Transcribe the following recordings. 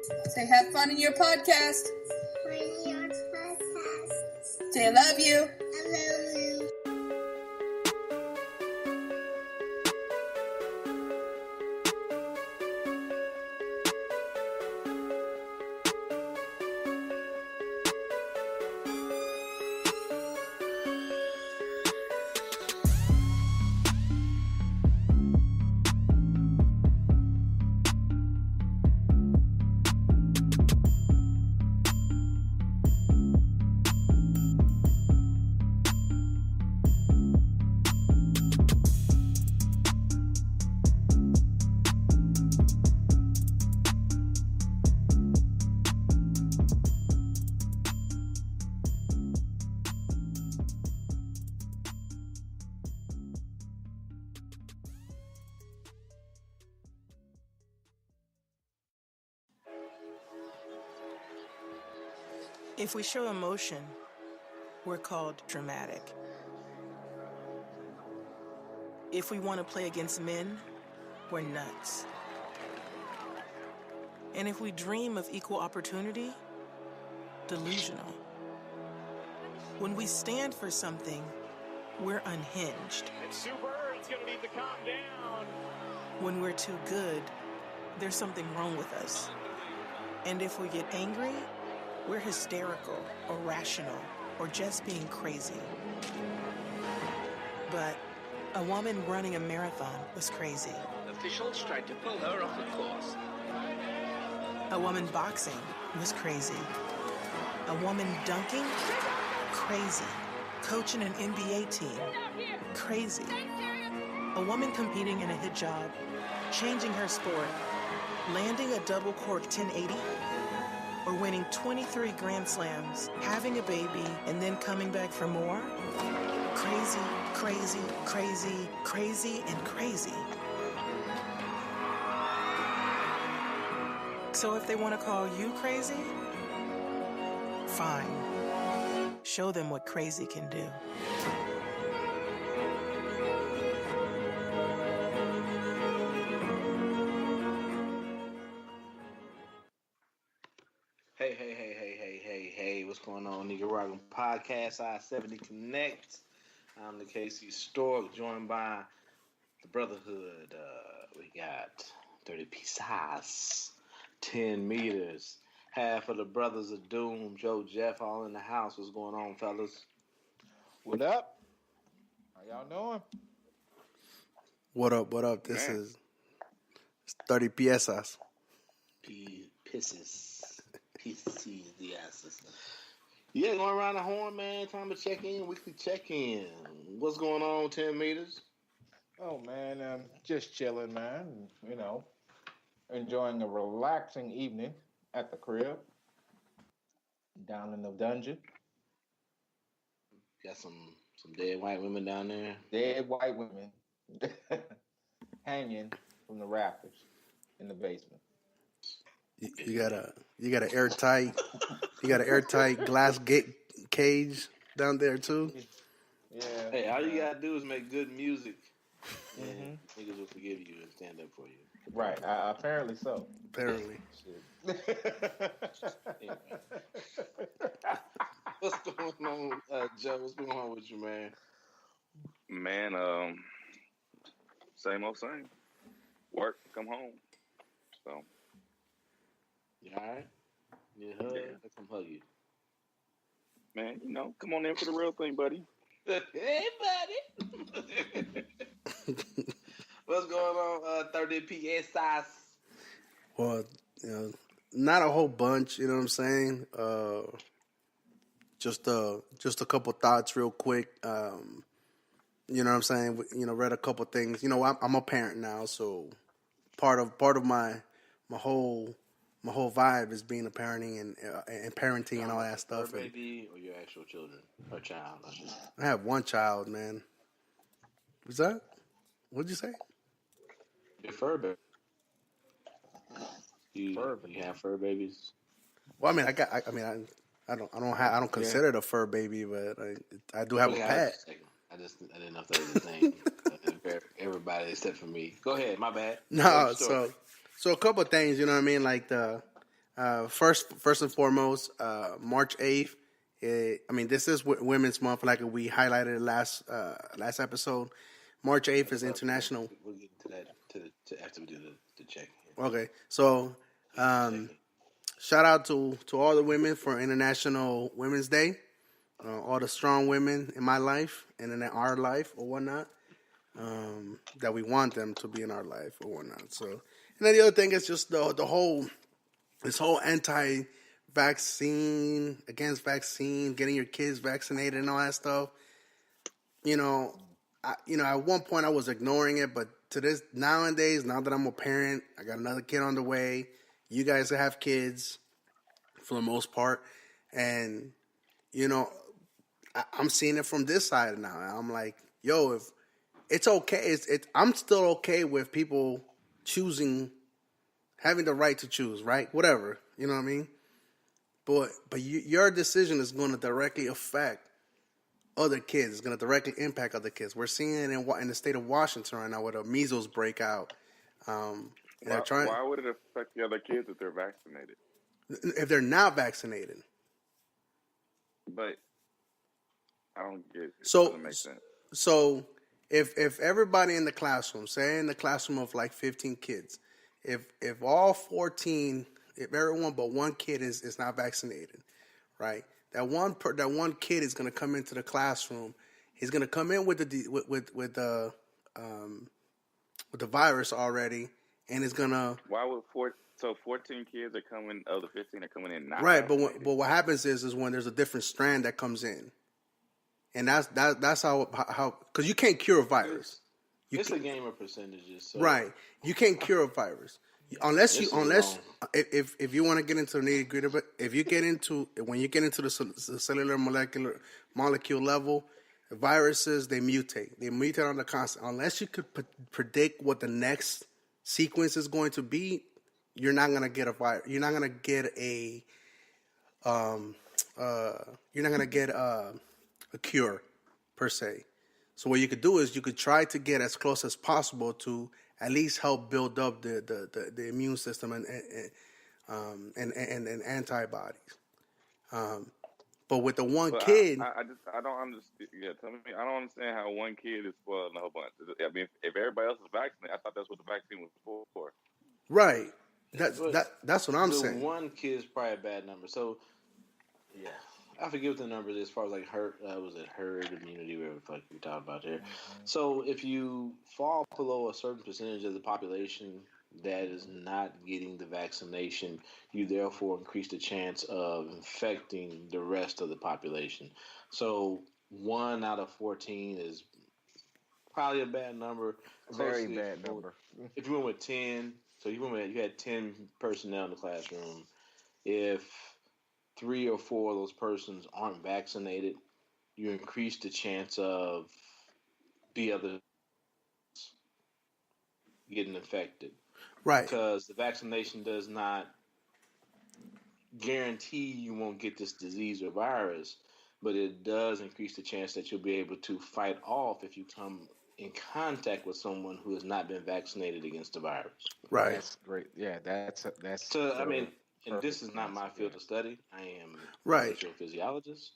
Say have fun in your podcast. Say I love you. I love you. If we show emotion, we're called dramatic. If we want to play against men, we're nuts. And if we dream of equal opportunity, delusional. When we stand for something, we're unhinged. It's Super, it's gonna need to calm down. When we're too good, there's something wrong with us. And if we get angry, we're hysterical, irrational, or just being crazy. But a woman running a marathon was crazy. Officials tried to pull her off the course. A woman boxing was crazy. A woman dunking? Crazy. Coaching an NBA team? Crazy. A woman competing in a hijab, changing her sport, landing a double cork 1080? Or winning 23 Grand Slams, having a baby, and then coming back for more? Crazy, crazy, crazy, crazy, and crazy. So if they want to call you crazy, fine. Show them what crazy can do. Hey, what's going on? Nicaraguan Podcast, I-70 Connect. I'm the KC Stork, joined by the Brotherhood. We got 30 pieces, 10 meters, half of the Brothers of Doom, Joe, Jeff, all in the house. What's going on, fellas? What up? How y'all doing? What up? This is 30 piezas. Pisses, the asses. Yeah, going around the horn, man. Time to check in, weekly check-in. What's going on, 10 meters? Oh, man, just chilling, man. You know, enjoying a relaxing evening at the crib. Down in the dungeon. Got some dead white women down there. Dead white women hanging from the rafters in the basement. You got an airtight glass gate cage down there too. Yeah. Hey, all you gotta do is make good music, and niggas will forgive you and stand up for you. Right. Apparently so. Apparently. What's going on, Joe? What's going on with you, man? Man, same old same. Work, come home. So. You all right? Need a hug? Yeah. I'll come hug you. Man, you know, come on in for the real thing, buddy. Hey, buddy. What's going on, 30 PSIs? Well, not a whole bunch. You know what I'm saying? Just a couple thoughts, real quick. You know what I'm saying? Read a couple things. I'm a parent now, so part of my whole vibe is being a parenting and parenting and all that stuff. Your baby or your actual children or child? I have one child, man. Was that? What'd you say? Your fur baby. You have fur babies? Well, I don't consider it a fur baby, but I do have a pet. I didn't know if that was the thing. Everybody except for me. Go ahead, my bad. No, so a couple of things, you know what I mean? Like First and foremost, March 8th. This is Women's Month, like we highlighted last episode. March 8th is International. We'll get into that after we do the check. Okay, so shout out to all the women for International Women's Day. All the strong women in my life and in our life or whatnot. That we want them to be in our life or whatnot. So, and then the other thing is just this whole anti-vaccine, against vaccine, getting your kids vaccinated and all that stuff. At one point I was ignoring it, but nowadays, now that I'm a parent, I got another kid on the way. You guys have kids for the most part, and I'm seeing it from this side now. I'm like, yo, if it's okay, I'm still okay with people having the right to choose, right? Whatever, you know what I mean? But your decision is going to directly affect other kids. It's going to directly impact other kids. We're seeing it in the state of Washington right now with a measles breakout. Why would it affect the other kids if they're vaccinated? If they're not vaccinated. But I don't get it. So, it doesn't make sense. So if everybody in the classroom, say in the classroom of like 15 kids, if all 14, if everyone but one kid is not vaccinated, right? That one kid is going to come into the classroom. He's going to come in with the virus already, and is going to. Why would 14 kids are coming? Of the 15 are coming in not right? vaccinated? But what happens is when there's a different strand that comes in, and that's how because you can't cure a virus. It's a game of percentages, so. Right? You can't cure a virus unless if you want to get into the nitty gritty. But when you get into the cellular molecule level, the viruses they mutate on the constant. Unless you could predict what the next sequence is going to be, you're not gonna get a virus. You're not gonna get a cure per se. So what you could do is you could try to get as close as possible to at least help build up the immune system and antibodies. But with the kid, I don't understand. Yeah, tell me. I don't understand how one kid is spoiling a whole bunch. I mean, if everybody else is vaccinated, I thought that's what the vaccine was for. Right. That's what I'm saying. One kid is probably a bad number. So, yeah, I forget what the number is as far as like herd immunity, whatever the fuck we talked about there. So if you fall below a certain percentage of the population that is not getting the vaccination, you therefore increase the chance of infecting the rest of the population. So 1 out of 14 is probably a bad number. Very bad number. If you went with 10, so you had 10 personnel in the classroom. If 3 or 4 of those persons aren't vaccinated, you increase the chance of the others getting infected. Right. Because the vaccination does not guarantee you won't get this disease or virus, but it does increase the chance that you'll be able to fight off if you come in contact with someone who has not been vaccinated against the virus. Right. That's great. Yeah, that's. So I mean, and this is not my field of study. I am right. a physiologist.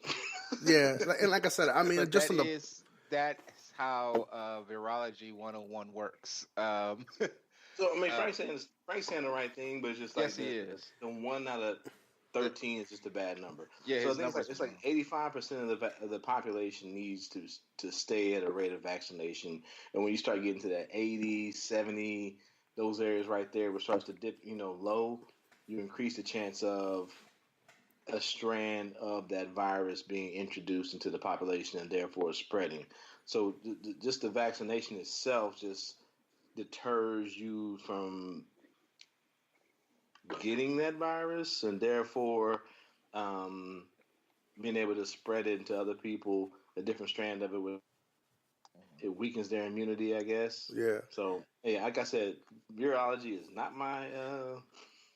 Yeah, and like I said, I mean, but just that's how virology 101 works. So I mean, Frank's saying the right thing, but it's just like yes, he is. The 1 out of 13 is just a bad number. Yeah, so it's like 85% of the population needs to stay at a rate of vaccination, and when you start getting to that 80, 70, those areas right there, where it starts to dip, low, you increase the chance of a strand of that virus being introduced into the population and therefore spreading. So just the vaccination itself just deters you from getting that virus and therefore being able to spread it into other people. A different strand of it weakens their immunity, I guess. Yeah. So yeah, like I said, virology is not my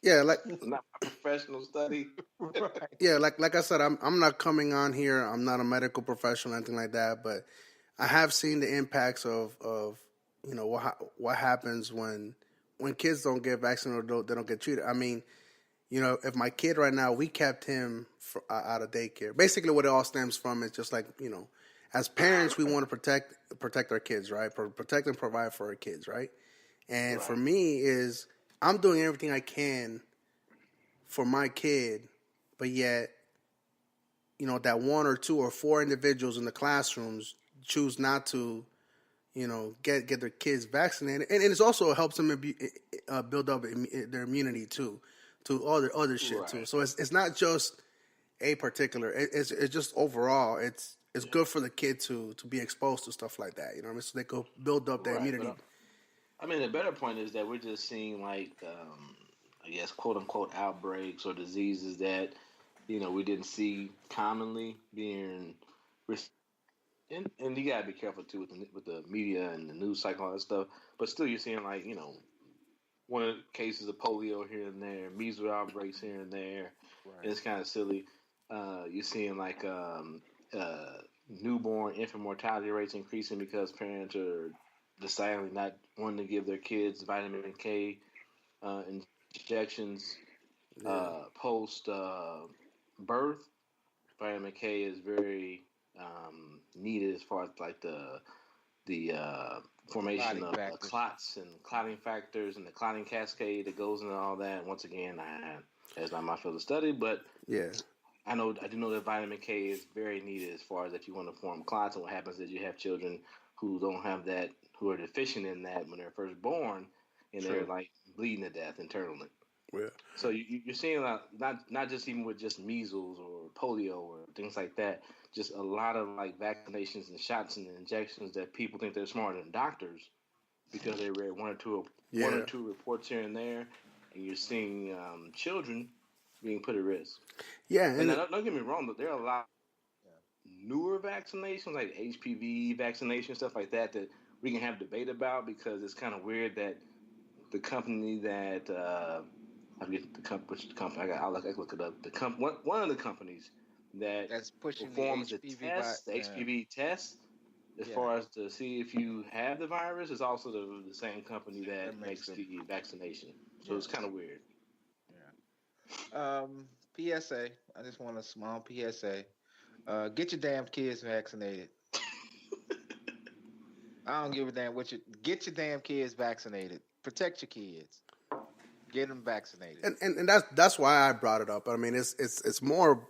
not my professional study. Right. Yeah, like I said, I'm not coming on here. I'm not a medical professional or anything like that, but I have seen the impacts of what happens when kids don't get vaccinated or they don't get treated. I mean, You know, if my kid right now, we kept him out of daycare. Basically, what it all stems from is just like, you know, as parents, we want to protect our kids, right? Protect and provide for our kids, right? And for me is I'm doing everything I can for my kid, but yet, you know, that 1 or 2 or 4 individuals in the classrooms choose not to, you know, get their kids vaccinated, and it also helps them build up their immunity too, to all their other shit too. So it's not just a particular. It's just overall. It's good for the kid to be exposed to stuff like that. You know what I mean? So they go build up their immunity. I mean, the better point is that we're just seeing like, I guess, quote unquote, outbreaks or diseases that, you know, we didn't see commonly being. And you gotta be careful too with the media and the news cycle and stuff. But still, you're seeing like, you know, one of the cases of polio here and there, measles outbreaks here and there. Right. And it's kind of silly. You're seeing like newborn infant mortality rates increasing because parents are deciding not wanting to give their kids vitamin K injections post birth. Vitamin K is very needed as far as like the formation of clots and clotting factors and the clotting cascade that goes into all that. Once again, that's not my field of study, but I do know that vitamin K is very needed as far as if you want to form clots. And what happens is you have children who don't have that, who are deficient in that when they're first born, and they're like bleeding to death internally. Yeah. So you're seeing not just even with just measles or polio or things like that, just a lot of like vaccinations and shots and injections that people think they're smarter than doctors because they read one or two reports here and there, and you're seeing children being put at risk. Yeah, and don't get me wrong, but there are a lot of newer vaccinations like HPV vaccination, stuff like that we can have debate about because it's kind of weird that the company that I forget which company. I'll look it up. One of the companies that's pushing performs the HPV test, as far as to see if you have the virus, is also the same company that makes the vaccination. So it's kind of weird. Yeah. PSA. I just want a small PSA. Get your damn kids vaccinated. I don't give a damn get your damn kids vaccinated. Protect your kids. Get them vaccinated. And that's why I brought it up. I mean, it's more,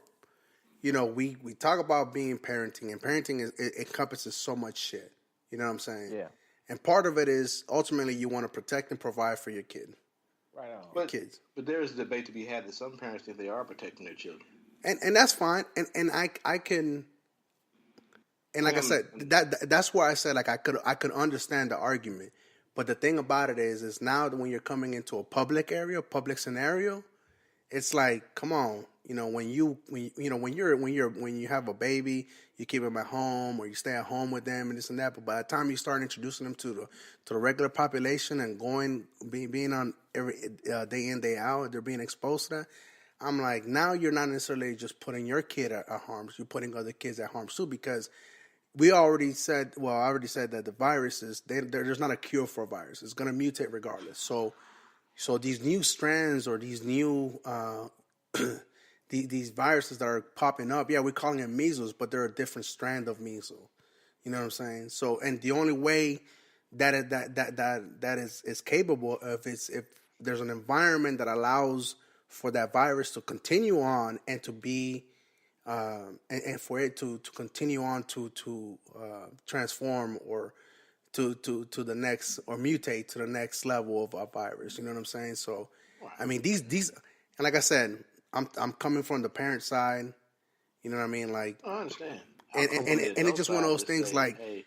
you know, we talk about being parenting, and parenting it encompasses so much shit. You know what I'm saying? Yeah. And part of it is ultimately you want to protect and provide for your kid. Right on. But there is a debate to be had that some parents think they are protecting their children. And that's fine. And I can. And like I said, that's where I said like I could understand the argument. But the thing about it is now that when you're coming into a public scenario, it's like, come on, you know, when you have a baby, you keep them at home or you stay at home with them and this and that. But by the time you start introducing them to the regular population and being on every day in, day out, they're being exposed to that. I'm like, now you're not necessarily just putting your kid at harm, you're putting other kids at harm too, because I already said that the viruses, there's not a cure for a virus. It's going to mutate regardless. So these new strands or these new these viruses that are popping up, we're calling it measles, but they're a different strand of measles. You know what I'm saying? So, and the only way that is capable of if there's an environment that allows for that virus to continue on and to be and for it to continue on to transform or to the next or mutate to the next level of a virus. You know what I'm saying? So, I mean, these and like I said, I'm coming from the parent side. You know what I mean? Like, I understand. And it's just one of those things like, hey,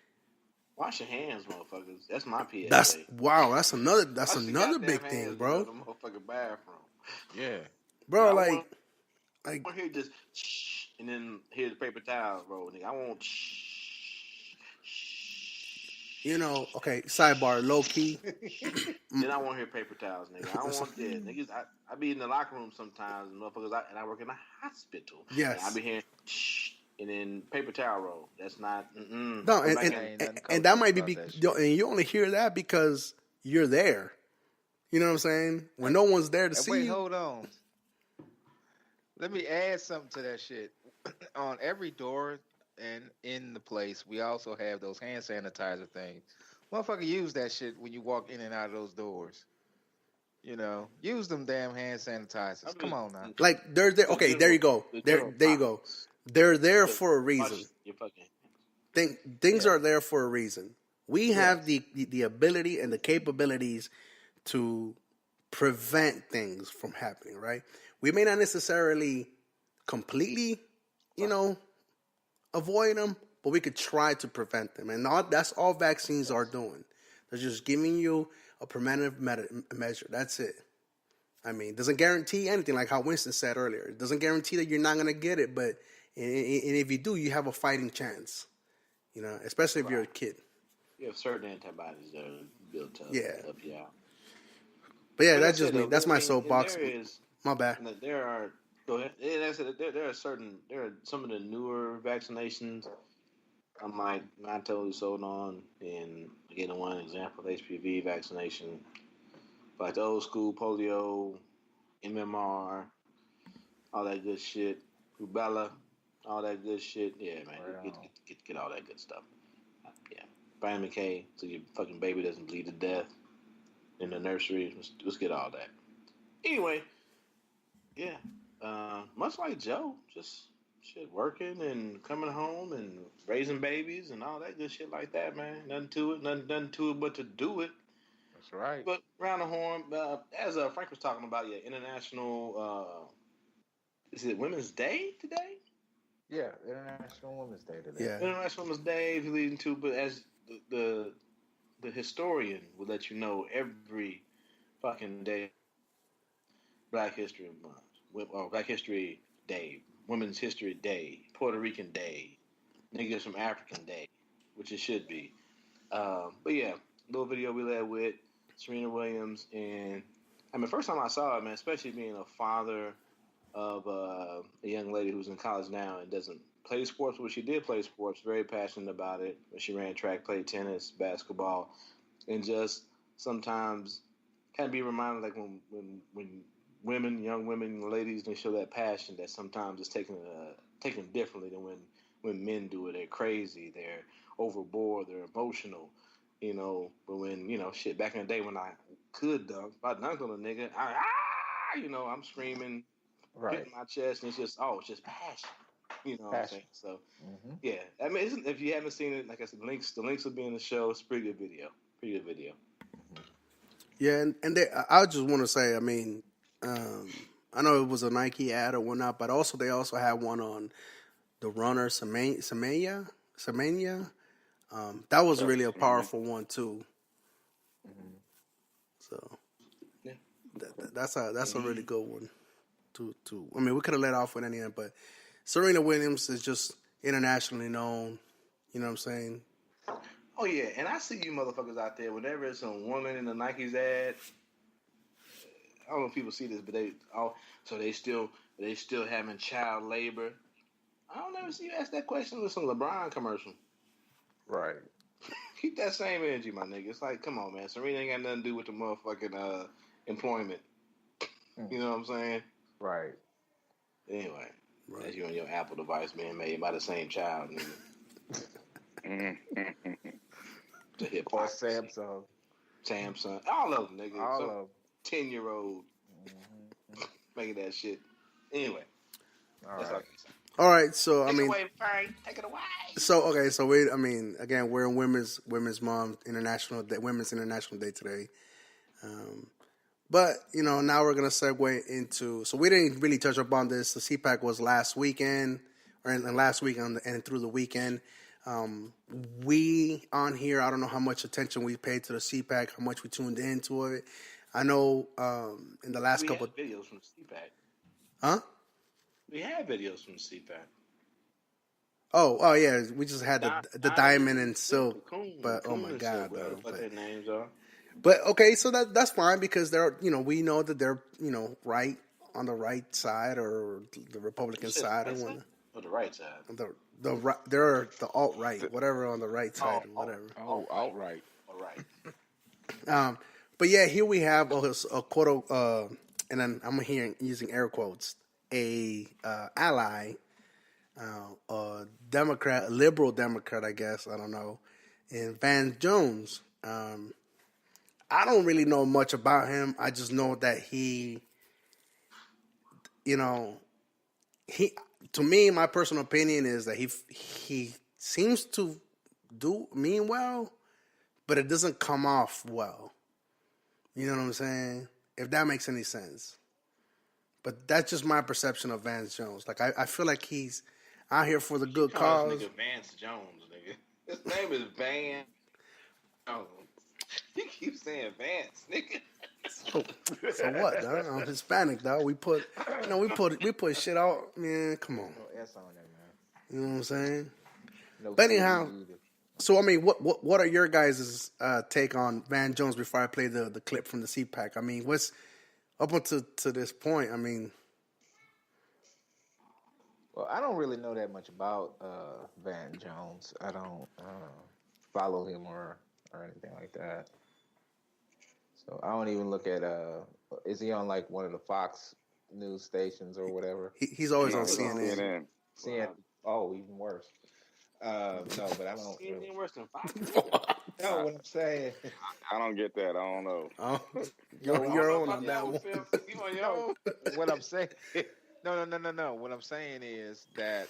wash your hands, motherfuckers. That's my PSA. That's another big thing, bro. The motherfucking bathroom. Yeah, bro. I want to hear just shh, and then hear the paper towels roll. Nigga, I want shh. You know, okay, sidebar, low key. Then I want to hear paper towels, nigga. I don't want that. Niggas, I be in the locker room sometimes, and motherfuckers, and I work in a hospital. Yes. And I be hearing shh, and then paper towel roll. That's not, No, and that might be, and you only hear that because you're there. You know what I'm saying? When no one's there to see you. Hold on. Let me add something to that shit. On every door and in the place, we also have those hand sanitizer things. Motherfucker, use that shit when you walk in and out of those doors. Use them damn hand sanitizers. Come on now. Like they're there. Okay, there you go. There you go. They're there for a reason. Your fucking Things are there for a reason. We have the ability and the capabilities to prevent things from happening, right? We may not necessarily completely, avoid them, but we could try to prevent them. And that's all vaccines are doing. They're just giving you a preventative measure. That's it. I mean, it doesn't guarantee anything, like how Winston said earlier. It doesn't guarantee that you're not going to get it, but and if you do, you have a fighting chance, especially if you're a kid. You have certain antibodies that are built to help you out. But yeah, that's just me. That's my soapbox. My bad. There are. Go ahead. There are some of the newer vaccinations I might not totally sold on. And again, one example, HPV vaccination, like the old school polio, MMR, all that good shit, rubella, all that good shit. Yeah, man, get all that good stuff. Yeah, vitamin K, so your fucking baby doesn't bleed to death in the nursery. Let's get all that. Anyway, yeah, much like Joe, just shit working and coming home and raising babies and all that good shit like that, man. Nothing to it but to do it. That's right. But round the horn, as Frank was talking about, International, is it Women's Day today? Yeah, International Women's Day today. Yeah, International Women's Day is leading to, but as the historian will let you know, every fucking day, Black History Month, or Black History Day, Women's History Day, Puerto Rican Day, niggas from African Day, which it should be. But yeah, little video we led with Serena Williams, and I mean, first time I saw it, man, especially being a father of a young lady who's in college now and doesn't play sports, but she did play sports, very passionate about it. She ran track, played tennis, basketball, and just sometimes kind of be reminded, like when women, young women, ladies, they show that passion, that sometimes it's taken differently than when men do it. They're crazy, they're overboard, they're emotional. But when, shit, back in the day when I could dunk, if I dunked on a nigga, I'm screaming, hitting my chest, and it's just passion. You know what I'm saying? So, yeah. I mean, if you haven't seen it, like I said, the links will be in the show. It's a pretty good video. Yeah, and I just want to say, I mean, I know it was a Nike ad or whatnot, but also they also had one on the runner, Semenya. That was really a powerful one too. So yeah, that's a really good one. I mean, we could have let off with any of that, but Serena Williams is just internationally known. You know what I'm saying? Oh yeah, and I see you motherfuckers out there. Whenever it's a woman in the Nike's ad, I don't know if people see this, but they still having child labor. I don't ever see you ask that question with some LeBron commercial. Right. Keep that same energy, my nigga. It's like, come on, man. Serena ain't got nothing to do with the motherfucking employment. You know what I'm saying? Right. Anyway, that's you on your Apple device being made by the same child, nigga. The hip or Samsung, all of them, nigga. All of them. 10-year-old making that shit. Anyway, all right. So I mean, take it away. So okay, so we're in Women's Women's International Day today. But now we're gonna segue into. So we didn't really touch upon this. The CPAC was last weekend, and through the weekend. We on here, I don't know how much attention we paid to the CPAC, how much we tuned into it. I know in the last couple videos from CPAC. Huh? We had videos from CPAC. Oh yeah, we just had the diamond and silk, but oh my god, bro! What their names are. But okay, so that's fine because they're we know that they're right on the right side or the Republican side or whatnot. Or the right side. They're the alt-right, whatever on the right side, whatever. Alt-right. All right. But yeah, here we have a quote, and then I'm here using air quotes, a ally, a Democrat, a liberal Democrat, I guess, I don't know, and Van Jones. I don't really know much about him. I just know that he, you know, he. To me, my personal opinion is that he seems to mean well, but it doesn't come off well. You know what I'm saying? If that makes any sense. But that's just my perception of Vance Jones. Like I feel like he's out here for the good cause. This nigga Vance Jones, nigga. His name is Van Jones. You keep saying Vance, nigga. So what, dog? I'm Hispanic, dog. We put shit out. Man, come on. No S on there, man. You know what I'm saying? No But anyhow, C either. so I mean, what are your guys' take on Van Jones before I play the clip from the CPAC? I mean, what's up until to this point? I mean, Well, I don't really know that much about Van Jones. I don't follow him or anything like that. So I don't even look at. Is he on like one of the Fox news stations or whatever? he's always on He's CNN. CNN. Oh, even worse. No, but I don't. Anything worse than Fox? No, what I'm saying. I don't get that. I don't know. Oh, you're on that one. You on your own? What I'm saying. No. What I'm saying is that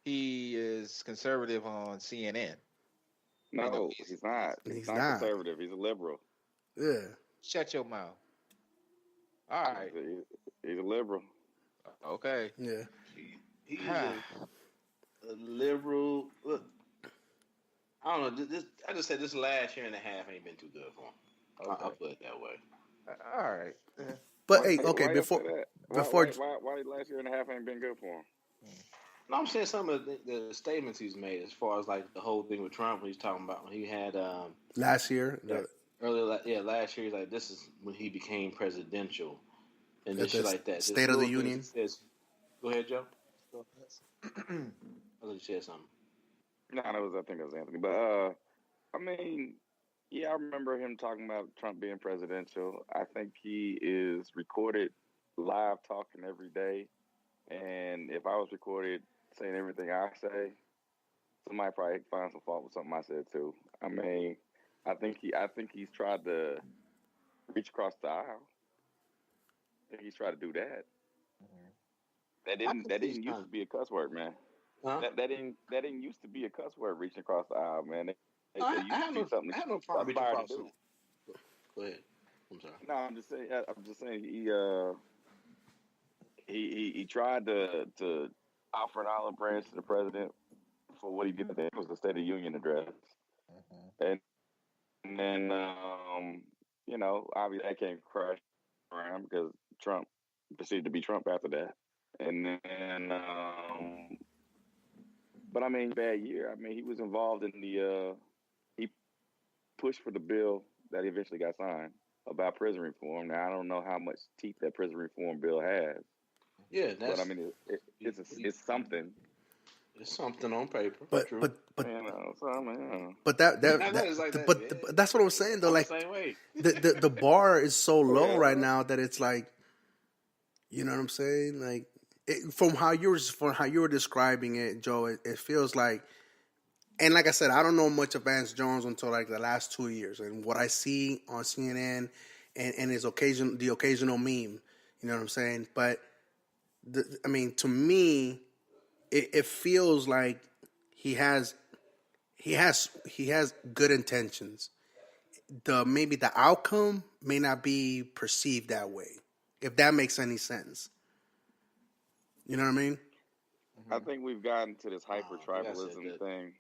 he is conservative on CNN. No, he's not. He's not conservative. He's a liberal. Yeah. Shut your mouth. All right. He's a liberal. Okay. Yeah. He's a liberal. Look, I don't know. I just said this last year and a half ain't been too good for him. Okay. I'll put it that way. All right. But Why- hey, okay, why before why last year and a half ain't been good for him? No, I'm saying some of the statements he's made as far as like the whole thing with Trump when he's talking about when he had last year, last year he's like this is when he became presidential and At shit the like that. State of the Union. Go ahead, Joe. I thought you said something. No, I think it was Anthony. But I mean, yeah, I remember him talking about Trump being presidential. I think he is recorded live talking every day, and if I was recorded saying everything I say, somebody probably find some fault with something I said too. I mean, I think he's tried to reach across the aisle. I think he's tried to do that. That didn't used to be a cuss word, man. Huh? That didn't used to be a cuss word reaching across the aisle, man. It I used to have be no something problem reaching aspired across. to do. Go ahead. I'm sorry. No, I'm just saying he tried to offer an olive branch to the president for what he did. I think it was the State of the Union address, and then obviously that came crash around because Trump proceeded to be Trump after that, and then but I mean, bad year. I mean, he was involved in he pushed for the bill that eventually got signed about prison reform. Now I don't know how much teeth that prison reform bill has. Yeah, But I mean, it's something. It's something on paper. But True. but So, I mean, but but that's what I'm saying though. I'm Like the same way. the bar is so low Yeah. right now that it's like, you know what I'm saying? Like from how you were describing it, Joe, it feels like. And like I said, I don't know much of Vance Jones until like the last 2 years, and what I see on CNN and the occasional meme, you know what I'm saying? But I mean, to me, it feels like he has good intentions. Maybe the outcome may not be perceived that way, if that makes any sense. You know what I mean? I think we've gotten to this hyper I said tribalism that. thing.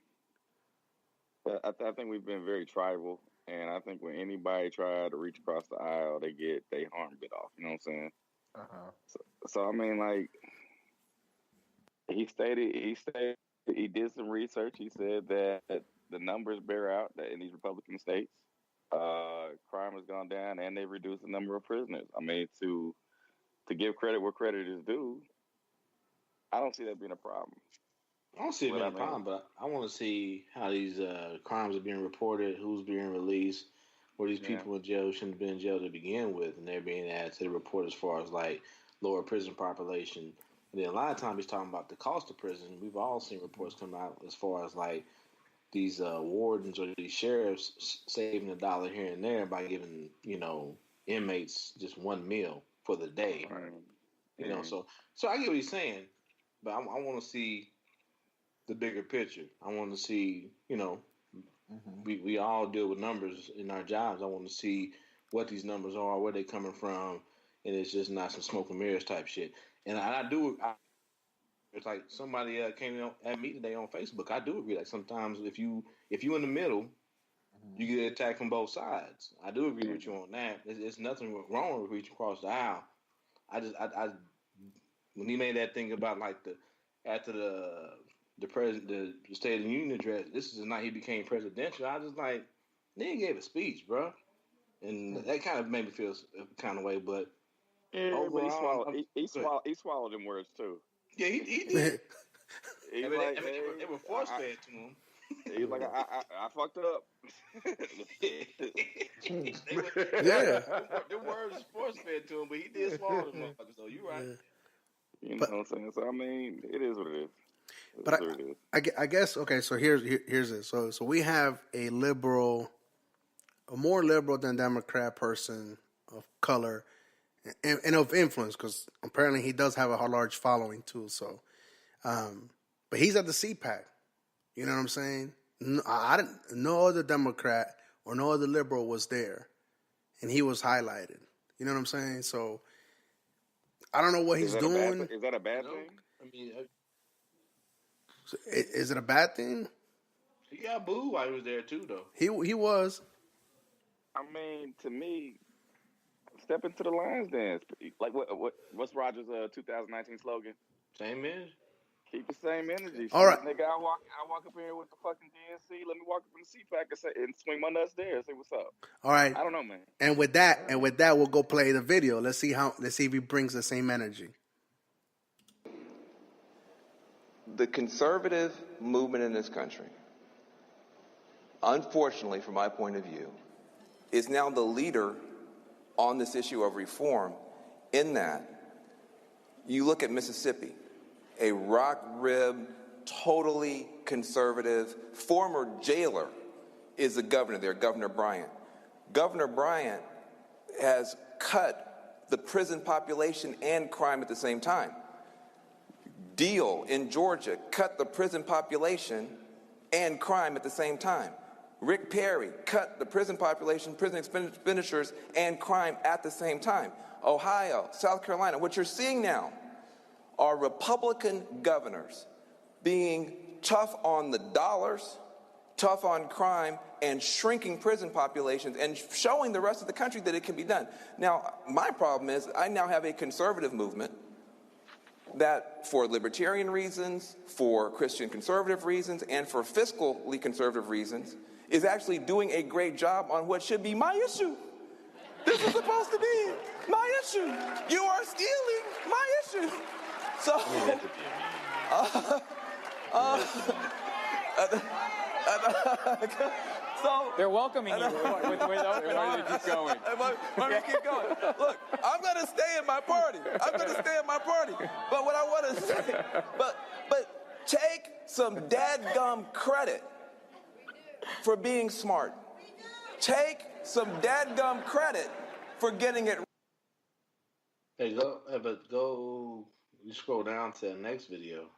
I think we've been very tribal, and I think when anybody tries to reach across the aisle, they get their arm bit off. You know what I'm saying? So I mean, like he did some research. He said that the numbers bear out that in these Republican states, crime has gone down, and they've reduced the number of prisoners. I mean, to give credit where credit is due, I don't see that being a problem. I don't see it being a problem, but I want to see how these crimes are being reported, who's being released, where these people in jail shouldn't have been in jail to begin with, and they're being added to the report as far as like lower prison population. And then a lot of times he's talking about the cost of prison. We've all seen reports come out as far as like these wardens or these sheriffs saving $1 here and there by giving, inmates just one meal for the day. Right. So I get what he's saying, but I want to see the bigger picture. I want to see, we all deal with numbers in our jobs. I want to see what these numbers are, where they're coming from, and it's just not some smoke and mirrors type shit. And it's like somebody came at me today on Facebook. I do agree. Like sometimes if you in the middle, you get attacked from both sides. I do agree with you on that. There's nothing wrong with reaching across the aisle. I when he made that thing about like after the State of the Union address, this is the night he became presidential. I just like, nigga gave a speech, bro, and that kind of made me feel kind of way. But overall, but he swallowed them words too. Yeah, he did. They were force fed to him. He's like, I fucked up. The words was force fed to him, but he did swallow them motherfuckers. So you're right. Yeah. You know what I'm saying? So I mean, it is what it is. But I guess okay. So here's it. So we have a more liberal than Democrat person of color and of influence, because apparently he does have a large following too. So, but he's at the CPAC. You know what I'm saying? No other Democrat or no other liberal was there, and he was highlighted. You know what I'm saying? So I don't know what he's doing. Is that a bad thing? I mean, is it a bad thing? He got booed while he was there too, though. He was. I mean, to me, step into the Lions dance. Like what's Rogers' 2019 slogan? Same energy. Keep the same energy. All right, nigga. I walk up in here with the fucking DNC. Let me walk up in the CPAC and swing my nuts there and say what's up. All right. I don't know, man. And with that, we'll go play the video. Let's see if he brings the same energy. The conservative movement in this country, unfortunately, from my point of view, is now the leader on this issue of reform, in that you look at Mississippi, a rock-ribbed, totally conservative, former jailer is the governor there, Governor Bryant. Governor Bryant has cut the prison population and crime at the same time. Deal in Georgia cut the prison population and crime at the same time. Rick Perry cut the prison population, prison expenditures, and crime at the same time. Ohio, South Carolina, what you're seeing now are Republican governors being tough on the dollars, tough on crime, and shrinking prison populations and showing the rest of the country that it can be done. Now, my problem is I now have a conservative movement that, for libertarian reasons, for Christian conservative reasons, and for fiscally conservative reasons, is actually doing a great job on what should be my issue. This is supposed to be my issue. You are stealing my issue. So, so they're welcoming you with open arms. Keep going. Let me keep going. Look, I'm going to stay in my party. But what I want to say, but take some dadgum credit for being smart. Take some dadgum credit for getting it. Hey, go. You scroll down to the next video.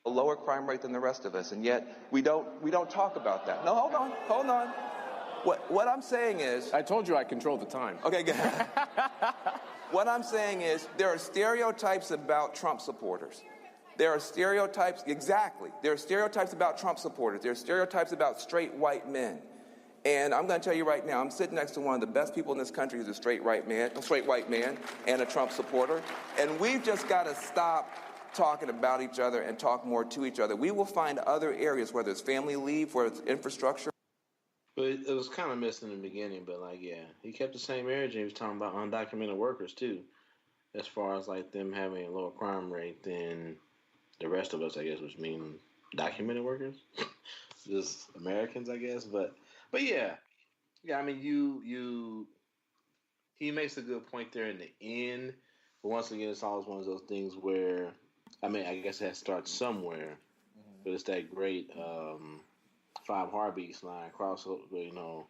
A lower crime rate than the rest of us, and yet we don't talk about that. No, hold on. What I'm saying is, I told you I controlled the time. Okay, good. What I'm saying is there are stereotypes about Trump supporters. There are stereotypes about Trump supporters. There are stereotypes about straight white men. And I'm going to tell you right now, I'm sitting next to one of the best people in this country who's a straight white man, and a Trump supporter. And we've just got to stop talking about each other and talk more to each other. We will find other areas, whether it's family leave, whether it's infrastructure. But it was kind of missed in the beginning, but like, yeah, he kept the same energy. He was talking about undocumented workers too, as far as like them having a lower crime rate than the rest of us, I guess, which means documented workers, just Americans, I guess. But yeah, Yeah, I mean, he makes a good point there in the end, but once again, it's always one of those things where, I mean, I guess it has to start somewhere, but it's that great Five Heartbeats line crossover. You know,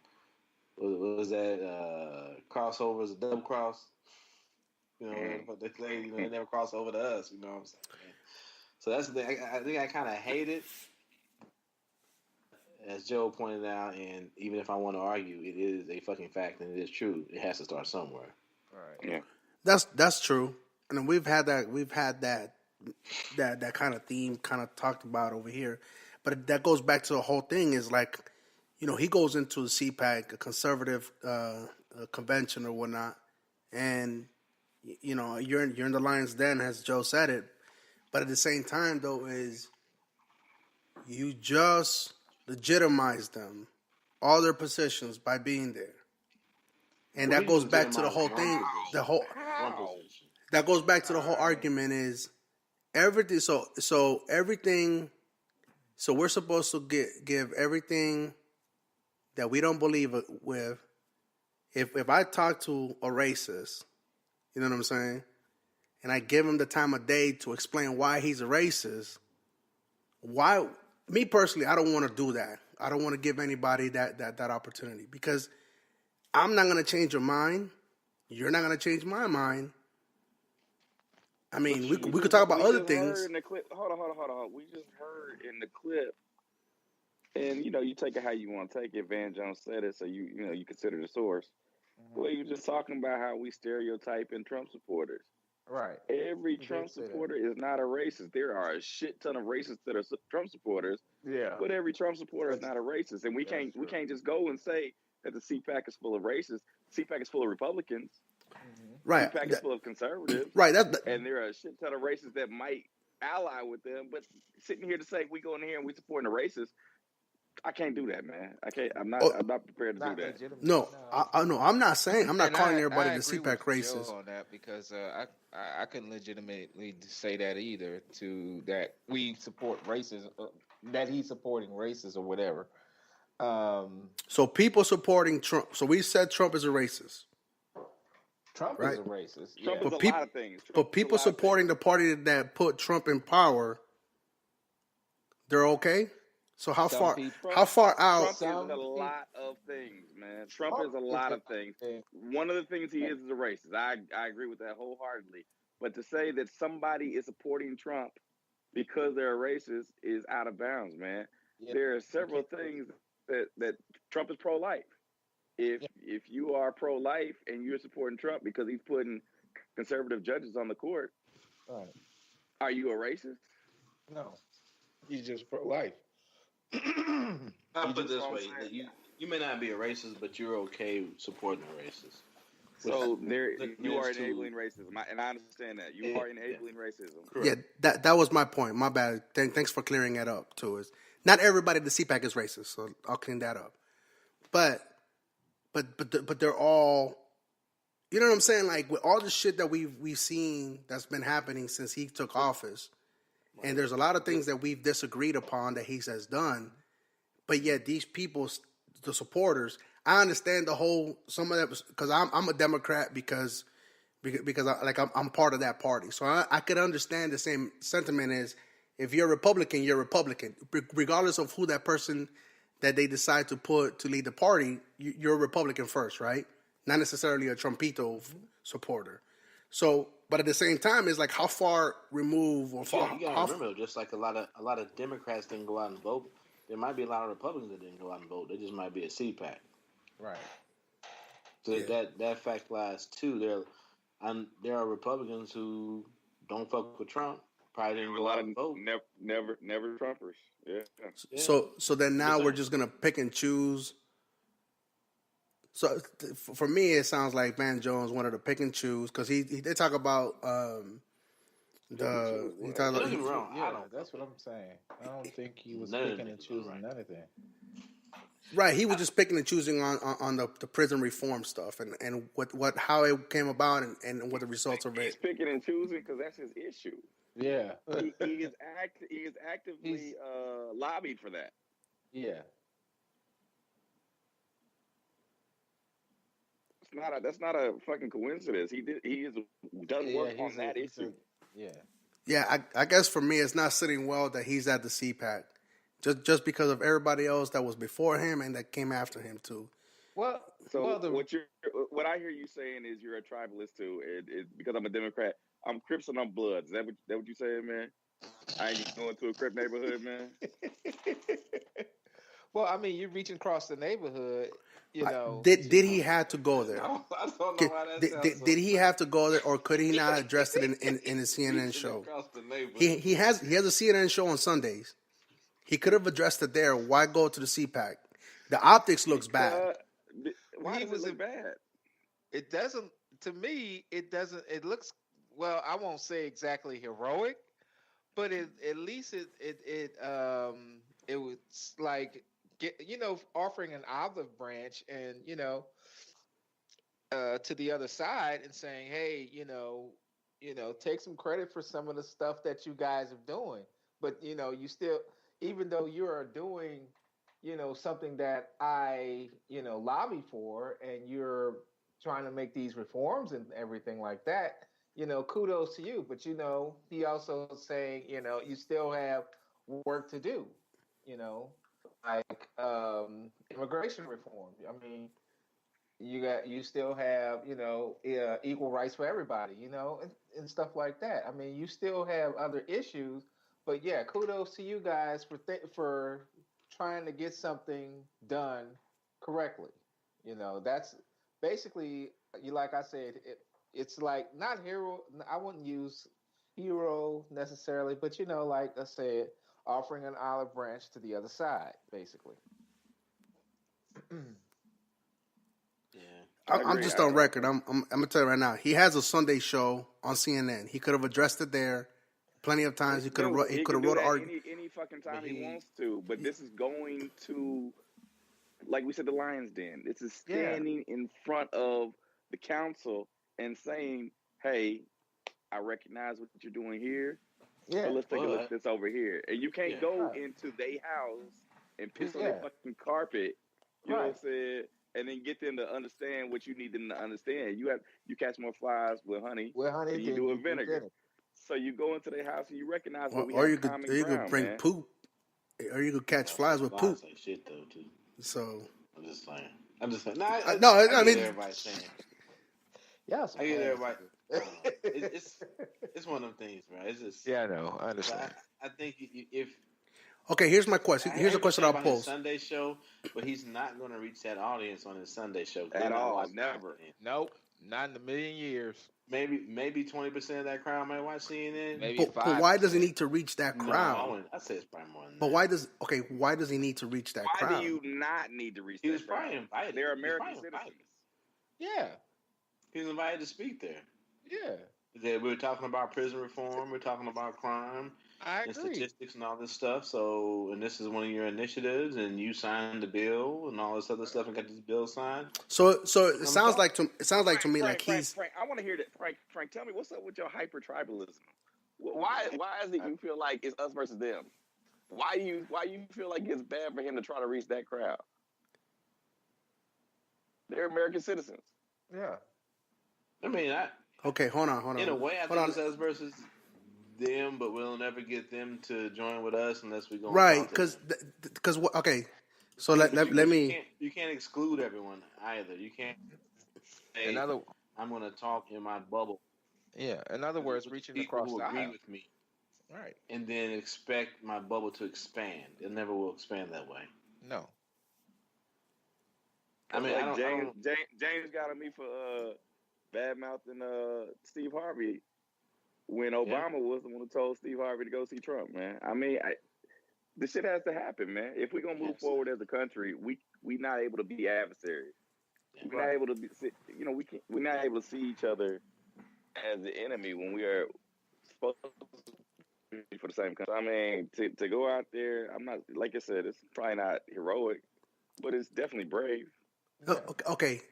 what was that crossovers a double cross? You know, but they say they never cross over to us. You know what I'm saying? So that's the thing. I think I kind of hate it, as Joe pointed out, and even if I want to argue, it is a fucking fact and it is true. It has to start somewhere. Right. Yeah. That's true. And we've had that kind of theme kind of talked about over here. But that goes back to the whole thing is like, he goes into the CPAC, a conservative convention or whatnot, and you're in the lion's den, as Joe said it. But at the same time, though, is you just legitimize them, all their positions by being there, and that goes back to the whole thing. That goes back to the whole argument is everything. So everything. So we're supposed to give everything that we don't believe with. If I talk to a racist, you know what I'm saying, and I give him the time of day to explain why he's a racist, why? Me personally, I don't want to do that. I don't want to give anybody that opportunity because I'm not going to change your mind. You're not going to change my mind. I mean, we could talk about other things. Heard in the clip, hold on. We just heard in the clip, and you take it how you want to take it. Van Jones said it, so you consider the source. Well, you were just talking about how we stereotype in Trump supporters. Right. Every Trump supporter is not a racist. There are a shit ton of racists that are Trump supporters. Yeah. But every Trump supporter is not a racist, and we can't just go and say that the CPAC is full of racists. CPAC is full of Republicans. Right. CPAC is full of conservatives. Right. And there are a shit ton of racists that might ally with them. But sitting here to say we go in here and we supporting the racists, I can't do that, man. I can't. I'm not prepared to do that. No, I'm not saying. I'm not calling everybody the agree CPAC with racist Joe on that because I couldn't legitimately say that either. To that we support racism, that he's supporting racists or whatever. So people supporting Trump. So we said Trump is a racist. Trump is a racist. Trump yeah. is a lot of things. But people supporting the party that put Trump in power, they're okay. So how far out? Trump is a lot of things, man. Trump is a lot of things. One of the things he is a racist. I agree with that wholeheartedly. But to say that somebody is supporting Trump because they're a racist is out of bounds, man. Yeah. There are several things that Trump is pro-life. If you are pro-life and you're supporting Trump because he's putting conservative judges on the court, right. Are you a racist? No. He's just pro-life. I'll put it this way: that you may not be a racist, but you're okay supporting a racist. So you are enabling racism, and I understand that you are enabling racism. Correct. Yeah, that was my point. My bad. Thanks for clearing that up to us. Not everybody at the CPAC is racist, so I'll clean that up. But they're all, you know what I'm saying? Like with all the shit that we've seen that's been happening since he took office. And there's a lot of things that we've disagreed upon that he has done, but yet these people, the supporters, I understand the whole some of that because I'm a Democrat because I'm part of that party, so I could understand the same sentiment as if you're a Republican, you're a Republican, regardless of who that person that they decide to put to lead the party, you're a Republican first, right? Not necessarily a Trumpito supporter. So. But at the same time, it's like how far removed or far. You gotta remember, just like a lot of Democrats didn't go out and vote, there might be a lot of Republicans that didn't go out and vote. They just might be a CPAC. Right. So that fact lies too. There are Republicans who don't fuck with Trump. Probably didn't go out and vote. Never Trumpers. Yeah. So then now we're just gonna pick and choose. So for me, it sounds like Van Jones wanted to pick and choose because they talk about that's what I'm saying. I don't think he was picking and choosing anything. Right, he was just picking and choosing on the prison reform stuff and what how it came about and what the results of it. He's picking and choosing because that's his issue. Yeah, he is actively lobbied for that. Yeah. That's not a fucking coincidence. He has done work on that issue. Yeah, I guess for me, it's not sitting well that he's at the CPAC, just because of everybody else that was before him and that came after him too. Well, what I hear you saying is you're a tribalist too. It because I'm a Democrat. I'm Crips and I'm Bloods. Is that what you saying, man? I ain't going to a Crip neighborhood, man. Well, I mean, you're reaching across the neighborhood. Did he have to go there? I don't know why that sounds did he have to go there, or could he not address it in his CNN show? He has a CNN show on Sundays. He could have addressed it there. Why go to the CPAC? The optics looks bad. Why does it look bad? It doesn't. To me, it doesn't. It looks well. I won't say exactly heroic, but at least it was like offering an olive branch and to the other side and saying, hey, take some credit for some of the stuff that you guys are doing, but you still, even though you are doing something that I lobby for, and you're trying to make these reforms and everything like that, kudos to you. But he also saying you still have work to do, like immigration reform. I mean, you still have equal rights for everybody, and stuff like that. I mean, you still have other issues, but yeah, kudos to you guys for trying to get something done correctly. That's basically, like I said, it's like not hero. I wouldn't use hero necessarily, but like I said, offering an olive branch to the other side, basically. I'm just on record. I'm gonna tell you right now. He has a Sunday show on CNN. He could have addressed it there plenty of times. He could have wrote an article any fucking time he wants to. But this is going to, like we said, the Lion's Den. This is standing in front of the council and saying, "Hey, I recognize what you're doing here. Yeah, but let's take a look at this over here." And you can't go into their house and piss on their fucking carpet. You know what I'm saying? And then get them to understand what you need them to understand. You catch more flies with honey than you do with vinegar. So you go into their house and you recognize what we have common ground, you could bring poop, or you could catch flies with poop. Like shit though, too. So I'm just saying. No, I mean, everybody's saying. Yeah, I get everybody. It's one of them things, right? It's just I know. I understand. I think if. Okay, here's my question. Here's a question I'll pose. Sunday show, but he's not going to reach that audience on his Sunday show at all. Never. Nope, not in a million years. Maybe 20% of that crowd might watch CNN. Maybe but why does he need to reach that crowd? No, I say it's probably more than but that. why does he need to reach that crowd? Why do you not need to reach that crowd? He was probably invited. They're American citizens. Yeah. He was invited to speak there. Yeah. We were talking about prison reform. We're talking about crime. I and agree. Statistics and all this stuff. So, and this is one of your initiatives, and you signed the bill and all this other stuff, and got this bill signed. So it sounds like to me like he's. Frank, I want to hear that. Frank, tell me what's up with your hyper tribalism. Why is it you feel like it's us versus them? Why you feel like it's bad for him to try to reach that crowd? They're American citizens. Yeah. I mean, okay, hold on. In a way, I think it's us versus them, but we'll never get them to join with us unless we go right. Because okay, so let me. You can't exclude everyone either. You can't say, I'm going to talk in my bubble. Yeah. In other words, reaching across who the agree aisle with me, right? And then expect my bubble to expand. It never will expand that way. No. I mean, like James got on me for bad mouthing Steve Harvey when Obama was the one who told Steve Harvey to go see Trump, man. I mean, this shit has to happen, man. If we're gonna move forward as a country, we not able to be adversaries. We're not able to be, we're not able to see each other as the enemy when we are supposed to be for the same country. I mean, to go out there, I'm not, like I said, it's probably not heroic, but it's definitely brave. Okay,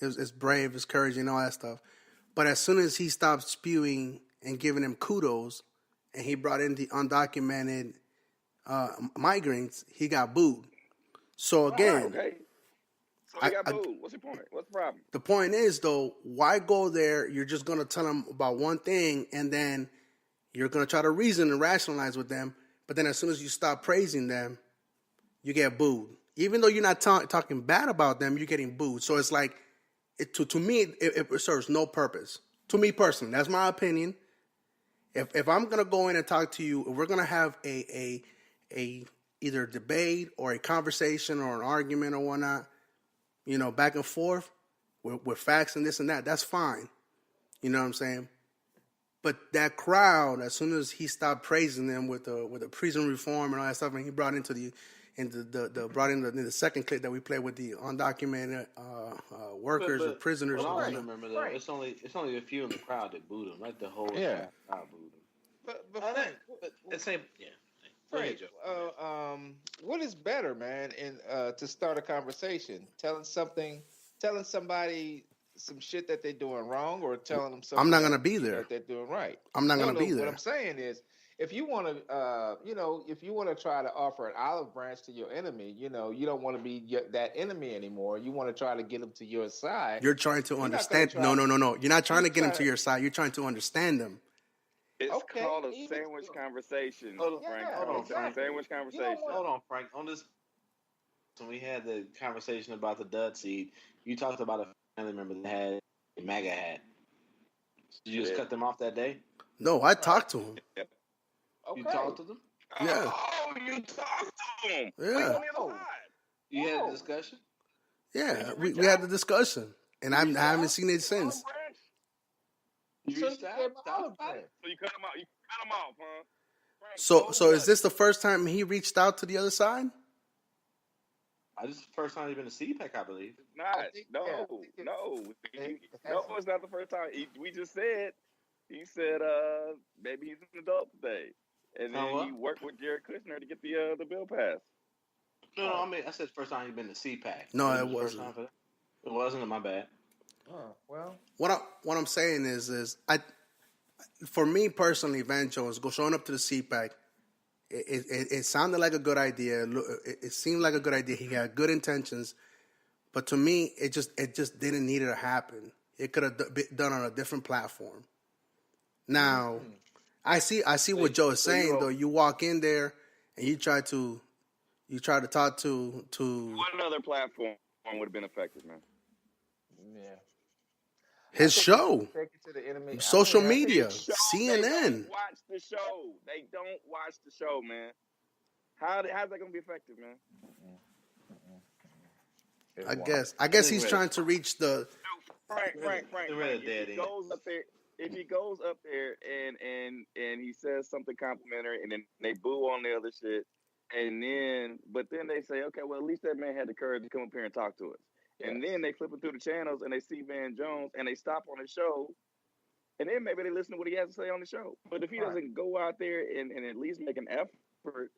it's brave, it's courage, and all that stuff. But as soon as he stopped spewing and giving him kudos, and he brought in the undocumented migrants, he got booed. So again, So he got booed. What's your point? What's the problem? The point is, though, why go there? You're just going to tell them about one thing, and then you're going to try to reason and rationalize with them. But then as soon as you stop praising them, you get booed. Even though you're not talking bad about them, you're getting booed. So it's like, to me, it serves no purpose. To me personally, that's my opinion. If I'm going to go in and talk to you, if we're going to have a either a debate or a conversation or an argument or whatnot, you know, back and forth with facts and this and that, that's fine. You know what I'm saying? But that crowd, as soon as he stopped praising them with the prison reform and all that stuff, and he brought into the second clip that we played with the undocumented workers or prisoners. Well, I remember though, it's only a few in the crowd that booed him, like the whole crowd booed him. But the same, Right. What is better, man, to start a conversation? Telling somebody some shit that they're doing wrong, or telling them something I'm not gonna be there that they're doing right. I'm not gonna be there. What I'm saying is, if you want to, if you want to try to offer an olive branch to your enemy, you don't want to be that enemy anymore. You want to try to get them to your side. You're trying to understand. No. You're not trying to get them to your side. You're trying to understand them. It's called a sandwich conversation, Frank. Hold on, sandwich conversation. Hold on, Frank. On this, when we had the conversation about the dud seed, you talked about a family member that had a MAGA hat. Did you just cut them off that day? No, I talked to him. Okay. You talked to them? Yeah. Oh, you talked to him. Yeah. You had a discussion? Yeah, we had the discussion, and I haven't seen it since. So you cut him out. You cut him off, huh? So is this the first time he reached out to the other side? This is the first time he's been to CPAC, I believe. No, it's not the first time. We just said, he said, maybe he's an adult today, and then he worked with Jared Kushner to get the bill passed. No, I mean, I said the first time he's been to CPAC. No, it wasn't. It wasn't. My bad. Oh, well. What I'm saying is for me personally, Van Jones showing up to the CPAC, it sounded like a good idea. It seemed like a good idea. He had good intentions, but to me, it just didn't need to happen. It could have been done on a different platform. Now, I see what Joe is saying though. You walk in there and you try to talk to. What other platform would have been effective, man? Yeah. His show, social media, CNN. They don't watch the show. They don't watch the show, man. How's that going to be effective, man? I guess he's trying to reach the. Frank. If he goes up there and he says something complimentary, and then they boo on the other shit, but then they say, okay, well, at least that man had the courage to come up here and talk to us. And then they flip it through the channels and they see Van Jones and they stop on the show, and then maybe they listen to what he has to say on the show. But if he doesn't go out there and at least make an effort,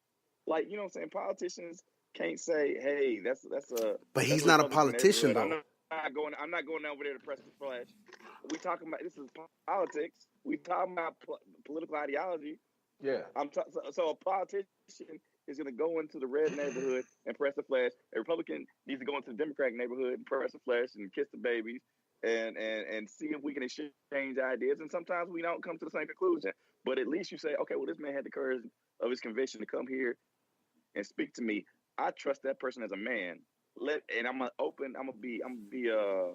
like, you know what I'm saying, politicians can't say, hey, that's a. But he's not a politician though. I'm not going over there to press the flash. We talking about, this is politics. We talking about political ideology. Yeah. So a politician is going to go into the red neighborhood and press the flash. A Republican needs to go into the Democratic neighborhood and press the flash and kiss the babies and see if we can exchange ideas. And sometimes we don't come to the same conclusion. But at least you say, okay, well, this man had the courage of his conviction to come here and speak to me. I trust that person as a man. And I'm gonna be a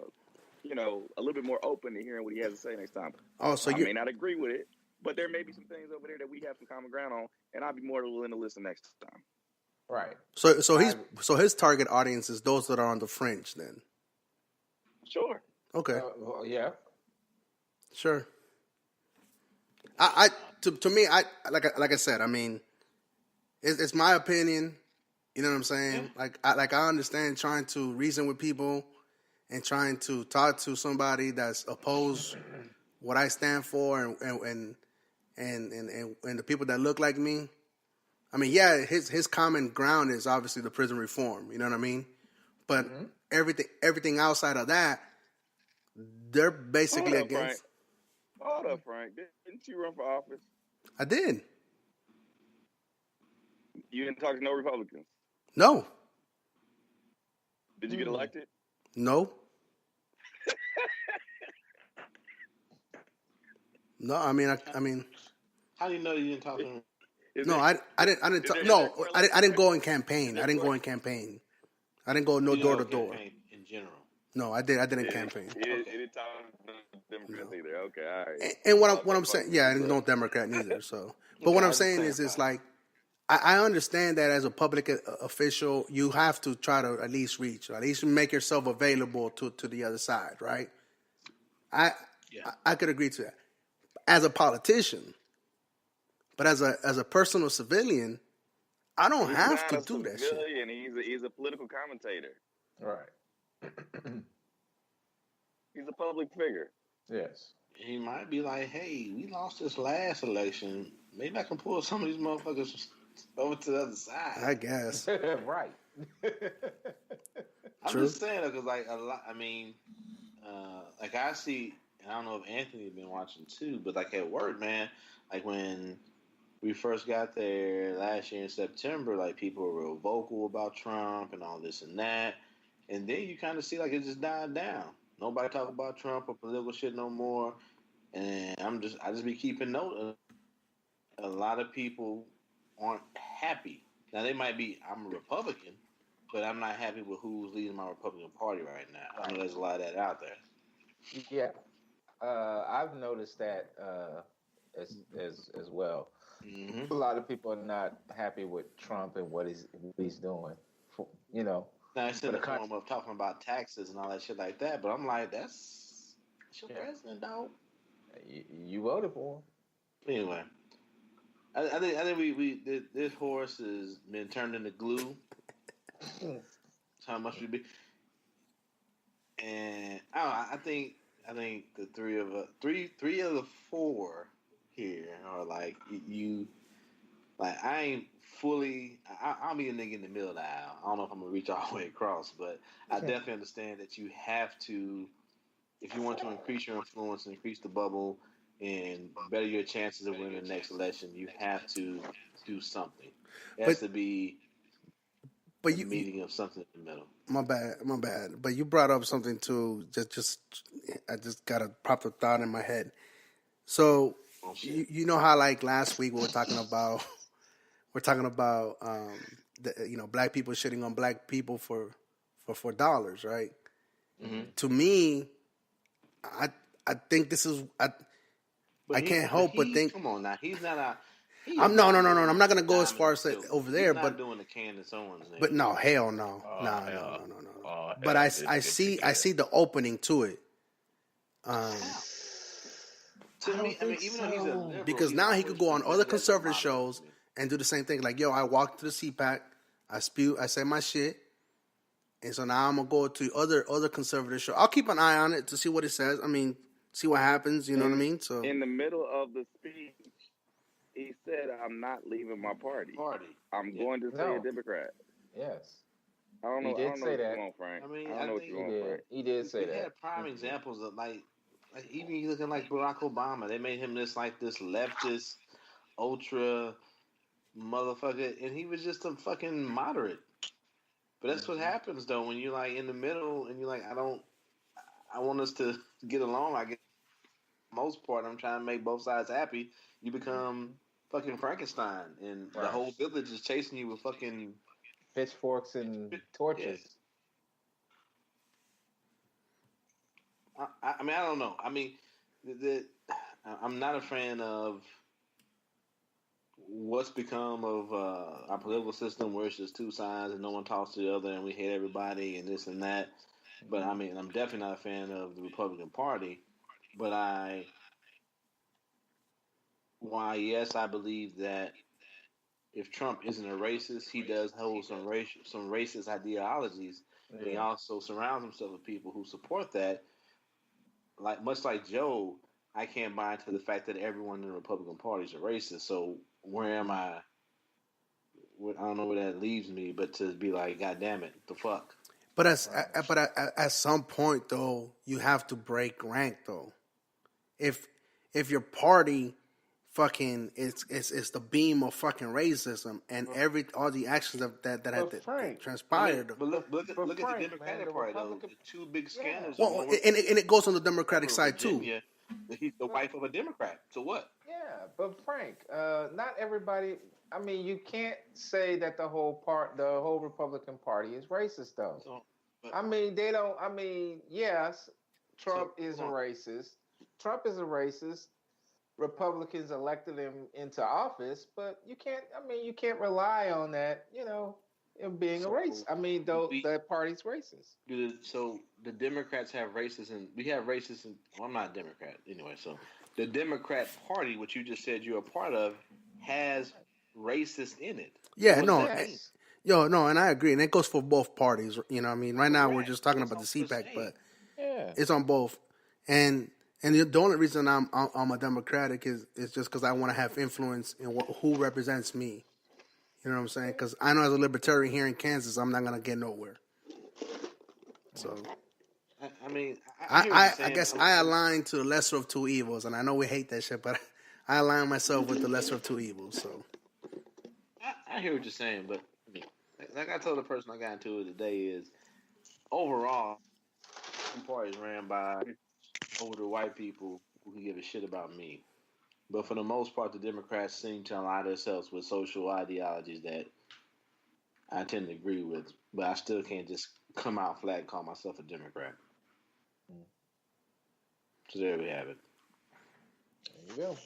little bit more open to hearing what he has to say next time. Oh, so I may not agree with it, but there may be some things over there that we have some common ground on, and I'll be more willing to listen next time. Right. So his target audience is those that are on the fringe, then. Sure. Okay. Yeah. Sure. To me, like I said, I mean, it's my opinion. You know what I'm saying? I understand trying to reason with people and trying to talk to somebody that's opposed what I stand for and the people that look like me. I mean, yeah, his common ground is obviously the prison reform. You know what I mean? But everything outside of that, they're basically against. Hold up, Frank. Didn't you run for office? I did. You didn't talk to no Republicans? No. Did you get elected? No. No, I mean, How do you know you didn't talk to him? No, I didn't. I didn't go in campaign. I didn't go in campaign. I didn't go door to door. In general. No, I didn't campaign. He didn't talk to Democrats either. Okay, all right. And what I'm saying, yeah, I didn't no Democrat neither. So, but what I'm saying is, it's like I understand that as a public official, you have to try to at least reach, or at least make yourself available to the other side, right? I could agree to that. As a politician, but as a personal civilian, I don't have to do that shit. He's a political commentator. Right. He's a public figure. Yes. He might be like, hey, we lost this last election. Maybe I can pull some of these motherfuckers over to the other side. I guess. Right. I'm just saying, because like a lot, I mean, like I see, and I don't know if Anthony has been watching too, but like at work, man, like when we first got there last year in September, like people were real vocal about Trump and all this and that. And then you kind of see like it just died down. Nobody talk about Trump or political shit no more. And I just be keeping note of a lot of people aren't happy. Now they might be, I'm a Republican, but I'm not happy with who's leading my Republican Party right now. I know there's a lot of that out there. Yeah. I've noticed that as well. Mm-hmm. A lot of people are not happy with Trump and what he's doing. You know. Now, it's in the form of talking about taxes and all that shit like that, but I'm like, that's your president, dog. You voted for him. Anyway, I think we this horse has been turned into glue. That's how much we be. And I think the three of the four here are like you. Like I ain't fully. I'll be a nigga in the middle of the aisle. I don't know if I'm gonna reach all the way across, but I definitely understand that you have to, if you want to increase your influence, increase the bubble, and better your chances of winning the next election, you have to do something. It has to be a meeting of something in the middle. My bad. But you brought up something too. I just got a popped a thought in my head. So you know how like last week we were talking about. We're talking about black people shitting on black people for $4, right? Mm-hmm. To me, I think this is I can't help but think. Come on now, he's not a. I'm no. I'm not gonna go as far as say over there, he's but not doing the Candace Owens thing. But no, hell no, no. But I see the opening to it. To me, I mean, even though he's a liberal, because now he could go on other conservative shows and do the same thing. Like, yo, I walked to the CPAC, I say my shit, and so now I'm gonna go to other conservative shows. I'll keep an eye on it to see what it says. I mean, see what happens. You know what I mean? So in the middle of the speech, he said, "I'm not leaving my party. I'm going to stay a Democrat." Yes. I don't know. He did say that. You want, Frank. I mean, I don't know what you want, Frank. He did say that. He had prime examples of like even you looking like Barack Obama. They made him this leftist, ultra motherfucker, and he was just a fucking moderate. But that's what happens though when you're like in the middle and you're like, I want us to get along. I guess for the most part, I'm trying to make both sides happy. You become fucking Frankenstein, and the whole village is chasing you with fucking pitchforks and torches. I mean, I don't know. I mean, I'm not a fan of what's become of our political system, where it's just two sides and no one talks to the other, and we hate everybody and this and that. But I mean, I'm definitely not a fan of the Republican Party. But yes, I believe that if Trump isn't a racist, he does hold some racist ideologies. Yeah. And he also surrounds himself with people who support that. Like much like Joe, I can't buy into the fact that everyone in the Republican Party is a racist. So where am I? I don't know where that leaves me, but to be like, God damn it, the fuck. But at some point though, you have to break rank though. If your party fucking it's the beam of fucking racism and all the actions that had transpired. But look at the Democratic Party though. The two big scandals. Well, and it goes on the Democratic side too. He's the wife of a Democrat. So what? Yeah, but Frank, not everybody. I mean, you can't say that the whole Republican Party is racist though. I mean, they don't. I mean, yes, Trump is a racist. Trump is a racist. Republicans elected him into office, but you can't rely on that, him being a racist. I mean, that party's racist. So the Democrats have racists, and we have racists. Well, I'm not a Democrat anyway. So the Democrat Party, which you just said you're a part of, has racist in it. Yeah, no, and I agree, and it goes for both parties. You know, what I mean, right now we're just talking about the CPAC, but it's on both, and the only reason I'm a Democratic is just because I want to have influence in who represents me. You know what I'm saying? Because I know as a libertarian here in Kansas, I'm not gonna get nowhere. So, I guess I align to the lesser of two evils, and I know we hate that shit, but I align myself with the lesser of two evils. So, I hear what you're saying, but like I told the person I got into it today is overall, the party is ran by older white people who can give a shit about me. But for the most part, the Democrats seem to align themselves with social ideologies that I tend to agree with. But I still can't just come out flat and call myself a Democrat. So there we have it. There you go.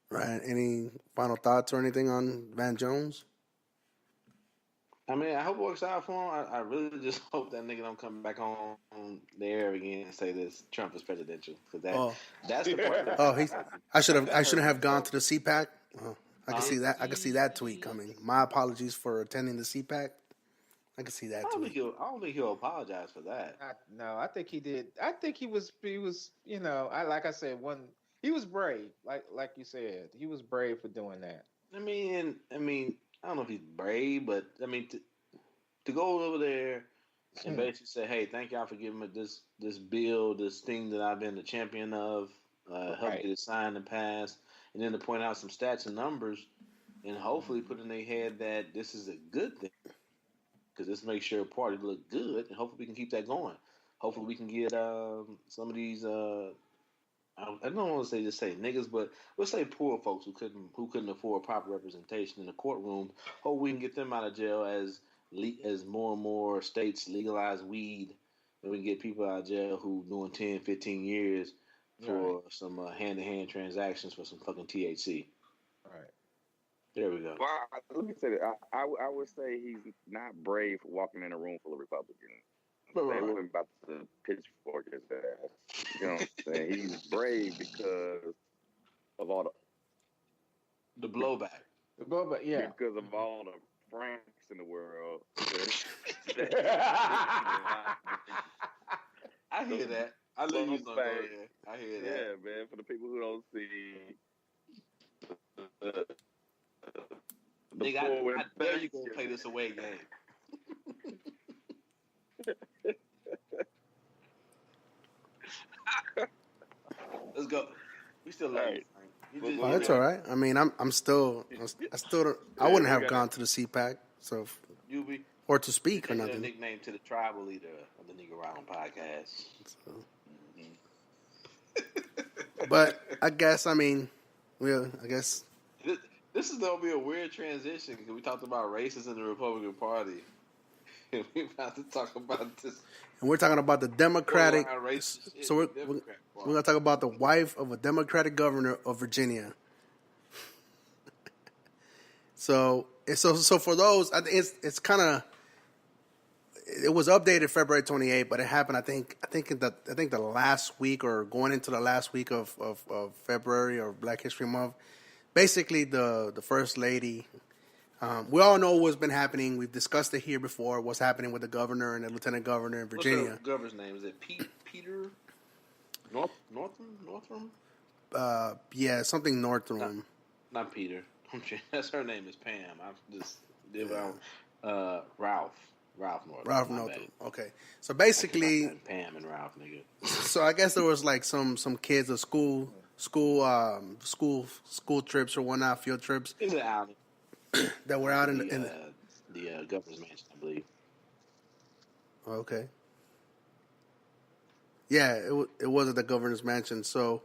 Right. Any final thoughts or anything on Van Jones? I mean, I hope it works out for him. I really just hope that nigga don't come back on the air again and say this Trump is presidential, because that's the part. I shouldn't have gone to the CPAC. I can see that. I can see that tweet coming. My apologies for attending the CPAC. I can see that tweet. I don't think he'll apologize for that. No, I think he did. I think he was. He was brave. Like you said, he was brave for doing that. I mean, I don't know if he's brave, but I mean, to go over there and basically say, "Hey, thank y'all for giving me this bill, this thing that I've been the champion of, help get it signed and passed," and then to point out some stats and numbers, and hopefully put in their head that this is a good thing, because this makes sure party look good, and hopefully we can keep that going. Hopefully we can get some of these. I don't want to say niggas, but let's say poor folks who couldn't afford proper representation in the courtroom. Hope we can get them out of jail as more and more states legalize weed, and we can get people out of jail who doing 10, 15 years for some hand-to-hand transactions for some fucking THC. All right. There we go. Well, let me say that I would say he's not brave for walking in a room full of Republicans. They were about to pitchfork his ass. You know what I'm saying? He's brave because of all the blowback. The blowback, yeah. Because of all the Franks in the world. I hear that. I love you, I hear that. Yeah, man. For the people who don't see, nigga, I dare you go play this away game. Let's go. We still love you. That's all right. I mean, I wouldn't have gone to the CPAC, so or to speak or nothing. A nickname to the tribal leader of the Nigga Round podcast. So. But I guess this is gonna be a weird transition because we talked about races in the Republican Party, and we're about to talk about this. And we're talking about the Democratic. So we're gonna talk about the wife of a Democratic governor of Virginia. So for those, I think it's kind of. It was updated February 28th, but it happened. I think the last week or going into the last week of February or Black History Month. Basically, the first lady. We all know what's been happening. We've discussed it here before. What's happening with the governor and the lieutenant governor in Virginia? What's the governor's name? Is it Peter Northrum? Yeah, something Northrum. Not Peter. That's her name is Pam. I'm just Ralph Northrum. Ralph Northrum. Okay, so basically Pam and Ralph, nigga. So I guess there was like some kids at school school trips or whatnot, field trips. It was an outing. That were out in the governor's mansion, I believe. Okay. Yeah, it was at the governor's mansion. So,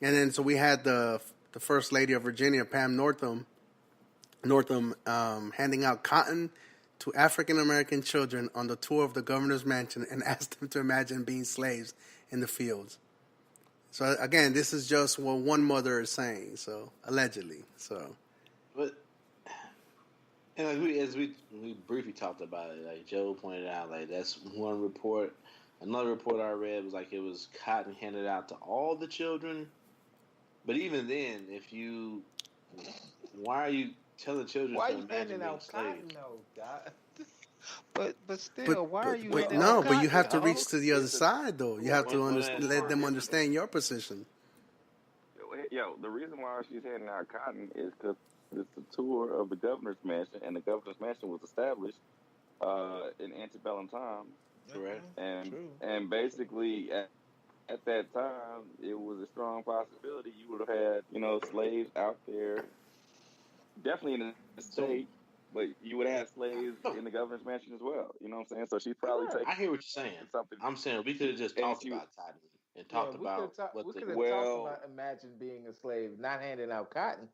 and then we had the first lady of Virginia, Pam Northam, handing out cotton to African American children on the tour of the governor's mansion and asked them to imagine being slaves in the fields. So again, this is just what one mother is saying. So allegedly, so. But and as we briefly talked about it, like Joe pointed out, like that's one report. Another report I read was like it was cotton handed out to all the children. But even then, why are you telling children why to you imagine handing being out slaves? cotton though, God? But still, why are you? But handing no, out but you have to cotton, reach to the other side, though. You have to let them understand your position. Yo, the reason why she's handing out cotton is because it's a tour of the governor's mansion, and the governor's mansion was established in antebellum times. Correct. And basically at that time, it was a strong possibility you would have had, slaves out there, definitely in the state, but you would have had slaves in the governor's mansion as well. You know what I'm saying? So she's probably taking. I hear what you're saying. I'm saying we could have just talked about cotton and talked about we could have talked about imagine being a slave, not handing out cotton.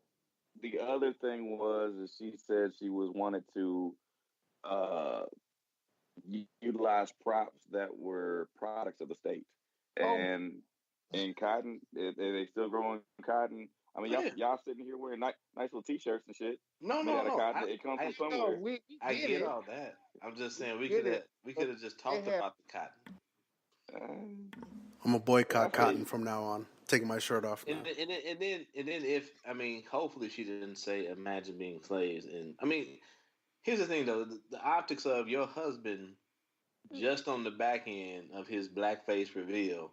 The other thing was is she said she wanted to utilize crops that were products of the state, and in cotton, they still growing cotton. I mean, y'all sitting here wearing nice little t-shirts and shit. No. It comes from somewhere. I get all that. I'm just saying we could have just talked about the cotton. I'm gonna boycott cotton from now on. Taking my shirt off now. And then if hopefully she didn't say imagine being slaves. And I mean, here's the thing though, the optics of your husband just on the back end of his blackface reveal.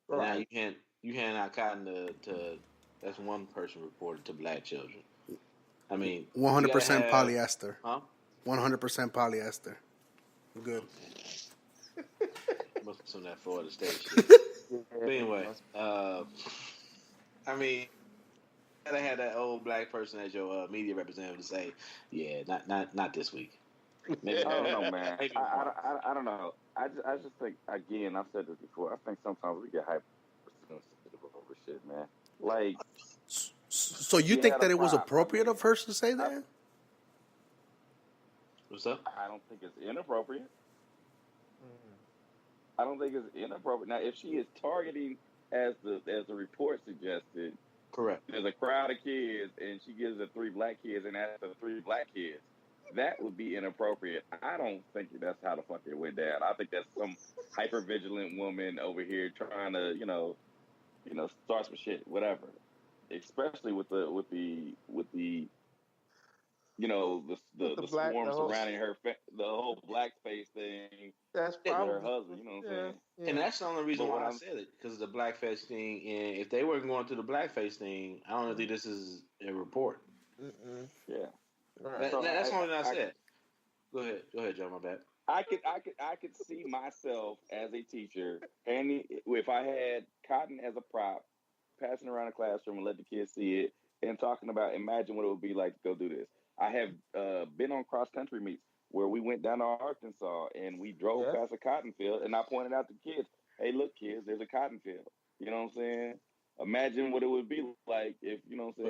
Right. Now you hand out cotton to that's one person reported to black children. I mean, 100% polyester. Huh? 100% polyester. Good. Must be some of that Florida State shit. But anyway, I mean, you gotta have that old black person as your media representative to say, yeah, not this week. Maybe, I don't know, man. I don't know. I just think, again, I've said this before. I think sometimes we get hypersensitive over shit, man. Like, so you think that it was appropriate of her to say that? What's up? I don't think it's inappropriate. I don't think it's inappropriate. Now, if she is targeting, as the report suggested, correct, there's a crowd of kids, and she gives her 3 black kids, and that's the 3 black kids. That would be inappropriate. I don't think that's how the fuck it went down. I think that's some hyper-vigilant woman over here trying to, start some shit, whatever. Especially with the swarm surrounding her, the whole blackface thing. That's probably her husband. You know what I'm saying? Yeah. And that's the only reason why I said it, because of the blackface thing. And if they weren't going through the blackface thing, I don't think this is a report. Yeah. Right. That's the only thing I said. Go ahead, Joe. My bad. I could see myself as a teacher, and if I had cotton as a prop, passing around the classroom and let the kids see it, and talking about imagine what it would be like to go do this. I have been on cross country meets where we went down to Arkansas and we drove past a cotton field, and I pointed out to kids, "Hey, look, kids, there's a cotton field." You know what I'm saying? Imagine what it would be like if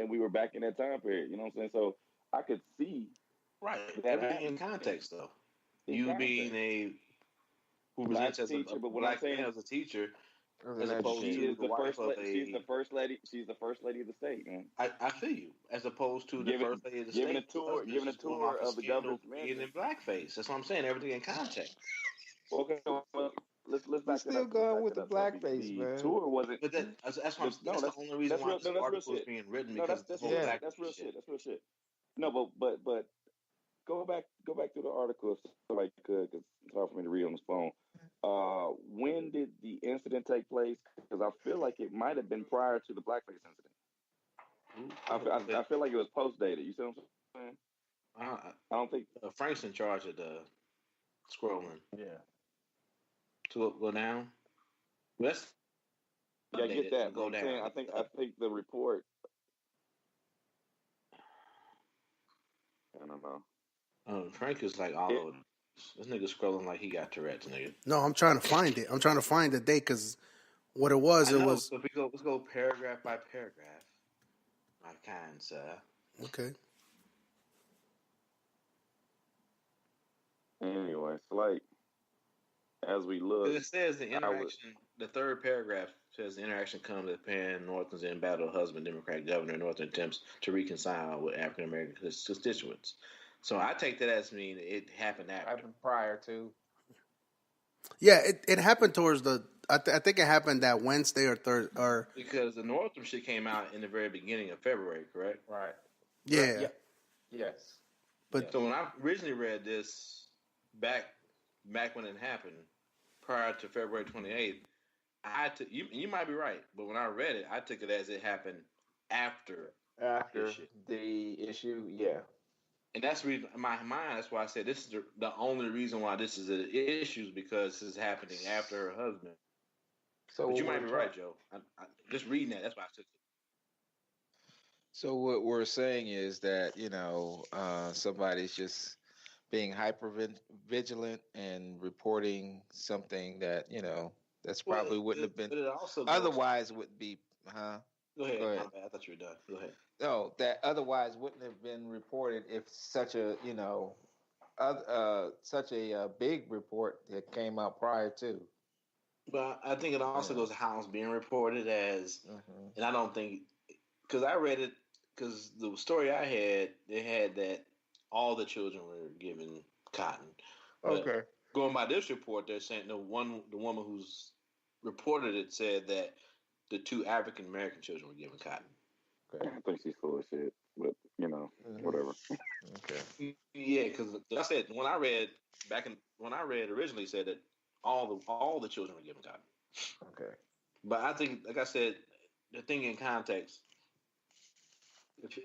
we were back in that time period. You know what I'm saying? So I could see that in context though. You being a who presents as a black man as a teacher, as opposed to the wife of a. She's the first lady. She's the first lady of the state, man. I feel you. As opposed to the first lady of the state, giving a tour of the governor's mansion in blackface. That's what I'm saying. Everything in context. Okay, well, let's back still going with the blackface, man. The tour wasn't. But that's the only reason why this article is being written, because that's real shit. That's real shit. No, but go back to the article if somebody could, because it's hard for me to read on this phone. When did the incident take place? Because I feel like it might have been prior to the blackface incident. I feel like it was post-dated. You see what I'm saying? I don't think Frank's in charge of the scrolling. Yeah. To go down. That's Yeah, I get that. But I'm saying, I think the report. I don't know. Frank is like all over. This nigga scrolling like he got Tourette's, nigga. No, I'm trying to find it. I'm trying to find the date because what it was, I know, it was. so let's go paragraph by paragraph, my kind sir. Okay. Anyway, it's like as we look, it says the interaction. The third paragraph says the interaction comes as Penn Norton's embattled husband, Democratic governor, Norton attempts to reconcile with African American constituents. So I take that as mean it happened after. Happened prior to. Yeah, it happened towards the. I think it happened that Wednesday or Thursday or. Because the Northam shit came out in the very beginning of February, correct? Right. Yeah. Right. Yeah. Yes. But so when I originally read this back when it happened, prior to February 28th, you might be right, but when I read it, I took it as it happened after the issue. Yeah. And that's the reason in my mind. That's why I said this is the only reason why this is an issue is because this is happening after her husband. So, but you might be right, Joe. I just reading that. That's why I took it. So what we're saying is that somebody's just being hyper vigilant and reporting something that that's probably wouldn't have been. But it also otherwise would be. Go ahead. Go ahead. I thought you were done. Go ahead. No, that otherwise wouldn't have been reported if such a such a big report that came out prior to. But I think it also goes to how it's being reported as, and I don't think because I read it because the story I had, they had that all the children were given cotton. Okay. But going by this report, they're saying the woman who's reported it said that the 2 African American children were given cotton. Okay. I think she's full of shit, but whatever. Okay. Yeah, because I said when I read originally said that all the children were given cotton. Okay. But I think, like I said, the thing in context,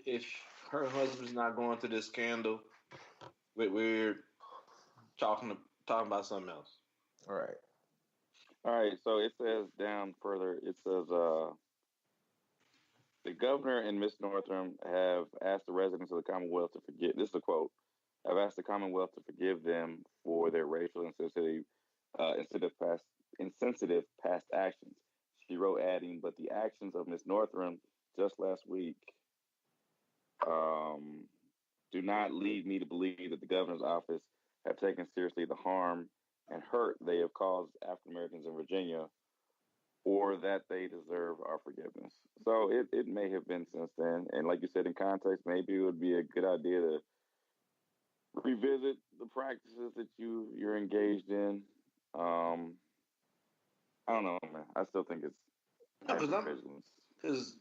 if her husband's not going through this scandal, we're talking about something else. All right. All right. So it says down further. It says the governor and Miss Northam have asked the residents of the Commonwealth to forgive. This is a quote. Have asked the Commonwealth to forgive them for their racial insensitive past actions. She wrote, adding, but the actions of Miss Northam just last week do not lead me to believe that the governor's office have taken seriously the harm and hurt they have caused African Americans in Virginia, or that they deserve our forgiveness. So it may have been since then. And like you said, in context, maybe it would be a good idea to revisit the practices that you're engaged in. I don't know, man. I still think it's because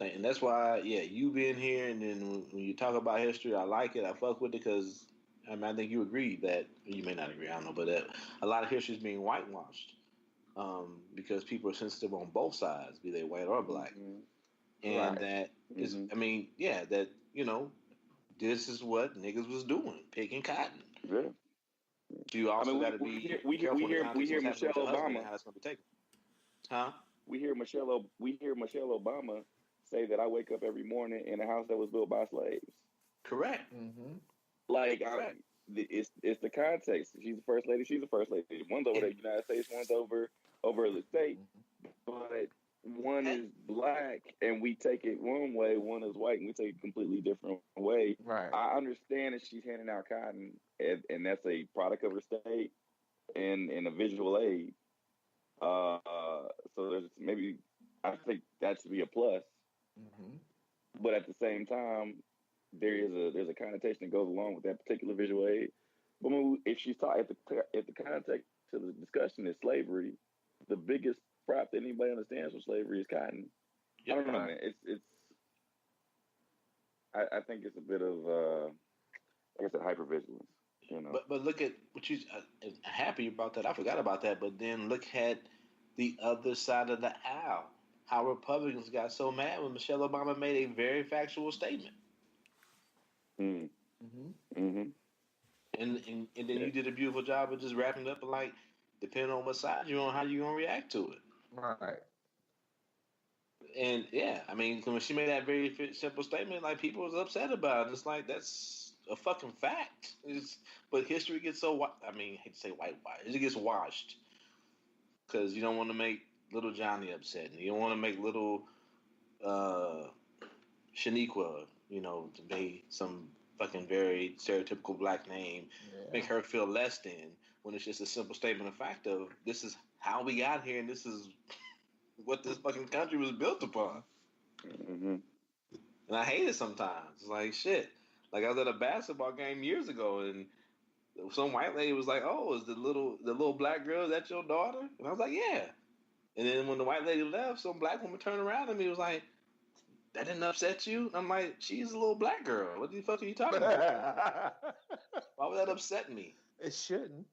and that's why you being here, and then when you talk about history, I like it. I fuck with it because I think you agree that you may not agree. I don't know, but a lot of history is being whitewashed because people are sensitive on both sides, be they white or black, and that is, that this is what niggas was doing, picking cotton. Yeah. You also got to be careful. We hear Michelle Obama. How that's going to be taken? Huh? We hear Michelle Obama say that I wake up every morning in a house that was built by slaves. Correct. Mm-hmm. Like it's the context. She's the first lady. She's the first lady. One's over the United States. One's over the state. But one is black, and we take it one way. One is white, and we take it a completely different way. Right. I understand that she's handing out cotton, and that's a product of her state and a visual aid. So there's I think that should be a plus. Mm-hmm. But at the same time, there's a connotation that goes along with that particular visual aid. But if she's talking, if the context to the discussion is slavery, the biggest prop that anybody understands from slavery is cotton. I don't know, man. It's I think it's a bit of like I said, hypervigilance. But look at what you. I'm happy about that. I forgot about that. But then look at the other side of the aisle. How Republicans got so mad when Michelle Obama made a very factual statement. Mm. Mm-hmm. Mm-hmm. And then you did a beautiful job of just wrapping it up and depending on what side you're on, how you gonna react to it. Right. And yeah, I mean, when she made that very simple statement, like people was upset about it. It's like that's a fucking fact. But history gets so I mean, I hate to say whitewashed. It gets washed because you don't want to make little Johnny upset, and you don't want to make little uh, Shaniqua, to be some fucking very stereotypical black name, make her feel less than. When it's just a simple statement of fact of this is how we got here, and this is what this fucking country was built upon. Mm-hmm. And I hate it sometimes. It's like shit. Like I was at a basketball game years ago, and some white lady was like, "Oh, is the little black girl, is that your daughter?" And I was like, "Yeah." And then when the white lady left, some black woman turned around and me was like, "That didn't upset you?" I'm like, "She's a little black girl. What the fuck are you talking about? Why would that upset me?" It shouldn't.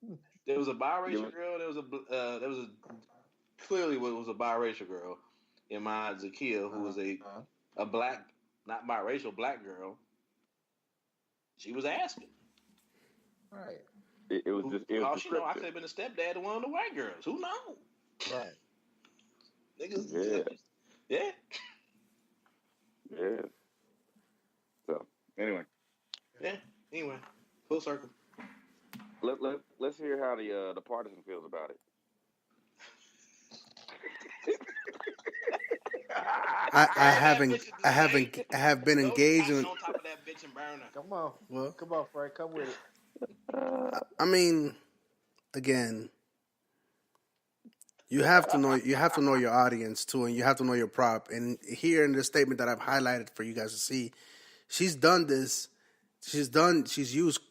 There was a biracial girl. There was clearly what was a biracial girl in my Zakia, who was a black, not biracial, black girl. She was asking. Right. It was just. It was all she know, I could have been a stepdad to one of the white girls. Who knows? Right. Niggas. Yeah. Yeah. Yeah. So anyway. Yeah. Anyway, full circle. Let's hear how the partisan feels about it. I have been engaged in. On top of that bitch and burn her. Come on. Well, come on, Frank. Come with it. I mean, again, you have to know your audience too, and you have to know your prop. And here in this statement that I've highlighted for you guys to see, she's done this. She's used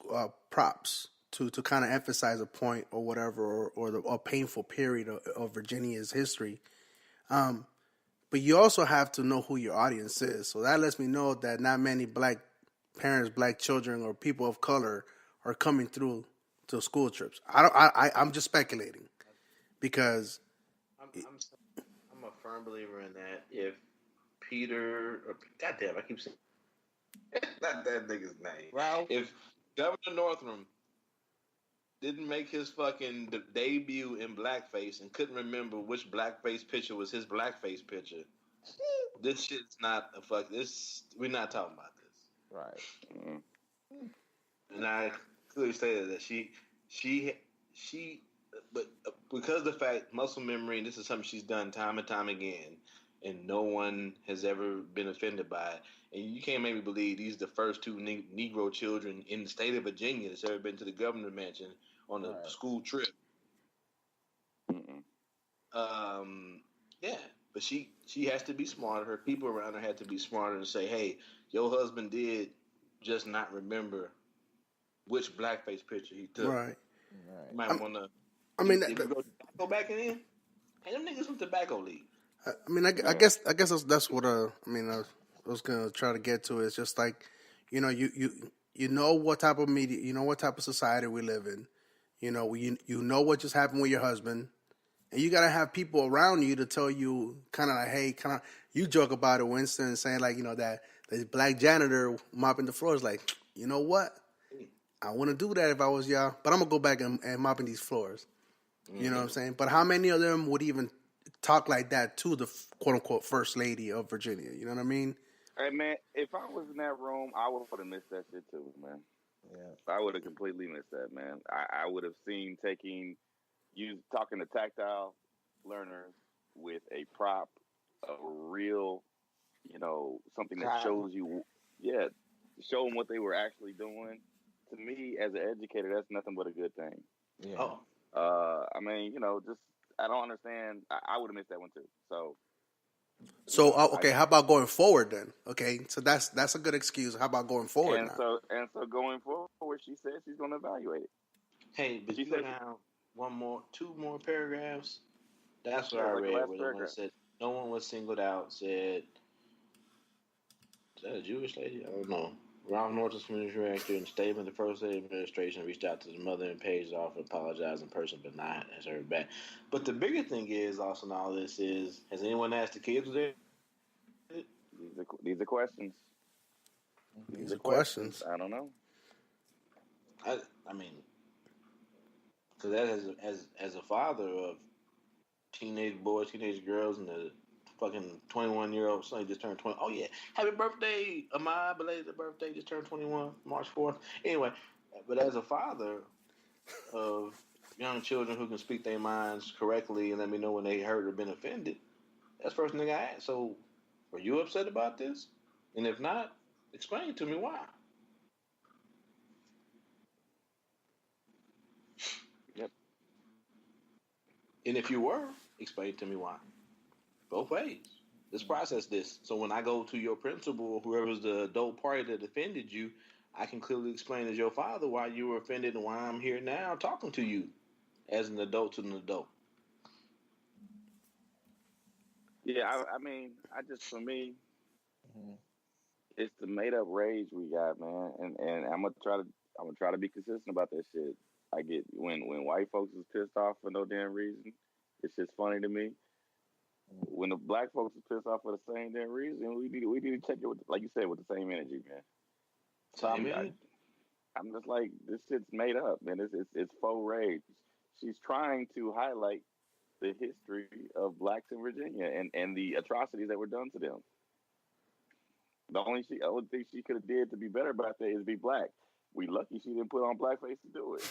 props to kind of emphasize a point or whatever, or a painful period of Virginia's history. But you also have to know who your audience is. So that lets me know that not many black parents, black children, or people of color are coming through to school trips. I'm just speculating because I'm a firm believer in that. If Peter, or goddamn, I keep saying not that nigga's name. Ralph. If Governor Northam didn't make his fucking debut in blackface and couldn't remember which blackface picture was his blackface picture, this shit's not a fuck. We're not talking about this. Right. Mm-hmm. And I clearly stated that she, but because of the fact muscle memory, and this is something she's done time and time again, and no one has ever been offended by it. And you can't make me believe these are the first two Negro children in the state of Virginia that's ever been to the governor mansion on a school trip. Yeah, but she has to be smarter. Her people around her had to be smarter and say, "Hey, your husband did just not remember which blackface picture he took. Right. You might want to. I mean, if you go back in, hey, them niggas from tobacco league. I mean, I guess that's what I was gonna try to get to. Is just like, you know what type of media, you know what type of society we live in. You know what just happened with your husband, and you gotta have people around you to tell you, kind of like, hey, you joke about it, Winston, saying like, that the black janitor mopping the floors, like, you know what, I wouldn't do that if I was y'all, but I'm gonna go back and mopping these floors. You know what I'm saying? But how many of them would even talk like that to the quote unquote first lady of Virginia? You know what I mean? Hey man, if I was in that room, I would have missed that shit too, man. Yeah, I would have completely missed that, man. I would have seen you talking to tactile learners with a prop, a real, something that shows you, show them what they were actually doing. To me, as an educator, that's nothing but a good thing. Yeah. Oh. I mean, just I don't understand. I would have missed that one too. So okay, how about going forward then? Okay, so that's a good excuse. How about going forward and now? So going forward, she said she's going to evaluate it. Hey, but you go down two more paragraphs. That's what I read. Where the one said no one was singled out. Said, is that a Jewish lady? I don't know. Ralph Norton's community director in statement, the first lady administration reached out to the mother and paged off and apologized in person, but not has heard back. But the bigger thing is also in all this is, has anyone asked the kids there? These are questions. These are questions. I don't know. I mean, because as a father of teenage boys, teenage girls, and the fucking 21-year-old son just turned 20. Oh yeah, happy birthday, Ahmad! Belated birthday, just turned 21, March 4th. Anyway, but as a father of young children who can speak their minds correctly and let me know when they hurt or been offended, that's the first thing I ask. So, are you upset about this? And if not, explain to me why. Yep. And if you were, explain to me why. Both ways. Let's process this. So when I go to your principal or whoever's the adult party that offended you, I can clearly explain as your father why you were offended and why I'm here now talking to you as an adult to an adult. Yeah, I mean, for me, it's the made up rage we got, man, and I'm gonna try to be consistent about that shit. I get when white folks is pissed off for no damn reason, it's just funny to me. When the black folks is pissed off for the same damn reason, we need to check it with, like you said, with the same energy, man. So I'm just like, this shit's made up, man. It's faux rage. She's trying to highlight the history of blacks in Virginia and the atrocities that were done to them. The only thing she could have did to be better about that is be black. We lucky she didn't put on blackface to do it.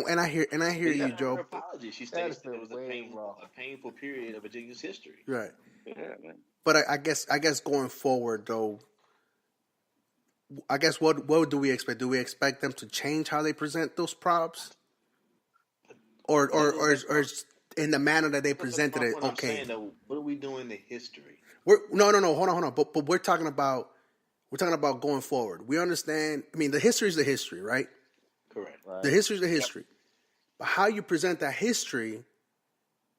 And I hear you, Joe. Her apology. She states that it was a painful period of Virginia's history. Right. Yeah, man. But I guess going forward though, I guess what do we expect? Do we expect them to change how they present those props, or in the manner that they presented it? Okay. I'm saying, though, what are we doing to history? No. Hold on. But we're talking about going forward. We understand. I mean, the history is the history, right? Correct. Right. The history is the history. Yep. But how you present that history?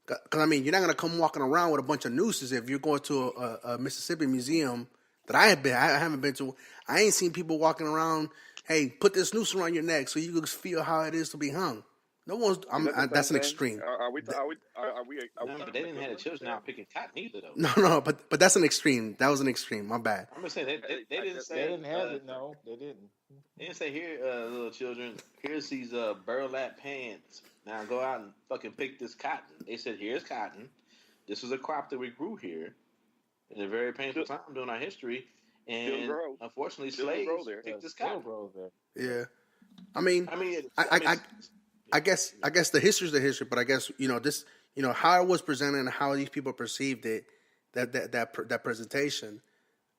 Because I mean, you're not gonna come walking around with a bunch of nooses if you're going to a Mississippi museum that I haven't been to. I ain't seen people walking around. Hey, put this noose around your neck so you can feel how it is to be hung. No one's. That's an extreme. Are we? But they didn't have the children out picking cotton either, though. No, but that's an extreme. That was an extreme. My bad. I'm gonna say they didn't say they didn't have it. No, they didn't. They didn't say here, little children. Here's these burlap pants. Now go out and fucking pick this cotton. They said, here's cotton. This was a crop that we grew here in a very painful time during our history, and unfortunately, slaves picked this cotton. Yeah, I mean, I guess the history is the history, but I guess this, how it was presented and how these people perceived it, that presentation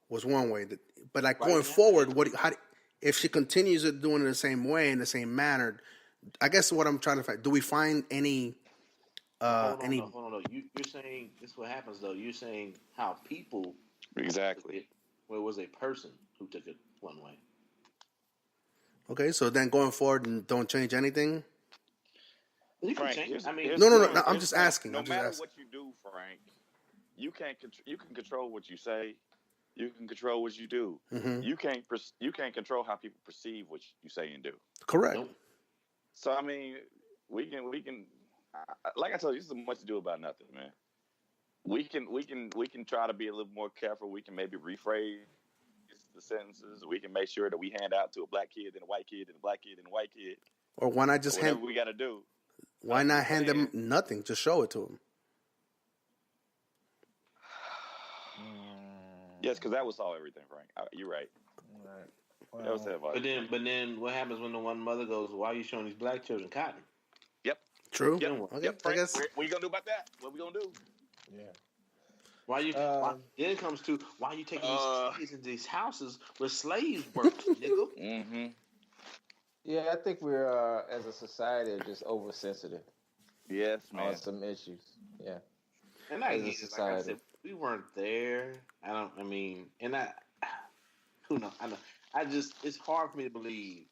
was one way. But like going forward, if she continues doing it the same way in the same manner? I guess what I'm trying to find. Do we find any? Hold on. You're saying this is what happens though. You're saying how people exactly. Well, it was a person who took it one way. Okay, so then going forward, and don't change anything. Frank, no. I'm just asking. No matter what you do, Frank, you can control what you say. You can control what you do. Mm-hmm. You can't control how people perceive what you say and do. Correct. Nope. So I mean, we can. Like I told you, this is much to do about nothing, man. We can try to be a little more careful. We can maybe rephrase the sentences. We can make sure that we hand out to a black kid and a white kid and a black kid and a white kid. Or why not just whatever we got to do? Why not hand them nothing? Just show it to them. Yes, because that would solve everything, Frank. You're right. Wow. That was advice. But then what happens when the one mother goes, "Why are you showing these black children cotton?" Yep. True. Yep. Okay. Yep, Frank, I guess. What are you gonna do about that? What are we gonna do? Yeah. Then it comes to why are you taking these kids into these houses where slaves worked, nigga? Mm-hmm. Yeah, I think we're as a society are just oversensitive. Yes, man. On some issues. Yeah. And like I said, we weren't there. Who knows? I know. It's hard for me to believe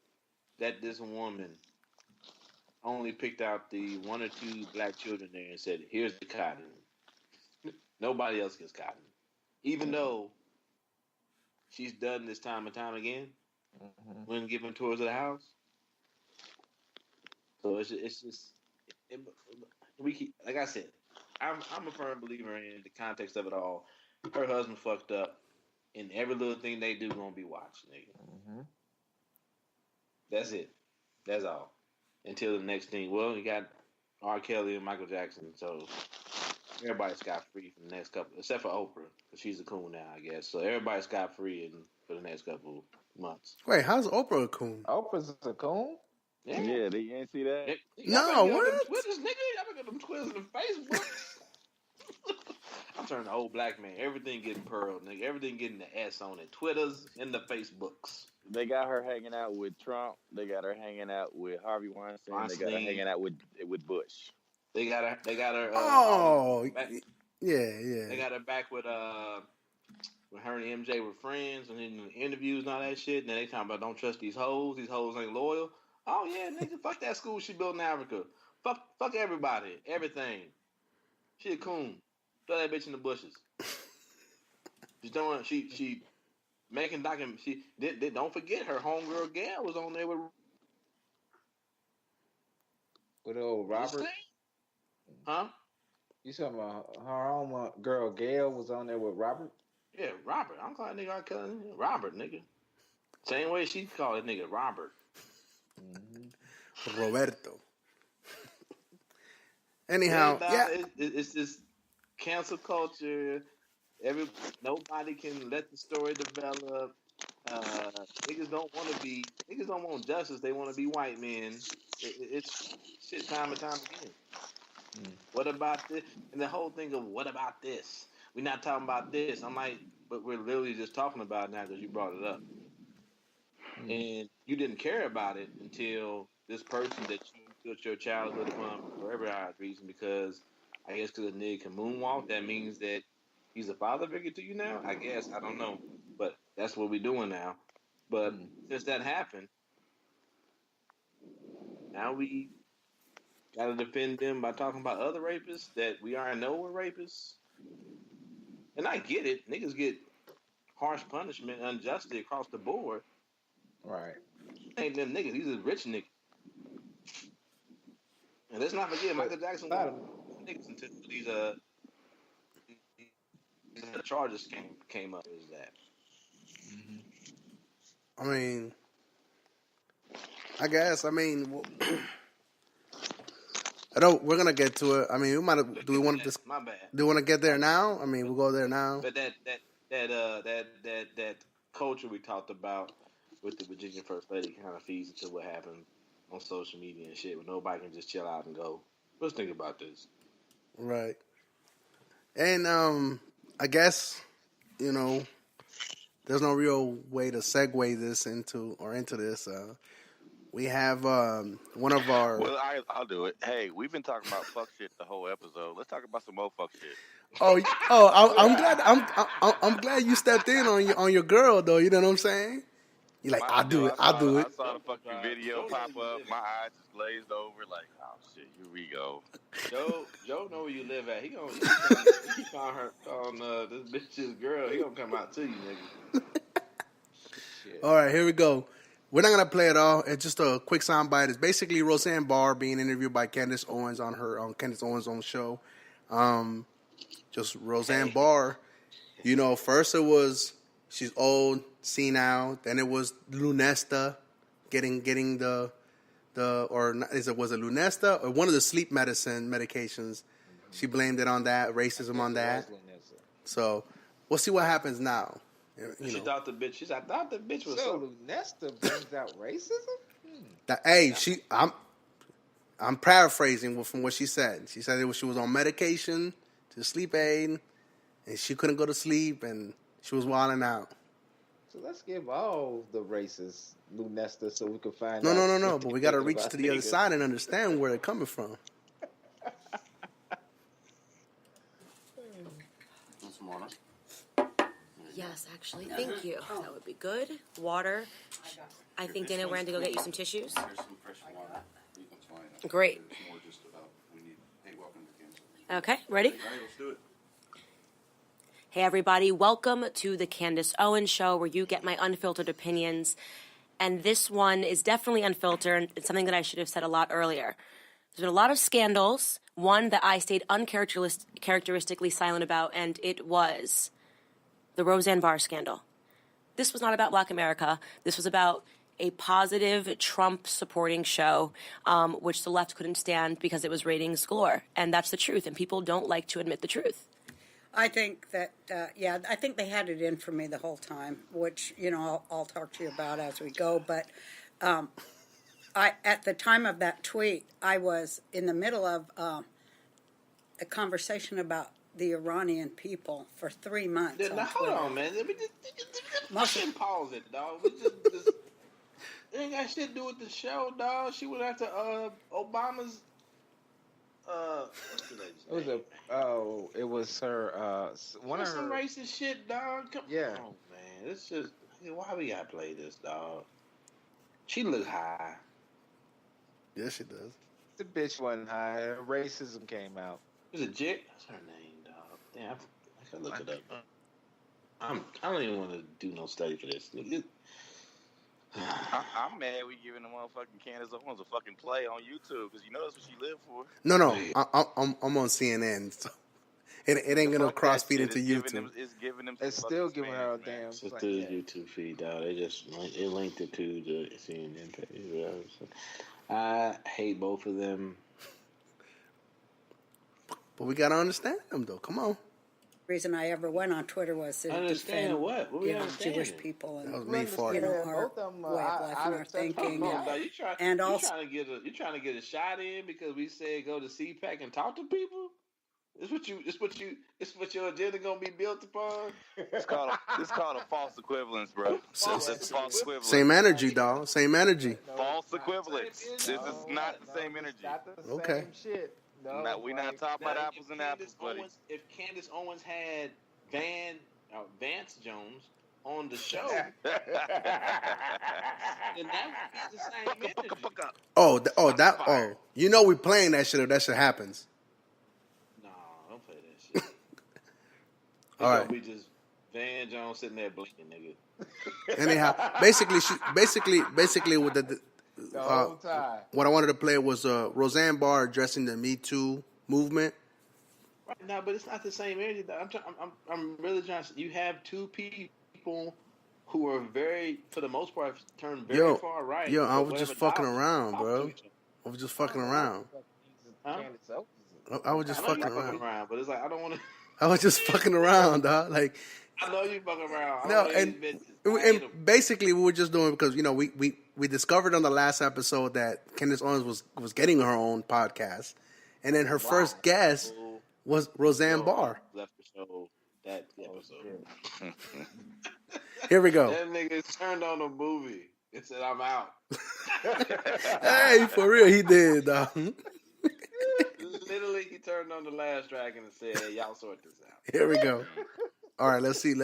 that this woman only picked out the one or two black children there and said, "Here's the cotton." Nobody else gets cotton, even though she's done this time and time again when giving tours of the house. So it's just we keep, like I said, I'm a firm believer in the context of it all. Her husband fucked up, and every little thing they do gonna be watched, nigga. Mm-hmm. That's it. That's all. Until the next thing. Well, you got R. Kelly and Michael Jackson. So everybody's scot free for the next couple, except for Oprah, because she's a coon now, I guess. So everybody's scot free for the next couple months. Wait, how's Oprah a coon? Oprah's a coon? Yeah, you ain't see that? No, what? Them Twitters, nigga. Y'all better get them Twitters and Facebook. I'm turning the old black man. Everything getting pearl, nigga. Everything getting the S on it. Twitters and the Facebooks. They got her hanging out with Trump. They got her hanging out with Harvey Weinstein. They got her hanging out with Bush. They got her. Yeah. They got her back with when her and MJ were friends and in the interviews and all that shit. And then they talking about don't trust these hoes. These hoes ain't loyal. Oh yeah, nigga. Fuck that school she built in Africa. Fuck everybody. Everything. She a coon. Throw that bitch in the bushes. She's doing. She making document. She did. Don't forget her homegirl Gail was on there with old Robert. Huh? You talking about her own girl Gail was on there with Robert? Yeah, Robert. I'm calling nigga. I call him Robert, nigga. Same way she called that nigga Robert. Mm-hmm. Roberto. Anyhow, it's this cancel culture. Nobody can let the story develop. Niggas don't want justice. They want to be white men. It's shit time and time again. What about this? And the whole thing of what about this? We're not talking about this. I'm like, but we're literally just talking about it now because you brought it up. And you didn't care about it until this person that you built your childhood upon for whatever reason, because I guess because a nigga can moonwalk, that means that he's a father figure to you now? I guess. I don't know. But that's what we're doing now. But since that happened, now we got to defend them by talking about other rapists that we already know were rapists. And I get it. Niggas get harsh punishment unjustly across the board. Right. Ain't them niggas. These are rich niggas. And let's not forget, Michael Jackson was niggas until these charges came up. Is that? I mean, I guess. I mean, we're gonna get to it. I mean, we might. Do we want to? My bad. Do we want to get there now? I mean, we'll go there now. But that culture we talked about with the Virginia First Lady kind of feeds into what happened on social media and shit, where nobody can just chill out and go, let's think about this. Right. And I guess, there's no real way to segue this into this. We have one of our... Well, I'll do it. Hey, we've been talking about fuck shit the whole episode. Let's talk about some more fuck shit. I'm glad you stepped in on your girl, though. You know what I'm saying? You're like, I'll do it. I saw the fucking video pop up. My eyes just glazed over. Like, oh shit, here we go. Joe know where you live at. He gonna keep on her on this bitch's girl. He gonna come out to you, nigga. All right, here we go. We're not gonna play it all. It's just a quick soundbite. It's basically Roseanne Barr being interviewed by Candace Owens on Candace Owens' own show. Just Roseanne Barr. First it was she's old, senile. Then it was Lunesta getting the was it Lunesta or one of the sleep medications? She blamed it on that, racism on that. So we'll see what happens now. She thought the bitch. I thought the bitch was so Lunesta brings out racism. I'm paraphrasing from what she said. She said she was on medication to sleep aid, and she couldn't go to sleep, and she was wilding out. So let's give all the racists Lunesta so we can find out. No. But we got to reach to the other side and understand where they're coming from. Some water? Yes, actually. Thank you. That would be good. Water. I think Dana ran to go get you some tissues. There's some fresh water. That's fine. Great. It's more just about welcome to Kansas. Okay, ready? All right, let's do it. Hey, everybody. Welcome to the Candace Owens Show, where you get my unfiltered opinions. And this one is definitely unfiltered. It's something that I should have said a lot earlier. There's been a lot of scandals. One that I stayed uncharacteristically silent about, and it was the Roseanne Barr scandal. This was not about Black America. This was about a positive Trump-supporting show, which the left couldn't stand because it was ratings galore. And that's the truth, and people don't like to admit the truth. I think that, I think they had it in for me the whole time, which, I'll talk to you about as we go. But at the time of that tweet, I was in the middle of a conversation about the Iranian people for 3 months. Now, hold on, man. Let me just pause it, dog. It ain't got shit to do with the show, dog. She went after Obama's. It was her. One of her some racist shit, dog. Yeah. Oh man, it's just why we gotta play this, dog. She look high. Yes, she does. The bitch wasn't high. Racism came out. Is it Jick? That's her name, dog. Damn, I gotta look it up. I don't even want to do no study for this. I'm mad we giving the motherfucking Candace Owens a fucking play on YouTube because that's what she lived for. No, I'm on CNN, so it ain't gonna cross feed into YouTube. It's still giving her a damn. It's to the YouTube feed, dog. They linked it to the CNN page. I hate both of them. But we gotta understand them, though. Come on. Reason I ever went on Twitter was to defend Jewish people and our way of life and our thinking, and also you're trying to get a shot in because we said go to CPAC and talk to people. It's what your agenda gonna be built upon. It's called a false equivalence, bro. False equivalence. Same energy, dog. Same energy. False equivalence. This is not the same energy. Okay. Shit. No, we're not talking about apples and apples, buddy. If Candace Owens had Vance Jones on the show, then that would be the same energy. We playing that shit if that shit happens. No, don't play that shit. All right. We just Van Jones sitting there blinking, nigga. Anyhow, basically with the what I wanted to play was Roseanne Barr addressing the Me Too movement. Right, no, but it's not the same energy. I'm really trying to. You have two people who are for the most part, turned very far right. Yo, I was just fucking around, bro. I was just fucking around. Huh? I was just fucking around. But it's like I don't want to. I was just fucking around, dog. Like. I know you fucking around. No, and basically we were just doing because we discovered on the last episode that Candace Owens was getting her own podcast, and then her first guest was Roseanne Barr. Left the show that episode. Here we go. That nigga turned on the movie and said, "I'm out." Hey, for real, he did, dog. Literally, he turned on the last track and said, "Hey, y'all sort this out." Here we go. All right, let's see.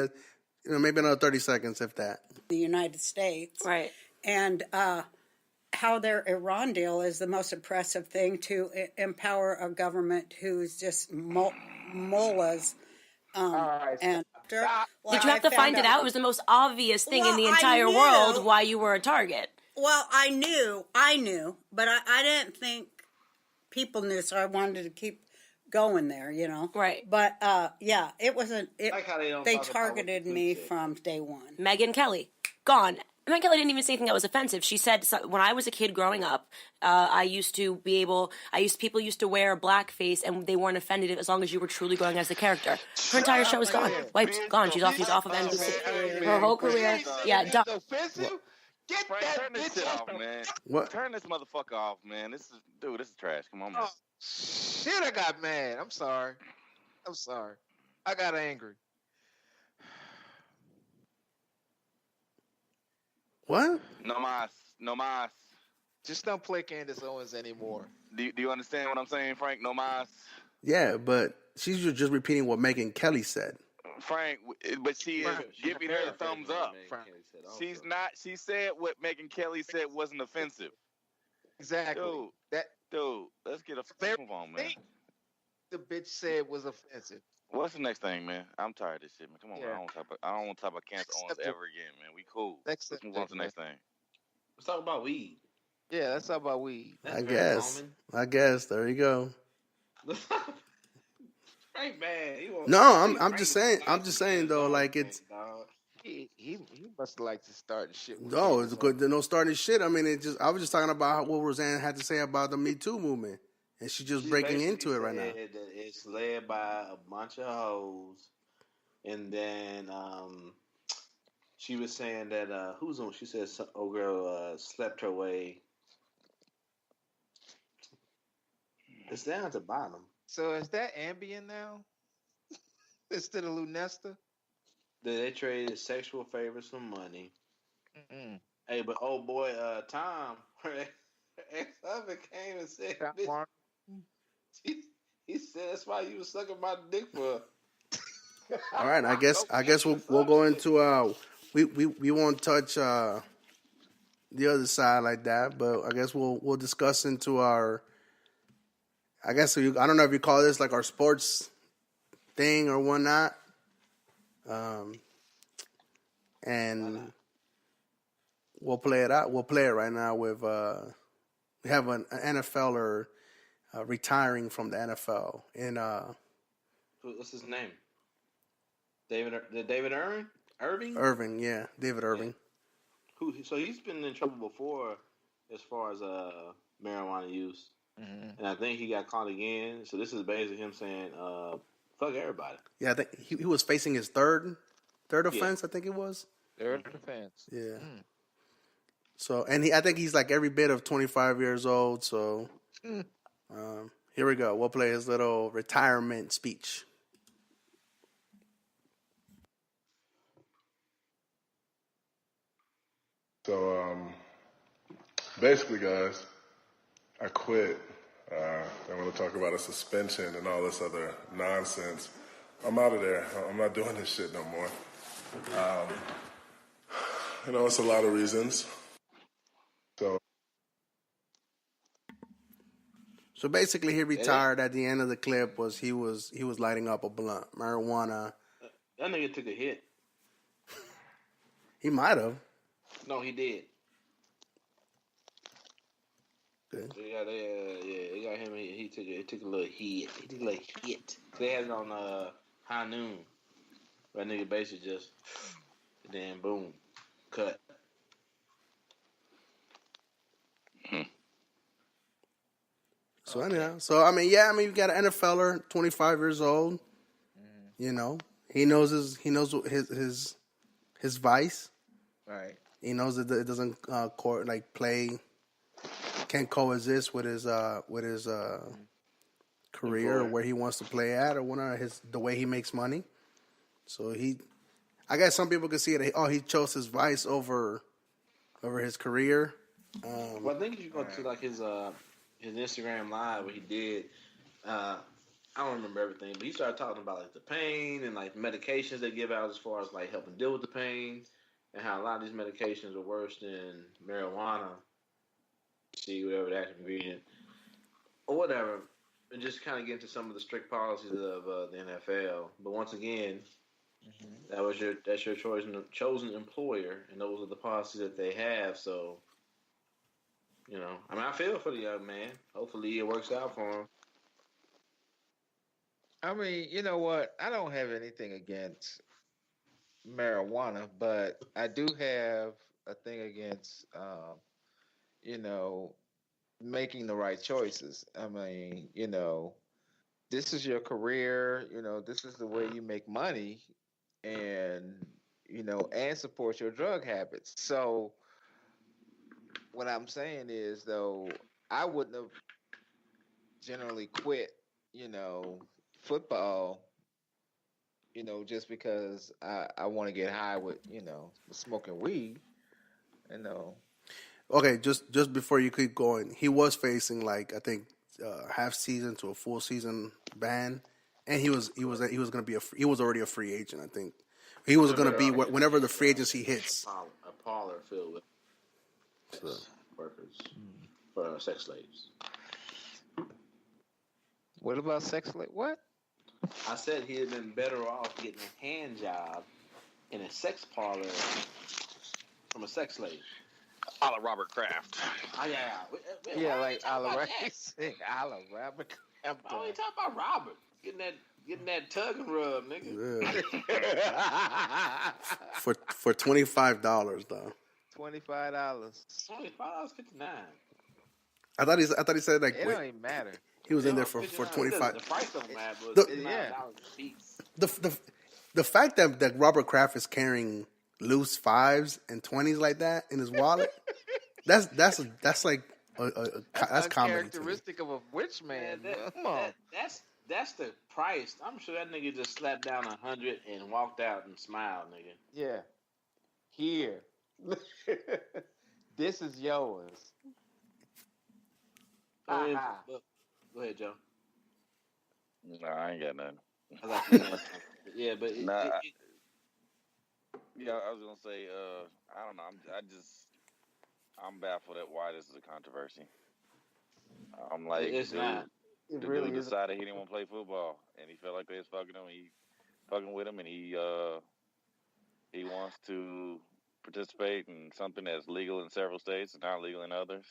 Maybe another 30 seconds, if that. The United States, right? And how their Iran deal is the most oppressive thing to empower a government who's just mullahs. And did you have to find it out? It was the most obvious thing in the entire world why you were a target. Well, I knew, but I didn't think people knew, so I wanted to keep going there, Right. But it wasn't. They targeted me from day one. Megyn Kelly, gone. Megyn Kelly didn't even say anything that was offensive. She said, when I was a kid growing up, people used to wear blackface and they weren't offended as long as you were truly going as the character. Her entire show is gone. Wiped, gone. She's off of NBC. Her whole career, done. Get Frank, turn this shit off, man. What? Turn this motherfucker off, man. This is trash. Come on, man. Shit, I got mad. I'm sorry. I got angry. What? No mas. Just don't play Candace Owens anymore. Do you understand what I'm saying, Frank? No mas. Yeah, but she's just repeating what Megyn Kelly said. Frank, but she is giving her the thumbs up. She's not. She said what Megyn Kelly said wasn't offensive. Exactly. Dude, let's get a move on, man. The bitch said was offensive. What's the next thing, man? I'm tired of this shit, man. Come on, man. I don't want to talk about Candace Owens ever again, man. We cool. Let's move on to the next thing. Let's talk about weed. Yeah, let's talk about weed. I guess. There you go. Ain't bad. No, I'm just saying though, like it's He must like to start shit with No, it's Candace good. Owens. There's no starting shit. I mean, I was just talking about what Roseanne had to say about the Me Too movement, and she's just She breaking basically into it right now. said that it's led by a bunch of hoes, and then she was saying that who's on? She said, "Oh girl, slept her way." It's down at the bottom. So is that Ambien now instead of Lunesta? They traded sexual favors for money. Mm-mm. Hey, but oh boy, Tom, her ex-husband came and said, bitch, he said that's why you was sucking my dick for. All right, I guess we'll go into we won't touch the other side like that, but I guess we'll discuss into our. I guess I don't know if you call this like our sports thing or whatnot. And we'll play it out. We'll play it right now with we have an NFLer retiring from the NFL in What's his name? David Irving? Irving, yeah, David Irving. Yeah. So he's been in trouble before as far as marijuana use. Mm-hmm. And I think he got caught again. So this is basically him saying, fuck everybody. Yeah, I think he was facing his third offense, I think it was. Third offense. Yeah. So, and I think he's like every bit of 25 years old. So, here we go. We'll play his little retirement speech. So, basically, guys, I quit. I want to talk about a suspension and all this other nonsense. I'm out of there. I'm not doing this shit no more. It's a lot of reasons. So basically, he retired. At the end of the clip, he was lighting up a blunt, marijuana. That nigga took a hit. He might have. No, he did. Good. They got him. He took a little hit. He took a little hit. They had it on High Noon. That nigga basically just then boom, cut. So anyhow, you got an NFLer, 25 years old. You know, he knows his vice. Right. He knows that it doesn't can't coexist with his career or where he wants to play at or whatever, the way he makes money. So I guess some people could see it. He chose his vice over his career. Well, I think if you go to like his Instagram live, what he did, I don't remember everything, but he started talking about like the pain and like medications they give out as far as like helping deal with the pain, and how a lot of these medications are worse than marijuana. See whatever that ingredient or whatever, and just kind of get into some of the strict policies of the NFL. But once again, that's your chosen employer, and those are the policies that they have. So, I feel for the young man. Hopefully, it works out for him. I mean, you know what? I don't have anything against marijuana, but I do have a thing against, making the right choices. I mean, this is your career. This is the way you make money, and and support your drug habits. So, what I'm saying is, though, I wouldn't have generally quit, football, just because I want to get high with, smoking weed, Okay, just before you keep going, he was facing like I think half season to a full season ban, and he was going to be he was already a free agent. I think he was going to be whenever the free agency hits. A parlor filled with workers for sex slaves. What about sex slave? What? I said he had been better off getting a hand job in a sex parlor from a sex slave. A la Robert Kraft. Oh, yeah, like a la Robert Kraft. I ain't talking about Robert. Getting that Getting that tug and rub, nigga. Yeah. for $25 though. $25. $55.59. I thought he said like It don't even matter. he was in there for 25. The price don't matter, but $59 a piece. The fact that Robert Kraft is carrying loose 5s and 20s like that in his wallet, that's like that's comedy. Characteristic of a rich man. Come on. That's the price. I'm sure that nigga just slapped down 100 and walked out and smiled, nigga. Yeah. Here. This is yours. Go ahead, Joe. No, I ain't got nothing. Yeah, but I was gonna say, I don't know. I'm baffled at why this is a controversy. I'm like, it's not. The dude decided he didn't want to play football, and he felt like they was fucking him. He fucking with him, and he wants to participate in something that's legal in several states and not legal in others.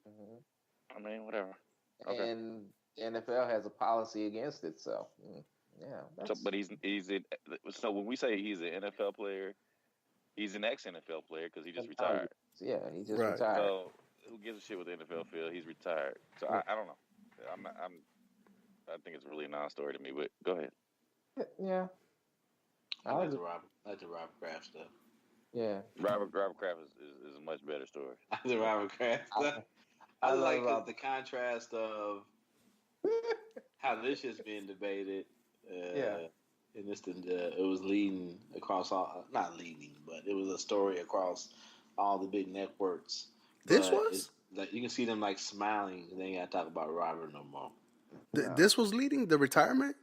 Mm-hmm. I mean, whatever. Okay. And NFL has a policy against it, so yeah. So, but so when we say he's an NFL player, he's an ex-NFL player because he just retired. Yeah, he just retired. So who gives a shit with the NFL field? He's retired. So I don't know. I think it's really a non-story to me. But go ahead. Yeah. I like the Robert Kraft stuff. Yeah. Robert Kraft is a much better story. I like the Robert Kraft stuff. I like the contrast of how this is being debated. And it was leading across not leading, but it was a story across all the big networks. This was? Like you can see them like smiling, and they ain't got to talk about Robert no more. This was leading the retirement?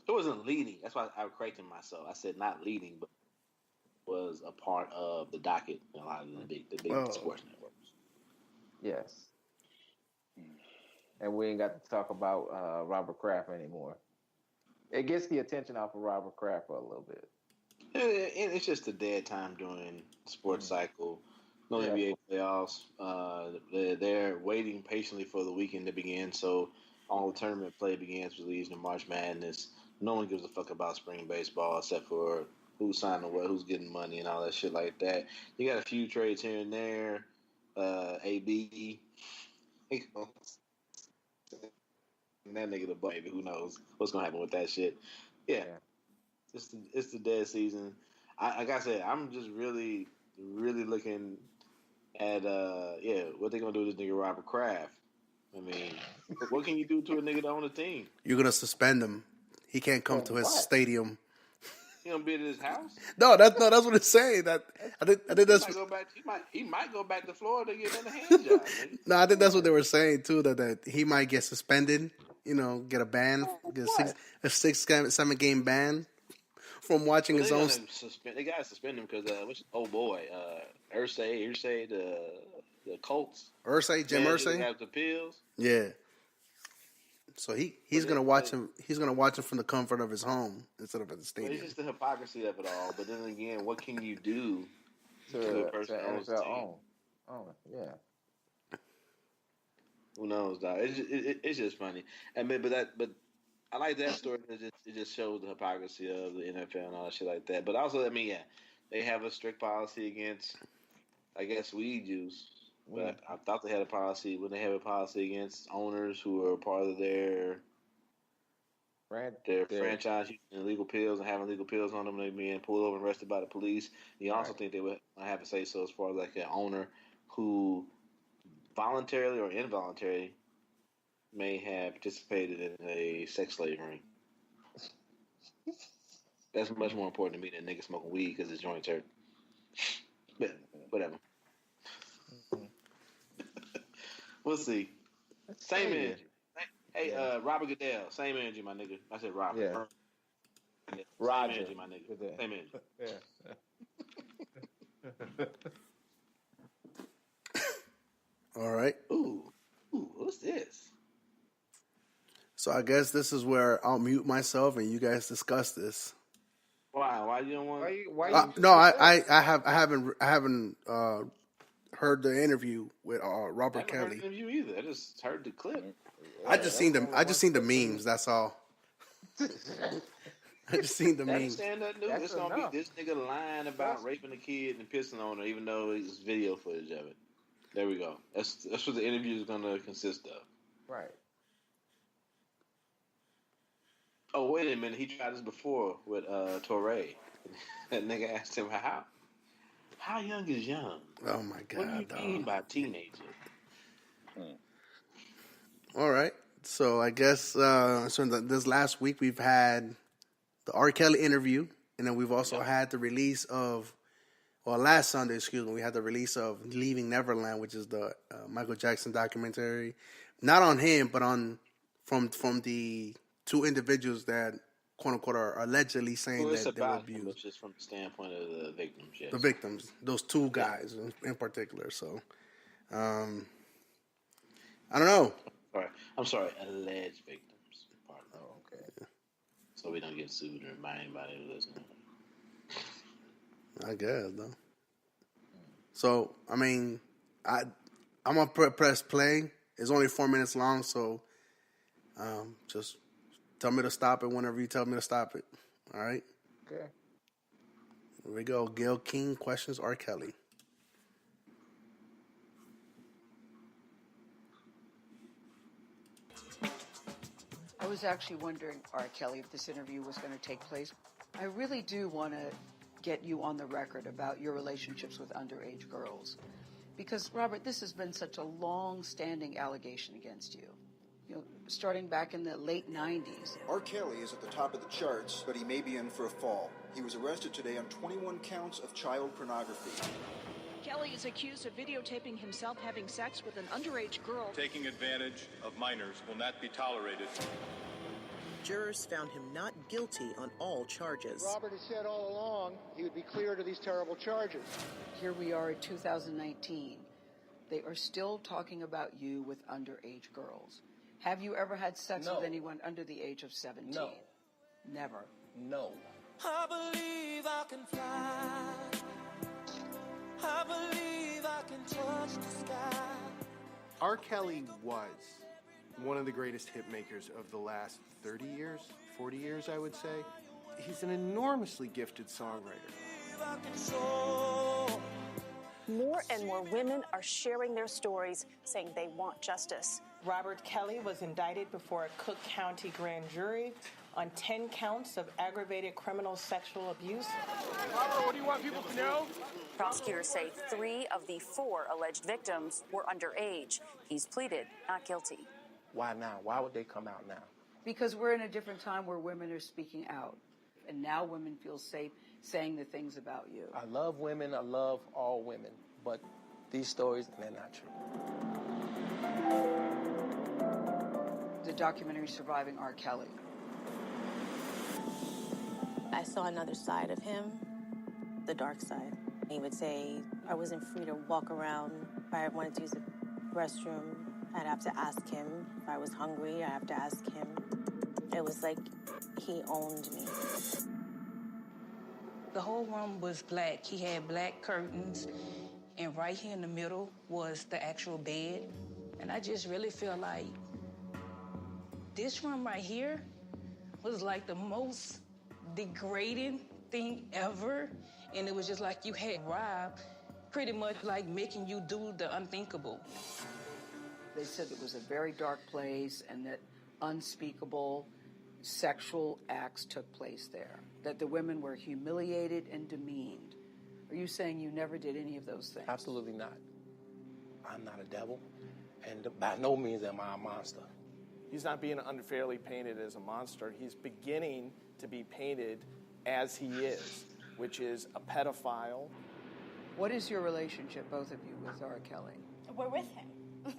It wasn't leading. That's why I corrected myself. I said not leading, but was a part of the docket in a lot of the big sports networks. Yes. And we ain't got to talk about Robert Kraft anymore. It gets the attention off of Robert Kraft for a little bit. It's just a dead time during the sports cycle. No NBA playoffs. They're waiting patiently for the weekend to begin, so all the tournament play begins with leads to March Madness. No one gives a fuck about spring baseball except for who's signing what, who's getting money, and all that shit like that. You got a few trades here and there. AB. And that nigga the baby, who knows what's gonna happen with that shit? Yeah. It's the dead season. Like I said, I'm just really looking at what they gonna do with this nigga Robert Kraft. I mean, what can you do to a nigga that own a team? You're gonna suspend him. He can't come to his stadium. He gonna be at his house? No, that's what it's saying. That I think that's. He might go back to Florida to get another hand job. No, I think that's what they were saying too. That he might get suspended. You know, get a ban, get a 6-7 game ban from watching his own. They gotta suspend him because Irsay, the Colts. Jim Irsay have the pills. Yeah. So he's gonna watch him. He's gonna watch him from the comfort of his home instead of at the stadium. It's just the hypocrisy of it all. But then again, what can you do to a person that owns the team? Oh, yeah. Who knows, dog? It's just funny. But I like that story because it just shows the hypocrisy of the NFL and all that shit like that. But also, they have a strict policy against, I guess, weed use. But I thought they had a policy. When they have a policy against owners who are part of their franchise using illegal pills and having illegal pills on them, they being pulled over and arrested by the police. You also think they would have a say so as far as like an owner who voluntarily or involuntarily may have participated in a sex slave ring. That's much more important to me than niggas smoking weed because his joints hurt. But whatever. We'll see. Same energy. Hey, Robert Goodell, same energy, my nigga. I said Robert. Yeah. Same Roger. energy, my nigga. Same energy. Yeah. All right. Ooh, what's this? So I guess this is where I'll mute myself and you guys discuss this. Why? Why you don't want? No, I haven't heard the interview with Robert I haven't Kelly. heard the interview either. I just heard the clip. I just seen the memes. That's all. I just seen the meme. Stand up news. It's gonna be this nigga lying about raping a kid and pissing on her, even though it's video footage of it. There we go. That's what the interview is gonna consist of. Right. Oh, wait a minute. He tried this before with Torre. That nigga asked him how young is young? Oh my God. What do you mean by teenager? All right. So I guess this last week we've had the R. Kelly interview, and then we've also had the release of, last Sunday, we had the release of Leaving Neverland, which is the Michael Jackson documentary. Not on him, but from the two individuals that, quote unquote, are allegedly saying that they were abused. It's just from the standpoint of the victims. Yes. The victims, those two guys in particular. So, I don't know. I'm sorry, alleged victims. Pardon. Oh, okay. Yeah. So we don't get sued or by anybody who listening. I guess, though. So, I mean, I'm going to press play. It's only 4 minutes long, so just tell me to stop it whenever you tell me to stop it. All right? Okay. Here we go. Gail King questions R. Kelly. I was actually wondering, R. Kelly, if this interview was going to take place. I really do want to get you on the record about your relationships with underage girls. Because, Robert, this has been such a long-standing allegation against you. You know, starting back in the late 90s. R. Kelly is at the top of the charts, but he may be in for a fall. He was arrested today on 21 counts of child pornography. Kelly is accused of videotaping himself having sex with an underage girl. Taking advantage of minors will not be tolerated. Jurors found him not guilty on all charges. Robert has said all along he would be cleared of these terrible charges. Here we are in 2019. They are still talking about you with underage girls. Have you ever had sex with anyone under the age of 17? No. Never? No. I believe I can fly. I believe I can touch the sky. R. Kelly was one of the greatest hit makers of the last 30 years, 40 years, I would say. He's an enormously gifted songwriter. More and more women are sharing their stories, saying they want justice. Robert Kelly was indicted before a Cook County grand jury on 10 counts of aggravated criminal sexual abuse. Robert, what do you want people to know? Prosecutors say 3 of the 4 alleged victims were underage. He's pleaded not guilty. Why now? Why would they come out now? Because we're in a different time where women are speaking out. And now women feel safe saying the things about you. I love women. I love all women. But these stories, they're not true. The documentary Surviving R. Kelly. I saw another side of him, the dark side. He would say I wasn't free to walk around. If I wanted to use the restroom, I'd have to ask him. If I was hungry, I'd have to ask him. It was like he owned me. The whole room was black. He had black curtains, and right here in the middle was the actual bed. And I just really feel like this room right here was like the most degrading thing ever. And it was just like you had Rob pretty much like making you do the unthinkable. They said it was a very dark place and that unspeakable sexual acts took place there, that the women were humiliated and demeaned. Are you saying you never did any of those things? Absolutely not. I'm not a devil, and by no means am I a monster. He's not being unfairly painted as a monster. He's beginning to be painted as he is, which is a pedophile. What is your relationship, both of you, with R. Kelly? We're with him,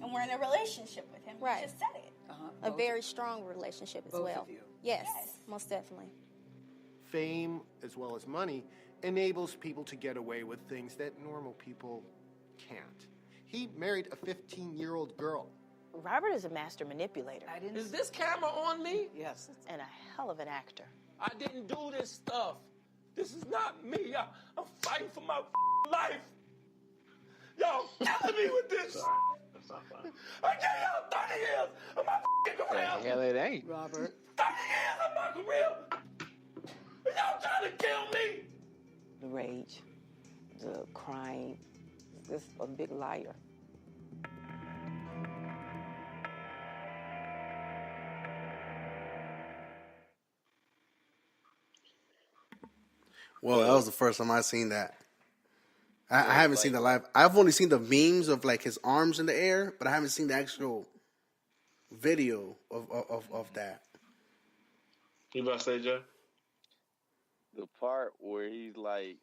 and we're in a relationship with him. Right. You just said it. A very strong relationship as Both well. of you. Yes, most definitely. Fame, as well as money, enables people to get away with things that normal people can't. He married a 15-year-old girl. Robert is a master manipulator. Is this camera on me? Yes. And a hell of an actor. I didn't do this stuff. This is not me. I'm fighting for my life. Y'all killing me with this. That's not funny. I gave y'all 30 years of my career. Hell, it ain't. Robert. 30 years of my fucking real? Are y'all trying to kill me? The rage, the crying, just a big liar. Well, that was the first time I seen that. I haven't seen the live. I've only seen the memes of like his arms in the air, but I haven't seen the actual video of that. You about to say, Joe? The part where he's like,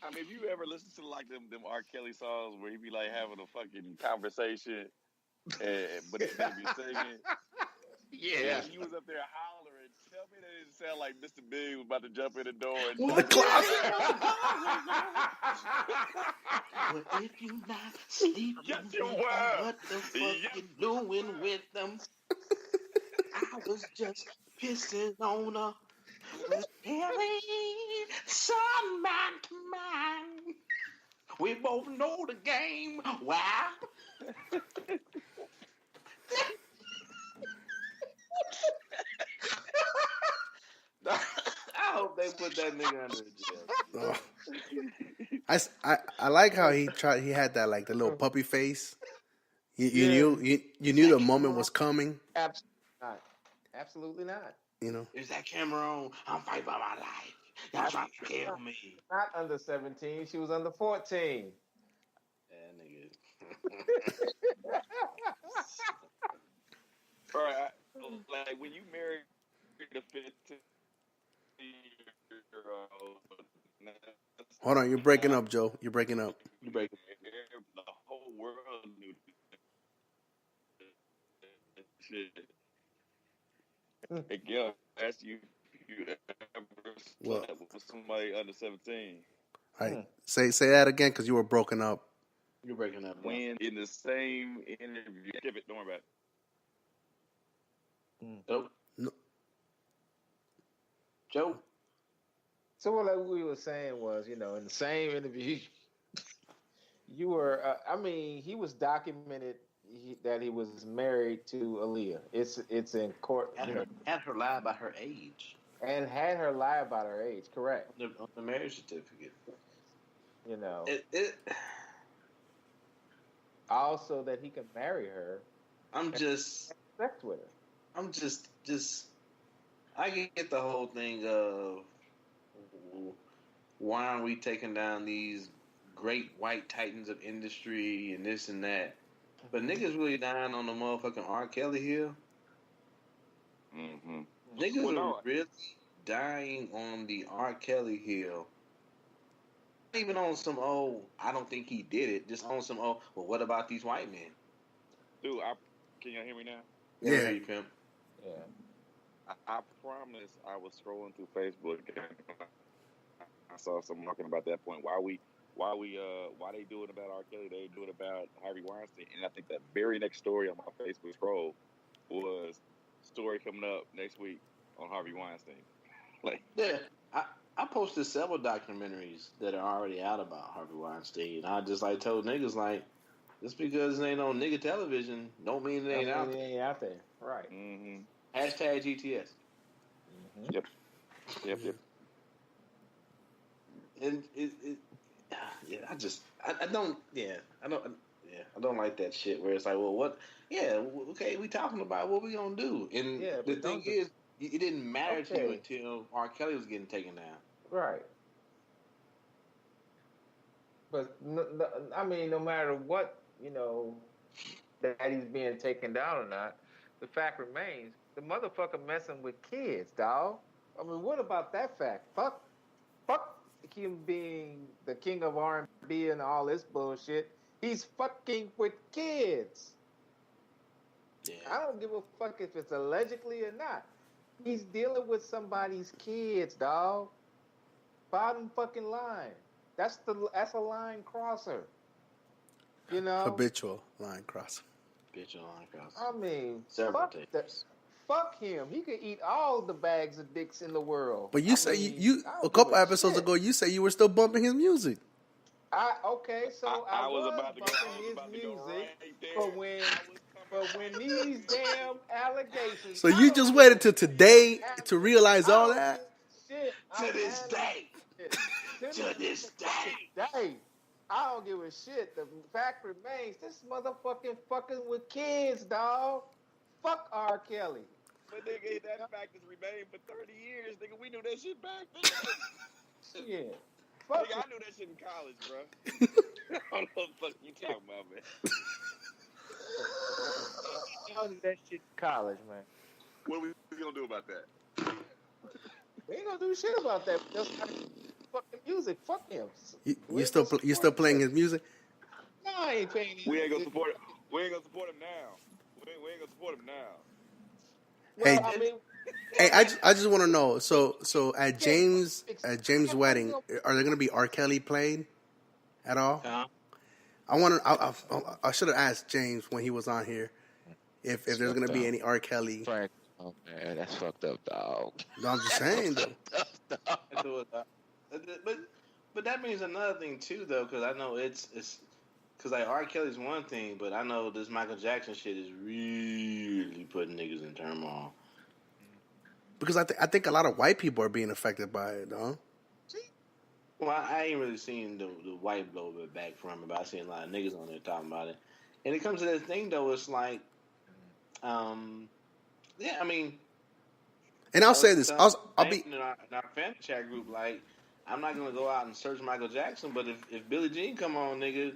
I mean, if you ever listen to like them R. Kelly songs where he be like having a fucking conversation, but he be singing. Yeah. And he was up there hollering. Tell me that it didn't sound like Mr. Big was about to jump in the door and the closet. Well, if you not sleeping, yes, you were. What the fuck you doing with them? I was just pissing on her. Was telling some man to man. We both know the game. Wow. I hope they put that nigga under jail. I like how he had that like the little puppy face. You knew the moment was coming. Absolutely not. Absolutely not. You know. Is that camera on? I'm fighting for my life. Y'all trying to kill me. Not under 17. She was under 14. Yeah, nigga. All right, like when you marry a 15-year-old. Hold on, you're breaking up, Joe. You're breaking up. You breaking up. The whole world knew shit. Again, ask you if you ever slept with somebody under 17. All right, say that again because you were broken up. You're breaking up. When in the same interview, don't worry about it. Nope. No. Joe. So what we were saying was, in the same interview, you were. He was documented that he was married to Aaliyah. It's in court. Had her lie about her age. And had her lie about her age. Correct. On the marriage certificate. Also that he can marry her. I'm just sex with her. I'm just I get the whole thing of why aren't we taking down these great white titans of industry and this and that, but niggas really dying on the motherfucking R. Kelly hill. Mm-hmm. Niggas are really dying on the R. Kelly hill. Not even on some I don't think he did it. Just on some well, what about these white men? Dude, can y'all hear me now? Yeah, you pimp. Yeah. I promise I was scrolling through Facebook and I saw someone talking about that point. Why they do it about R. Kelly? They do it about Harvey Weinstein. And I think that very next story on my Facebook scroll was story coming up next week on Harvey Weinstein. Yeah, I posted several documentaries that are already out about Harvey Weinstein. I just told niggas just because it ain't on nigga television don't mean it ain't out there. It ain't out there. Right. Mm-hmm. Hashtag GTS. Mm-hmm. Yep. And I don't like that shit where it's like, well, what? Yeah, okay, we talking about what we gonna do, and the thing is, it didn't matter to you until R. Kelly was getting taken down. Right. But no matter what, that he's being taken down or not, the fact remains, the motherfucker messing with kids, dog. I mean, what about that fact? Fuck him being the king of R&B and all this bullshit. He's fucking with kids. Yeah. I don't give a fuck if it's allegedly or not. He's dealing with somebody's kids, dog. Bottom fucking line. That's a line crosser. Habitual line crosser. I mean, times. Fuck him. He could eat all the bags of dicks in the world. But you say you a couple episodes ago, you say you were still bumping his music. I was about to bumping his music for when these damn allegations. So you just waited till today to realize all that? Shit, To this day. To this day. I don't give a shit. The fact remains, this motherfucking fucking with kids, dog. Fuck R. Kelly. But nigga, that fact has remained for 30 years. Nigga, we knew that shit back then. Yeah. Nigga, I knew that shit in college, bro. I don't know what the fuck you talking about, man. I knew that shit in college, man. What are we gonna do about that? We ain't gonna do shit about that. Just fucking music. Fuck him. You still playing his music? No, I ain't paying his We ain't gonna support it. We ain't gonna support him now. We ain't gonna support him now. Hey, Well, I mean, hey, I just want to know. So at James' wedding, are there gonna be R. Kelly played at all? I should have asked James when he was on here if there's gonna be any R. Kelly. Frank, oh man, that's fucked up, dog. No, I'm just saying though. But that means another thing too, though, because I know it's because like R. Kelly's one thing, but I know this Michael Jackson shit is really putting niggas in turmoil. Because I think a lot of white people are being affected by it, though. Well, I ain't really seen the white blow it back from it, but I seen a lot of niggas on there talking about it. And it comes to that thing though, it's like, yeah, I mean. And I'll say this, I'll be in our family chat group, like, I'm not gonna go out and search Michael Jackson, but if Billie Jean come on, nigga,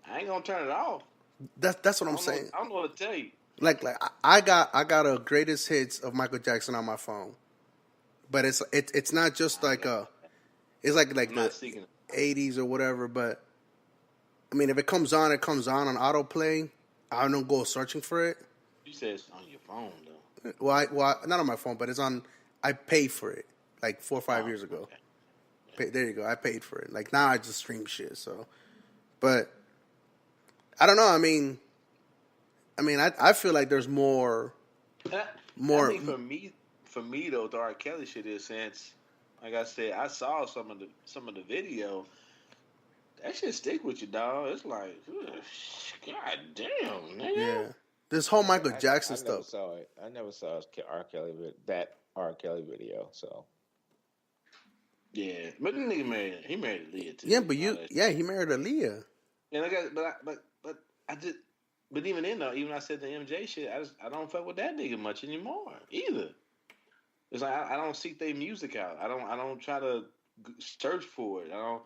I ain't gonna turn it off. That's what I'm saying. I don't know what to tell you. Like I got a greatest hits of Michael Jackson on my phone, but it's not just like it's like the 80s or whatever. But I mean, if it comes on on autoplay. I don't go searching for it. You said it's on your phone though. Well, not on my phone, but it's on. I paid for it like 4 or 5 years ago. Okay. There you go. I paid for it. Like now, I just stream shit. So, but I don't know. I mean, I feel like there's more. I think for me though, the R. Kelly shit is since, like I said, I saw some of the video. That shit stick with you, dog. It's like, god damn, nigga. Yeah, this whole Michael Jackson stuff. I never saw R. Kelly that R. Kelly video. So. Yeah, but the nigga married Aaliyah too. Yeah, but he married Aaliyah. And but even then though, even I said the MJ shit, I don't fuck with that nigga much anymore either. It's like I don't seek their music out. I don't try to search for it. I don't.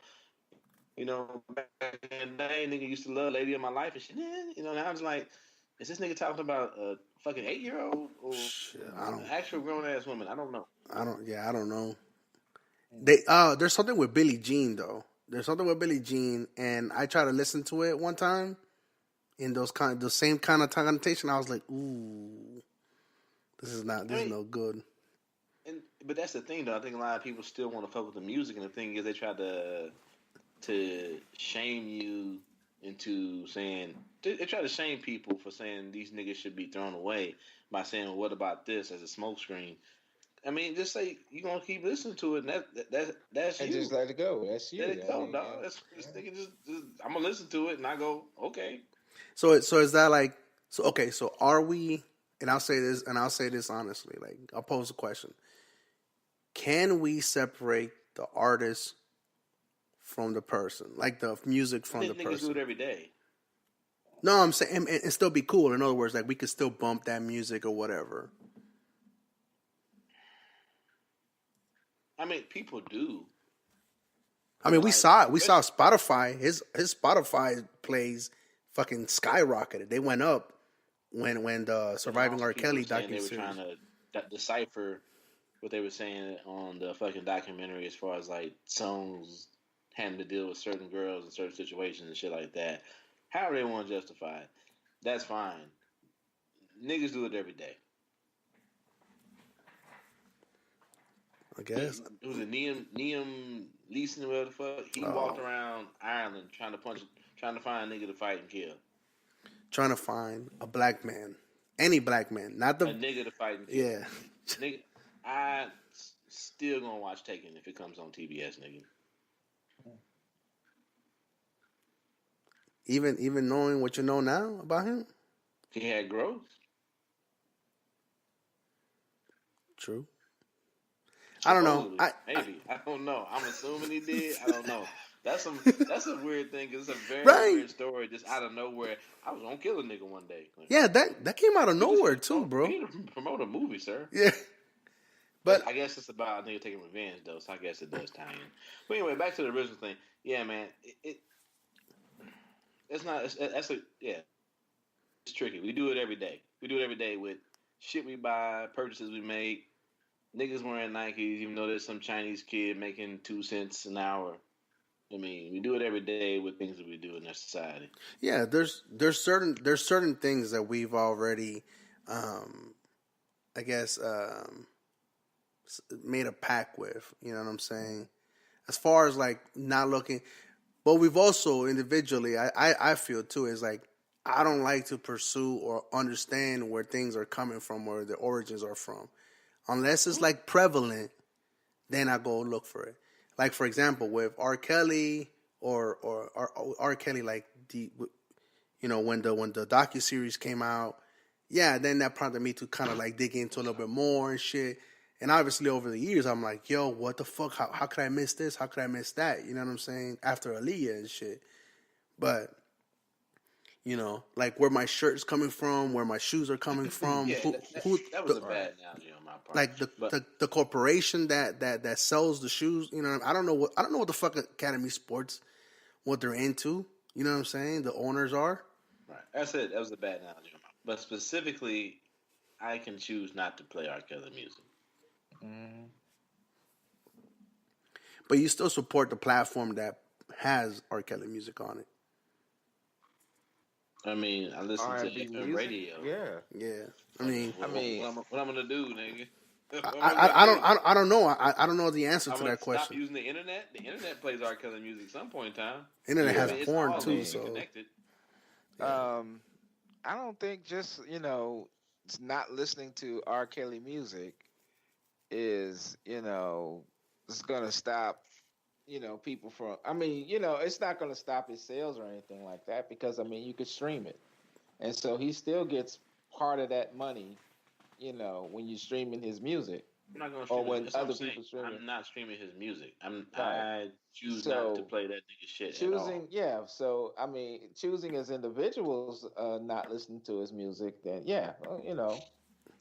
You know, back in the day, nigga used to love Lady of My Life and shit. You know, now I'm just like, is this nigga talking about a fucking 8-year-old or an actual grown ass woman? I don't know. I don't know. There's something with Billie Jean though. There's something with Billie Jean, and I tried to listen to it one time in the same kind of connotation. I was like, ooh, this is no good. But that's the thing though. I think a lot of people still want to fuck with the music, and the thing is they try to shame you into saying they try to shame people for saying these niggas should be thrown away by saying, well, what about this as a smokescreen? I mean, just say you're gonna keep listening to it, and that's and you. just let it go. That's you. Let it go, dog. That's I'm gonna listen to it, and I go, okay. So is that like okay? So are we? And I'll say this honestly. Like, I'll pose a question: can we separate the artist from the person, like the music from the person? Niggas do it every day. No, I'm saying and still be cool. In other words, like we could still bump that music or whatever. I mean, people do. I mean, we saw it. We saw Spotify. His Spotify plays fucking skyrocketed. They went up when the Surviving R. Kelly documentary. They were trying to decipher what they were saying on the fucking documentary as far as like songs having to deal with certain girls in certain situations and shit like that. However they want to justify it, that's fine. Niggas do it every day. I guess. It was a Liam Leeson, whatever the fuck. He walked around Ireland trying to find a nigga to fight and kill. Trying to find a black man. Any black man. Not the a nigga to fight and kill. Yeah. Nigga, I still gonna watch Taken if it comes on TBS, nigga. Even knowing what you know now about him? He had growth. True. I don't know. Maybe. I don't know. I'm assuming he did. I don't know. That's a weird thing. It's a very weird story. Just out of nowhere, I was gonna kill a nigga one day. Like, yeah, that came out of nowhere too, bro. You need to promote a movie, sir. Yeah. But I guess it's about a nigga taking revenge, though. So I guess it does tie in. But anyway, back to the original thing. Yeah, man. It's not. It's tricky. We do it every day. We do it every day with shit we buy, purchases we make. Niggas wearing Nikes, even though there's some Chinese kid making 2 cents an hour. I mean, we do it every day with things that we do in our society. Yeah, there's certain things that we've already, made a pact with. You know what I'm saying? As far as like not looking, but we've also individually, I feel too, is like I don't like to pursue or understand where things are coming from or the origins are from. Unless it's like prevalent, then I go look for it. Like for example, with R. Kelly or R. Kelly, like when the docuseries came out, yeah, then that prompted me to kind of like dig into a little bit more and shit. And obviously over the years, I'm like, yo, what the fuck? How could I miss this? How could I miss that? You know what I'm saying? After Aaliyah and shit, but. Like where my shirt's coming from, where my shoes are coming from. Yeah, that was a bad analogy on my part. Like the corporation that sells the shoes. I don't know what the fuck Academy Sports, what they're into. You know what I'm saying? The owners are. Right. That's it. That was a bad analogy. But specifically, I can choose not to play R. Kelly music. Mm. But you still support the platform that has R. Kelly music on it. I mean, I listen to FM radio. Yeah. I mean, what I'm gonna do, nigga? I don't know. I don't know the answer to that question. Stop using the internet. The internet plays R. Kelly music at some point in time. Internet has porn too, so. Connected. I don't think just not listening to R. Kelly music is it's gonna stop. People from. I mean, it's not going to stop his sales or anything like that because you could stream it, and so he still gets part of that money. When you're streaming his music, I'm not going to stream or when it. other people stream it. I'm not streaming his music. I choose not to play that nigga shit. Choosing, yeah. So choosing as individuals not listening to his music, then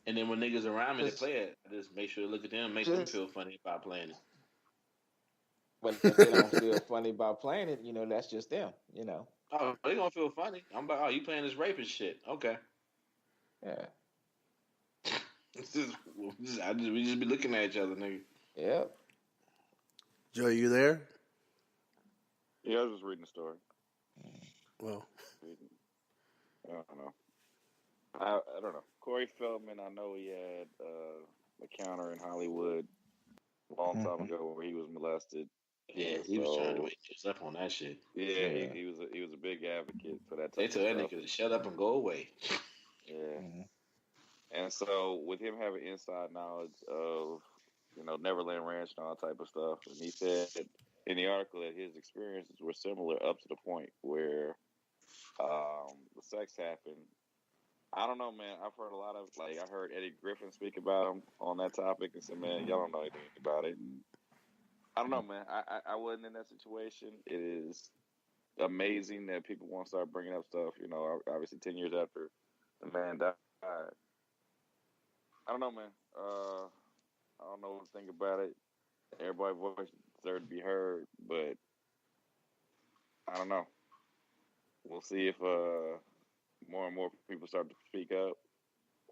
And then when niggas around me to play it, I just make sure to look at them, make them feel funny about playing it. But if they don't feel funny about playing it, that's just them, Oh, they gonna feel funny. I'm about, oh, you playing this rapist shit. Okay. Yeah. We just be looking at each other, nigga. Yep. Joe, you there? Yeah, I was just reading the story. Well. I don't know. I don't know. Corey Feldman, I know he had a counter in Hollywood a long time ago where he was molested. Yeah, he was trying to wake us up on that shit. Yeah, he was a big advocate for that. They told that nigga to shut up and go away. Yeah. And so with him having inside knowledge of, Neverland Ranch and all that type of stuff, and he said in the article that his experiences were similar up to the point where the sex happened. I don't know, man. I've heard a lot of, I heard Eddie Griffin speak about him on that topic and said, man, y'all don't know anything about it. And I don't know, man. I wasn't in that situation. It is amazing that people want to start bringing up stuff, obviously 10 years after the man died. I don't know, man. I don't know what to think about it. Everybody's voice deserves to be heard, but I don't know. We'll see if more and more people start to speak up.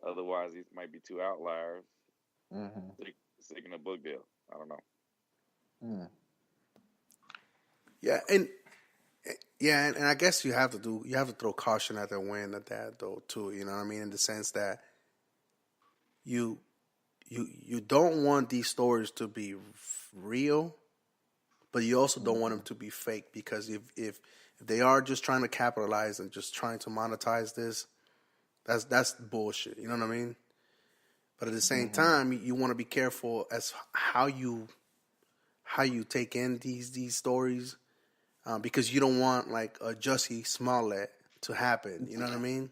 Otherwise, these might be two outliers seeking a book deal. I don't know. Yeah, and I guess you have to throw caution at the wind at that though too. You know what I mean? In the sense that you don't want these stories to be real, but you also don't want them to be fake, because if they are just trying to capitalize and just trying to monetize this, that's bullshit. You know what I mean? But at the same time, you want to be careful as how you take in these stories, because you don't want like a Jussie Smollett to happen. You know what I mean?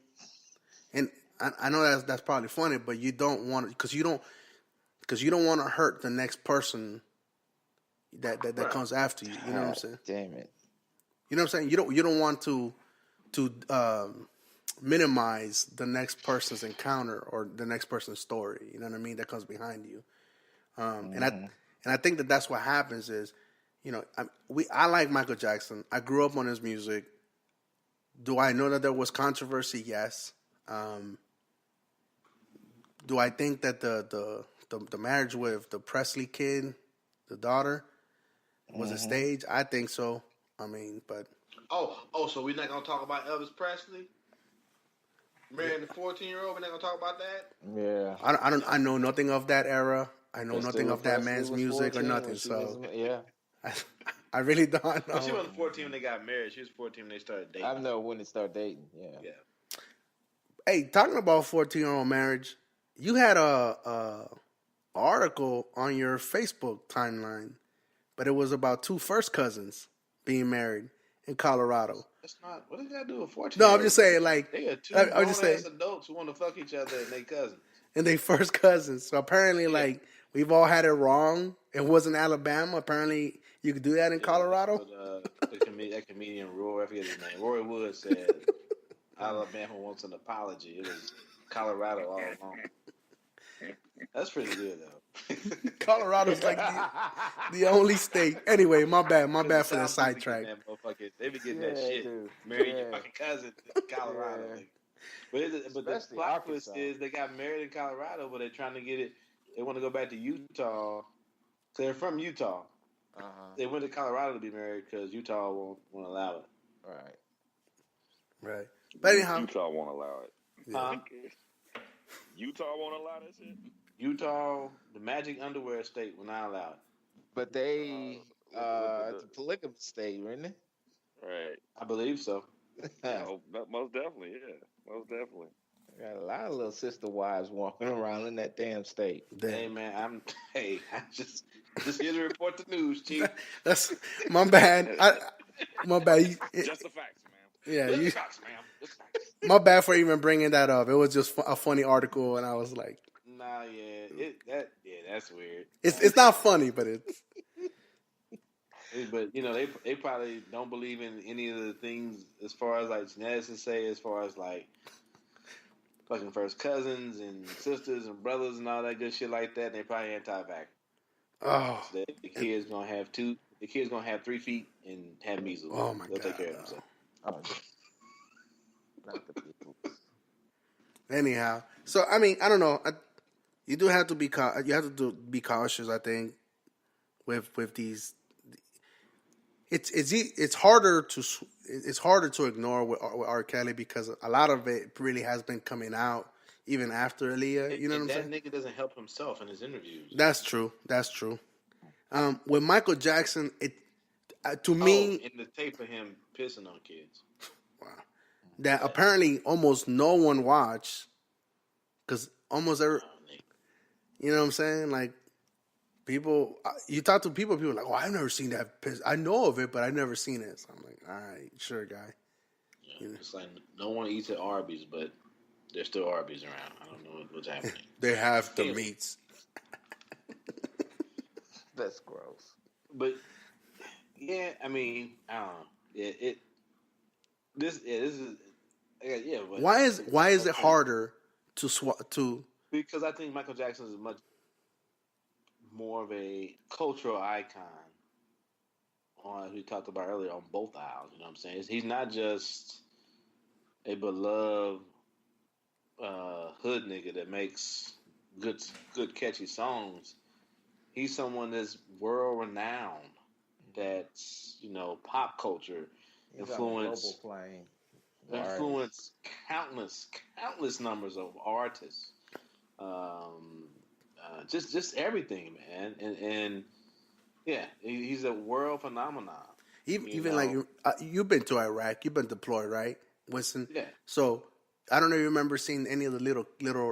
And I know that's probably funny, but you don't want to, because you don't want to hurt the next person that comes after you. You know what I'm saying? Damn it. You know what I'm saying? You don't want to minimize the next person's encounter or the next person's story. You know what I mean? That comes behind you. And I think that's what happens is, you know, I like Michael Jackson. I grew up on his music. Do I know that there was controversy? Yes. Do I think that the marriage with the Presley kid, the daughter, was a stage? I think so. I mean, but so we're not gonna talk about Elvis Presley marrying the 14-year-old. We're not gonna talk about that. Yeah, I know nothing of that era. I know nothing of that man's music or nothing. So I really don't know. Well, she wasn't 14 when they got married. She was 14 when they started dating. I know when they started dating. Yeah. Hey, talking about 14-year-old marriage, you had a article on your Facebook timeline, but it was about two first cousins being married in Colorado. That's not. What does that do with 14? No, I'm just saying, like, they are two grown-ass adults who want to fuck each other and they cousins. And they first cousins. So apparently, like, we've all had it wrong. It wasn't Alabama. Apparently, you could do that in Colorado. But, that comedian Roy, I forget his name. Roy Wood said Alabama wants an apology. It was Colorado all along. That's pretty good though. Colorado's like the only state. Anyway, my bad for the sidetrack. They be getting that shit. Marrying your fucking cousin in Colorado. But the plot twist is they got married in Colorado, but they're trying to get it. They want to go back to Utah. So they're from Utah. They went to Colorado to be married because Utah won't allow it. Right. But anyhow, Utah won't allow it. Huh? Utah won't allow that shit. Utah, the Magic Underwear state, will not allow it. But they, it's a polygamous state, isn't it? Right. I believe so. Most definitely, yeah. Most definitely. Got a lot of little sister wives walking around in that damn state. Hey man, I just here to report the news, Chief. That's my bad. My bad. Just the facts, man. Yeah, just the facts, ma'am. Just the facts. My bad for even bringing that up. It was just a funny article, and I was like, "Nah, that's weird." It's not funny, but it's. But you know, they probably don't believe in any of the things as far as like geneticists say, as far as like fucking first cousins and sisters and brothers and all that good shit like that. And they probably anti-vax. Oh, so the kid's gonna have 3 feet and have measles. Oh my They'll God. take care of themselves. Not the people. Anyhow, so I mean, I don't know. You do have to be be cautious. I think with these, it's harder to ignore with R. Kelly because a lot of it really has been coming out even after Aaliyah. You know what I'm saying? That nigga doesn't help himself in his interviews. That's true. With Michael Jackson, to me, in the tape of him pissing on kids. That apparently almost no one watched because almost every, you know what I'm saying? Like people, you talk to people are like, "Oh, I've never seen that piss. I know of it, but I've never seen it." So I'm like, "All right, sure, guy." Yeah, it's like no one eats at Arby's, but there's still Arby's around. I don't know what's happening. They have the meats. That's gross. But yeah, I mean, I don't know. This is. But Why is it harder to? Because I think Michael Jackson is much more of a cultural icon. As we talked about earlier, on both aisles. You know what I'm saying? He's not just a beloved hood nigga that makes good catchy songs. He's someone that's world renowned. That's pop culture influence. Influence countless numbers of artists, just everything, man, and yeah, he's a world phenomenon. Even like you've been to Iraq, you've been deployed, right, Winston? Yeah. So I don't know if you remember seeing any of the little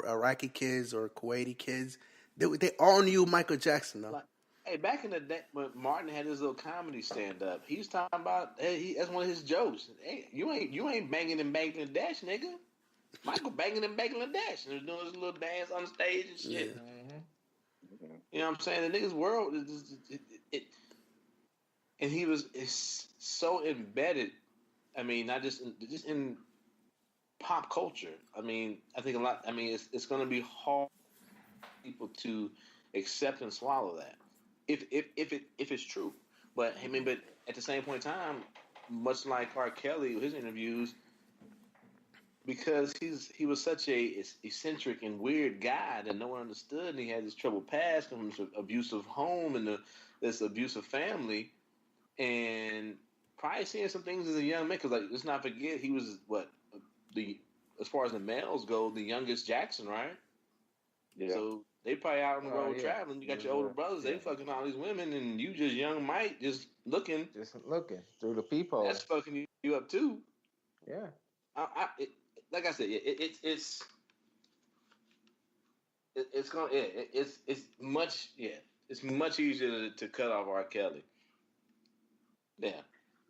Iraqi kids or Kuwaiti kids. They all knew Michael Jackson, though. Hey, back in the day when Martin had his little comedy stand up, he was talking about that's one of his jokes. Hey, you ain't banging and banging the dash, nigga. Michael banging in Bangladesh and doing his little dance on the stage and shit. Mm-hmm. You know what I'm saying? The nigga's world is and it's so embedded. I mean, not just in pop culture. I mean, I think a lot. I mean, it's going to be hard for people to accept and swallow that if it's true. But I mean, but at the same point in time, much like R. Kelly, his interviews, because he was such a eccentric and weird guy that no one understood, and he had this troubled past from this abusive home and this abusive family, and probably seeing some things as a young man. Because like, let's not forget, he was as far as the males go, the youngest Jackson, right? Yeah. So they probably out on the road traveling. You got your older brothers, they fucking all these women, and you just young Mike just looking through the peephole. That's fucking you up too. Yeah. Like I said, it's much easier to cut off R. Kelly. Yeah,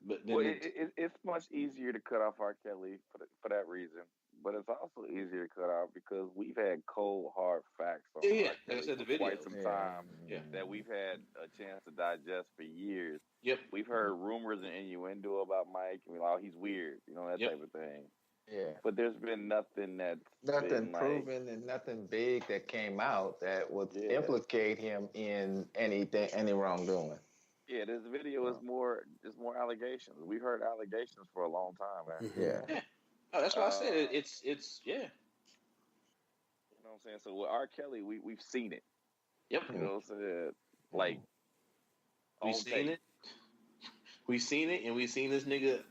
but then it's much easier to cut off R. Kelly for that reason. But it's also easier to cut off because we've had cold, hard facts on R. like Kelly I said, the for video. quite some time that we've had a chance to digest for years. Yep. We've heard rumors and innuendo about Mike. I mean, he's weird, that type of thing. Yeah. But there's been nothing nothing proven and nothing big that came out that would implicate him in any wrongdoing. Yeah, this video is more allegations. We heard allegations for a long time, man. Yeah. Oh, that's what I said. It's yeah. You know what I'm saying? So with R. Kelly, we've seen it. Yep. You know what I'm saying? Like we've seen it. We've seen it, and we've seen this nigga.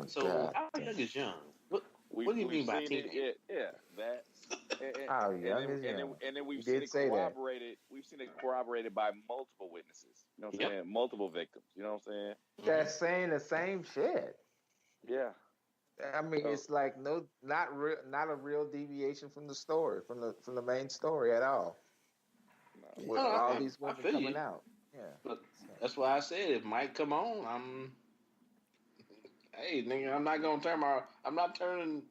So how young is young? What do you mean by teenager? Yeah, that. How young is young? And then we've seen it corroborated. We've seen it corroborated by multiple witnesses. You know what I'm saying? Multiple victims. You know what I'm saying? That's saying the same shit. Yeah. I mean, it's like not a real deviation from the story, from the main story at all. With all these women coming out. Yeah. But that's why I said if Mike come on, hey nigga, I'm not turning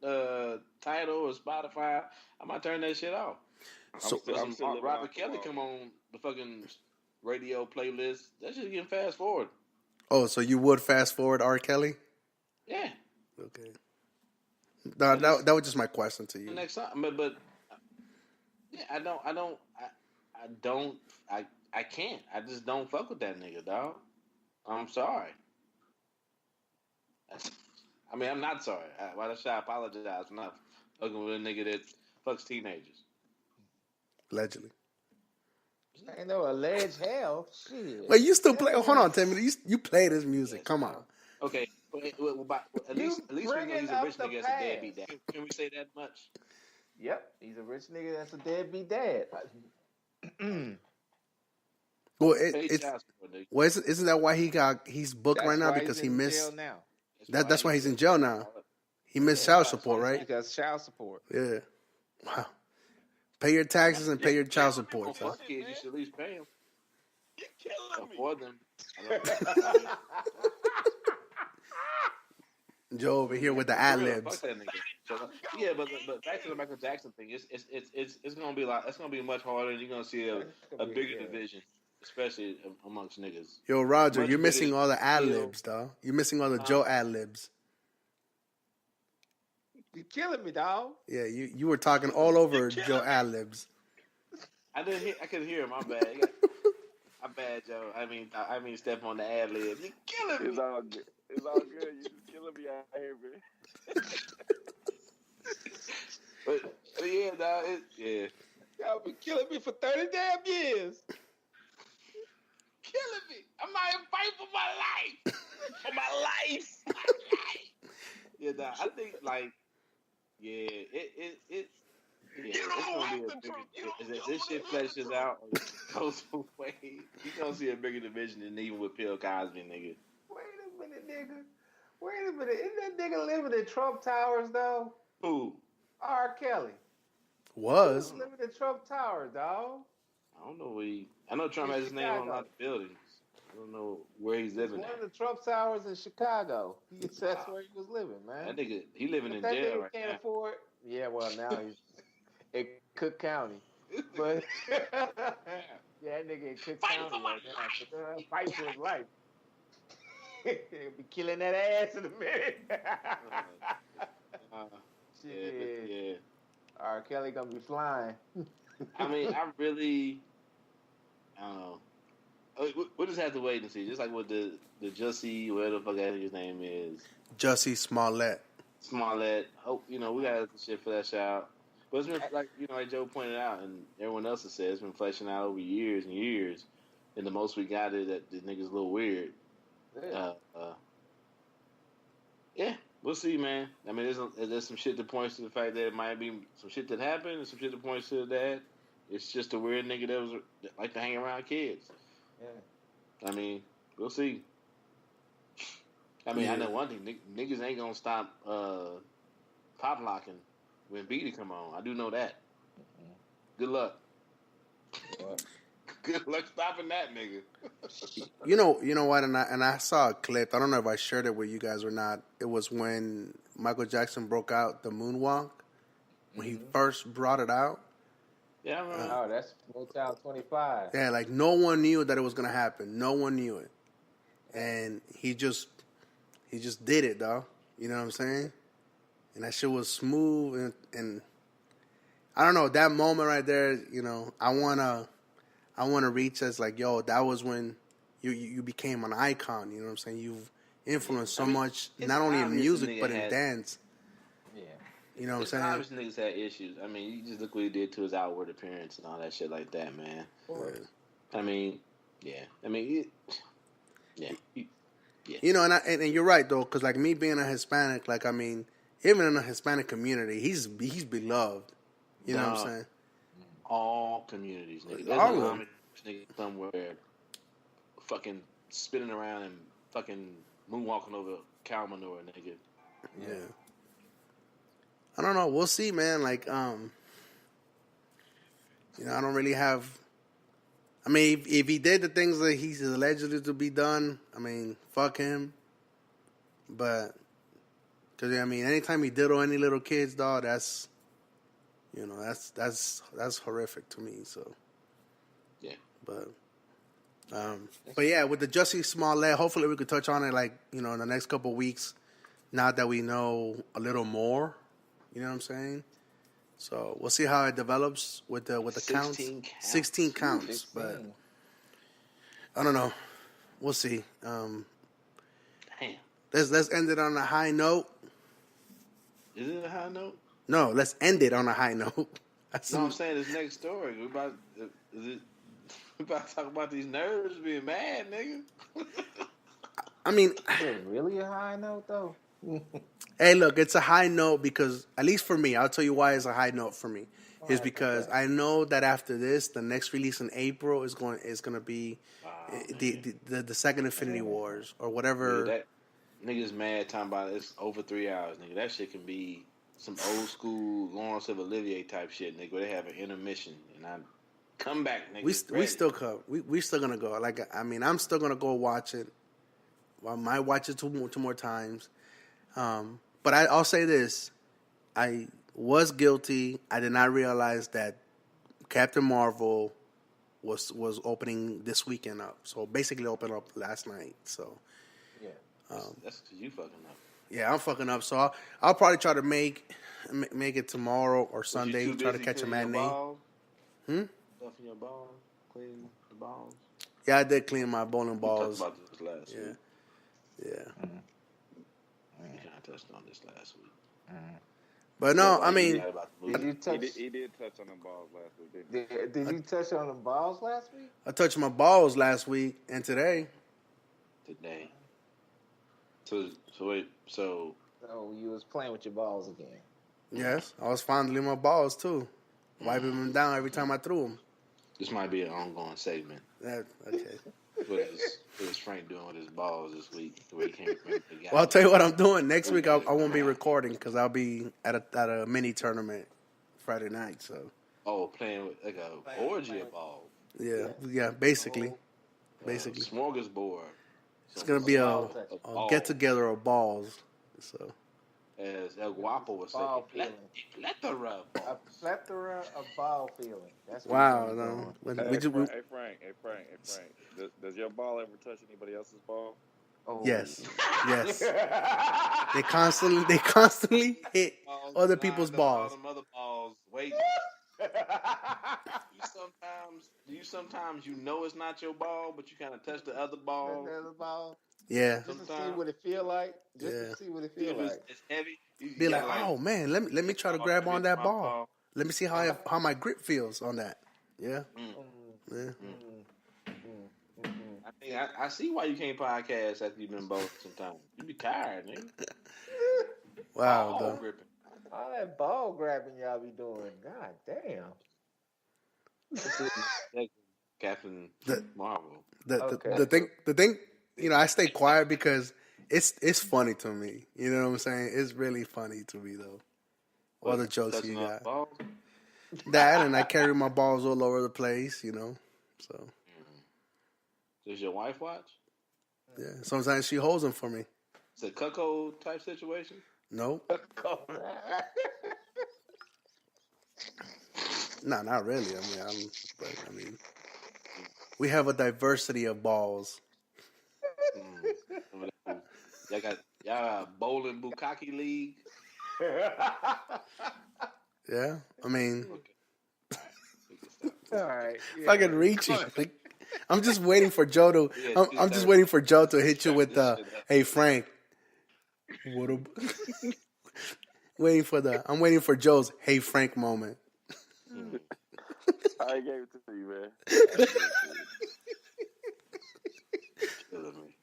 Tidal or Spotify. I'm not turning that shit off. So Robert Kelly come on the fucking radio playlist. That shit getting fast forward. Oh, so you would fast forward R. Kelly? Yeah. Okay. No, that was just my question to you. Next time, but yeah, I can't. I just don't fuck with that nigga, dog. I'm sorry. I mean, I'm not sorry. Why should I apologize for not fucking with a nigga that fucks teenagers? Allegedly. Ain't no alleged hell. Shit. Wait, you still play? Hold on, Timmy. You play this music. Come on. Okay. At least we know he's a rich nigga that's a deadbeat dad. Can we say that much? Yep, he's a rich nigga that's a deadbeat dad. Well, isn't that why he's booked right now because he missed? That's why he's in jail now. He missed child support, right? He got child support. Yeah. Wow. Pay your taxes and pay your child support. Huh? Kids, you should at least pay them. You're killing me. Afford them. Joe over here with the ad libs. Yeah, but back to the Michael Jackson thing. It's gonna be it's gonna be much harder. You're gonna see a bigger division, especially amongst niggas. Yo, Roger, you're missing all the ad libs, dog. You're missing all the Joe ad libs. You're killing me, dog. Yeah, you were talking all over Joe ad libs. I couldn't hear him. My bad. My bad, Joe. I mean, step on the ad lib. You're killing me. It's all good. It's all good. You're just killing me out here, man. but yeah, dog. Y'all been killing me for 30 damn years. Killing me. I'm not even fighting for my life. For my life. Yeah, dog. I think it's gonna be a bigger. As this shit fleshes out or goes away, you gonna see a bigger division than even with Bill Cosby, nigga. Wait a minute. Isn't that nigga living in Trump Towers, though? Who? R. Kelly. Was. Living in Trump Towers, dog. I don't know where I know Trump has his name on a lot of buildings. I don't know where he's living. One of the Trump Towers in Chicago. That's where he was living, man. That nigga, he living in jail right now. Yeah, well, now he's in Cook County. But yeah, that nigga in Cook County right now. Fight for his life. He'll be killing that ass in a minute. Shit. Yeah. R. Kelly gonna be flying. I mean, I don't know. We'll just have to wait and see. Just like with the Jussie, whatever the fuck his name is. Jussie Smollett. Hope, we gotta have shit for that shout. But it's been, like Joe pointed out, and everyone else has said, it's been fleshing out over years and years. And the most we got is that the nigga's a little weird. Yeah, we'll see, man. I mean, there's some shit that points to the fact that it might be some shit that happened, and some shit that points to that it's just a weird nigga that like to hang around kids. Yeah. I mean, we'll see. I mean, I know one thing: niggas ain't gonna stop pop locking when Beatty come on. I do know that. Good luck. Good luck stopping that nigga. You know what? And I saw a clip. I don't know if I shared it with you guys or not. It was when Michael Jackson broke out the moonwalk. When he first brought it out. Yeah, I remember. That's Motown 25. Yeah, like no one knew that it was gonna happen. No one knew it, and he just did it, though. You know what I'm saying? And that shit was smooth, and I don't know, that moment right there. I wanna reach as like, yo, that was when you became an icon. You know what I'm saying? You've influenced so much, not only in music but in dance. Yeah. You know what I'm saying? Obviously, niggas had issues. I mean, you just look what he did to his outward appearance and all that shit like that, man. I mean, yeah. I mean, yeah. And you're right though, because like me being a Hispanic, like I mean, even in the Hispanic community, he's beloved. You know what I'm saying? All communities, nigga. There's all a of them. nigga somewhere fucking spinning around and fucking moonwalking over cow manure, nigga. Yeah. I don't know. We'll see, man. Like, I don't really have. I mean, if he did the things that he's allegedly to be done, I mean, fuck him. But, because I mean, anytime he diddle any little kids, dog, that's horrific to me. So, yeah. But yeah, with the Jussie Smollett, hopefully we could touch on it, like in the next couple of weeks. Now that we know a little more. You know what I'm saying? So we'll see how it develops with the counts. 16 counts. But I don't know. We'll see. Damn. Let's end it on a high note. Is it a high note? No, let's end it on a high note. No, I'm saying this next story. We about to talk about these nerds being mad, nigga. I mean, is it really a high note though? Hey, look, it's a high note because, at least for me, I'll tell you why it's a high note for me. Is because I know that after this, the next release in April is going to be the second Infinity Wars or whatever. Dude, that niggas mad talking about it's over 3 hours, nigga. That shit can be some old school Laurence of Olivier type shit, nigga, where they have an intermission and I come back, nigga. We still come. We still gonna go. Like, I mean, I'm still gonna go watch it. I might watch it two more times. But I'll say this. I was guilty. I did not realize that Captain Marvel was opening this weekend up. So basically opened up last night. So yeah, that's because you fucking up. Yeah, I'm fucking up. So I'll probably try to make it tomorrow or Sunday. Try to catch a matinee. Stuffing your balls, cleaning the balls. Yeah, I did clean my bowling balls. We talked about this last week. Yeah. We kind of touched on this last week. But no, I mean, he did touch on the balls last week, didn't he? Did you touch on the balls last week? I touched my balls last week and today. So you was playing with your balls again? Yes, I was fondling my balls too, wiping them down every time I threw them. This might be an ongoing segment. Okay. What is Frank doing with his balls this week? The way he can't bring the guy. Well, I'll tell you what I'm doing next week. I won't be recording because I'll be at a mini tournament Friday night. So. Oh, playing with like a orgy of balls. Yeah, basically. Smorgasbord. It's gonna be a get together of balls. So. As El Guapo would say, Ball feeling. plethora. A plethora of ball feeling. That's what Wow, he's no. doing. Hey Frank. Does your ball ever touch anybody else's ball? Oh. Yes. They constantly hit other people's balls. All them other balls waiting. Do you sometimes know it's not your ball, but you kind of touch the other ball? Yeah. Just to see what it feel like. To see what it feel like. It's heavy. Be like, oh man, let me try to grab on that ball. Let me see how my grip feels on that. Yeah. Yeah. I see why you can't podcast after you've been both sometimes. You be tired, nigga. Wow. Ball gripping. All that ball grabbing y'all be doing. God damn. Captain Marvel. The thing, I stay quiet because it's funny to me. You know what I'm saying? It's really funny to me though. All the jokes you got. That, and I carry my balls all over the place, so. Does your wife watch? Yeah, sometimes she holds them for me. It's a cuckold type situation? No. No, not really. I mean, we have a diversity of balls. Y'all got a bowling bukkake league? Yeah, I mean, all right. If I can reach you, I'm just waiting for Joe to. I'm just waiting for Joe to hit you with the. Hey Frank. What? I'm waiting for Joe's "Hey Frank" moment. I gave it to you, man.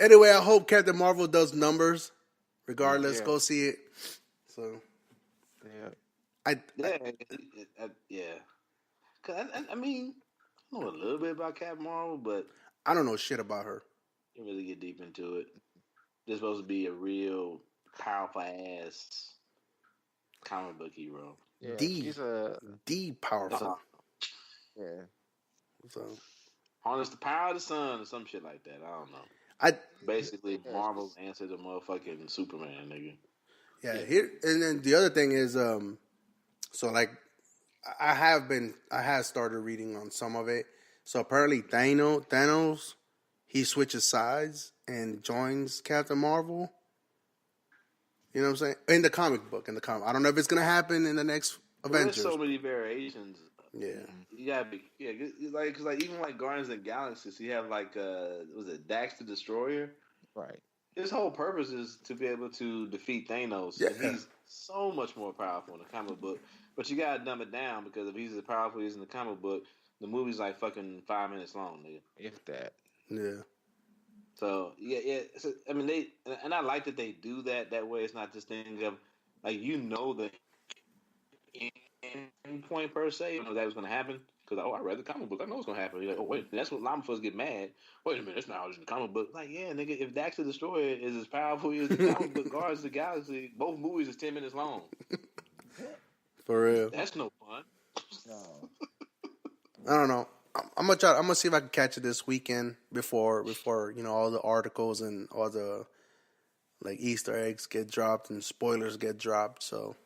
Anyway, I hope Captain Marvel does numbers. Regardless, go see it. So, yeah. Cause I mean, I know a little bit about Captain Marvel, but I don't know shit about her. Didn't really get deep into it. They're supposed to be a real powerful ass comic book hero. Yeah, the powerful. Yeah. So harness the power of the sun or some shit like that. I don't know. Basically Marvel's answer to motherfucking Superman, nigga. Yeah, here and then the other thing is, so like I have started reading on some of it. So apparently Thanos, he switches sides and joins Captain Marvel. You know what I'm saying? In the comic book, I don't know if it's gonna happen in the next Avengers. There's so many variations. Yeah, you gotta be because even like Guardians of the Galaxy, you have like was it Dax the Destroyer? Right. His whole purpose is to be able to defeat Thanos. Yeah. And he's so much more powerful in the comic book, but you gotta dumb it down because if he's as powerful as in the comic book, the movie's like fucking 5 minutes long, nigga. If that. Yeah. So yeah. So, I mean, I like that they do that. That way, it's not this thing of like the end point per se. That was going to happen because I read the comic book. I know it's going to happen. You're like, oh wait, that's what Llama Fuss get mad. Wait a minute, that's not how it's in the comic book. Like, yeah, nigga, if Dax the Destroyer is as powerful as the comic book Guardians of the Galaxy, both movies is 10 minutes long. For real. That's no fun. No. I don't know. I'm gonna see if I can catch it this weekend before all the articles and all the like Easter eggs get dropped and spoilers get dropped. So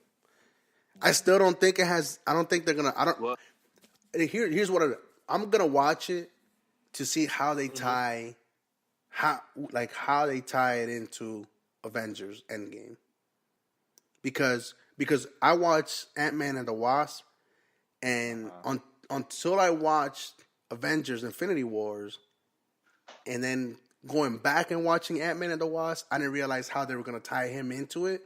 I still don't think it has. I don't think they're gonna. I don't. Here's what I'm gonna watch it to see how they tie, how they tie it into Avengers Endgame. Because I watched Ant-Man and the Wasp, and until I watched Avengers Infinity Wars, and then going back and watching Ant-Man and the Wasp, I didn't realize how they were going to tie him into it.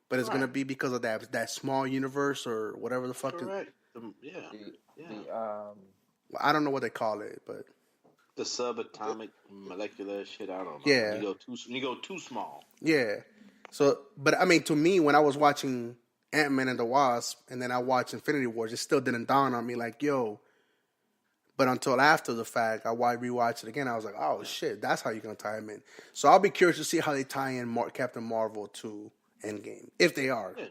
But it's going to be because of that small universe or whatever the fuck. Correct. I don't know what they call it, but the subatomic molecular shit. I don't know. Yeah, you go too small. Yeah. So, but I mean, to me, when I was watching Ant-Man and the Wasp, and then I watched Infinity Wars, it still didn't dawn on me like, yo. But until after the fact, I rewatched it again. I was like, oh shit, that's how you're gonna tie him in. So I'll be curious to see how they tie in Captain Marvel to Endgame, if they are. Yeah.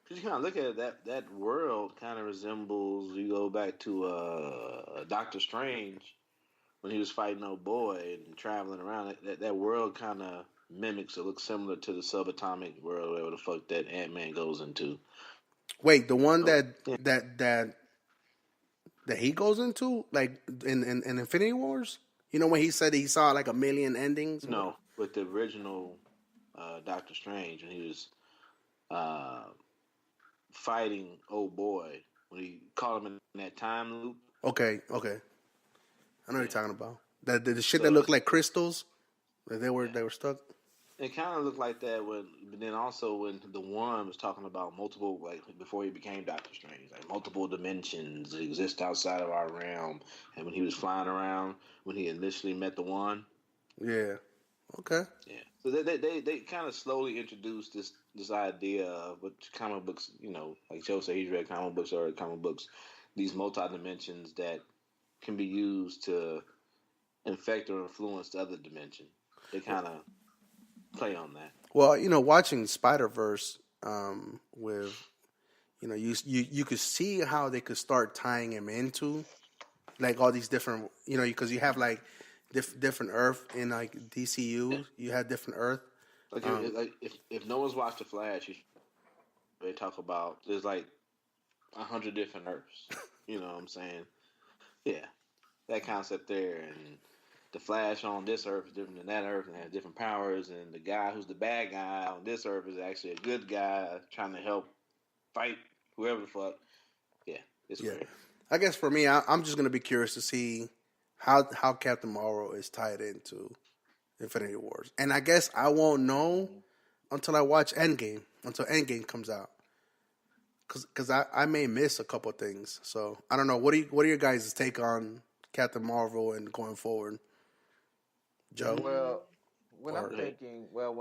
Because you kind of look at it, that world kind of resembles. You go back to Doctor Strange when he was fighting old boy and traveling around. That world kind of mimics or looks similar to the subatomic world, whatever the fuck that Ant-Man goes into. Wait, the one that he goes into, like in Infinity Wars? You know when he said he saw like a million endings? No, with the original Doctor Strange, and he was fighting old boy when he caught him in that time loop. Okay. I know what you're talking about. The shit that looked like crystals. They were stuck. It kind of looked like that but then also when the Worm was talking about multiple, like before he became Doctor Strange, like multiple dimensions that exist outside of our realm, and when he was flying around, when he initially met the One. Yeah. Okay. Yeah. So they kind of slowly introduced this idea of what comic books, like Joe said, he's read comic books, these multi-dimensions that can be used to infect or influence the other dimension. They kind of play on that. Well, watching Spider-Verse with, you could see how they could start tying him into, like, all these different, because you have, like, different Earth in, like, DCU. You had different Earth. Like, if no one's watched The Flash, they talk about, there's, like, 100 different Earths. You know what I'm saying? Yeah. That concept there, and the Flash on this Earth is different than that Earth and has different powers, and the guy who's the bad guy on this Earth is actually a good guy trying to help fight whoever the fuck. Yeah, it's weird. I guess for me, I'm just going to be curious to see how Captain Marvel is tied into Infinity Wars. And I guess I won't know until I watch Endgame, until Endgame comes out. Because I may miss a couple things. So, I don't know. What are your guys' take on Captain Marvel and going forward? Joe? Well, when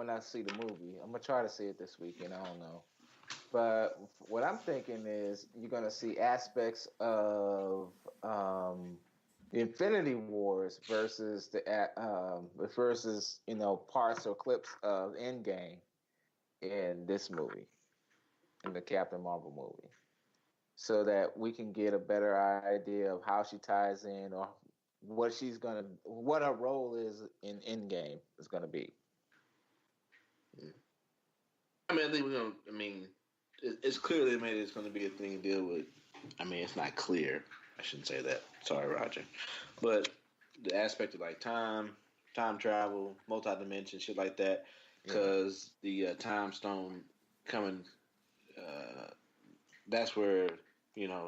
I see the movie, I'm going to try to see it this weekend. I don't know. But what I'm thinking is you're going to see aspects of Infinity Wars versus parts or clips of Endgame in this movie, in the Captain Marvel movie, so that we can get a better idea of how she ties in or what her role is in Endgame is going to be. I mean, I think it's clearly made it's going to be a thing to deal with. I mean, it's not clear. I shouldn't say that. Sorry, Roger. But the aspect of like time travel, multi-dimension, shit like that, because the time stone coming, that's where,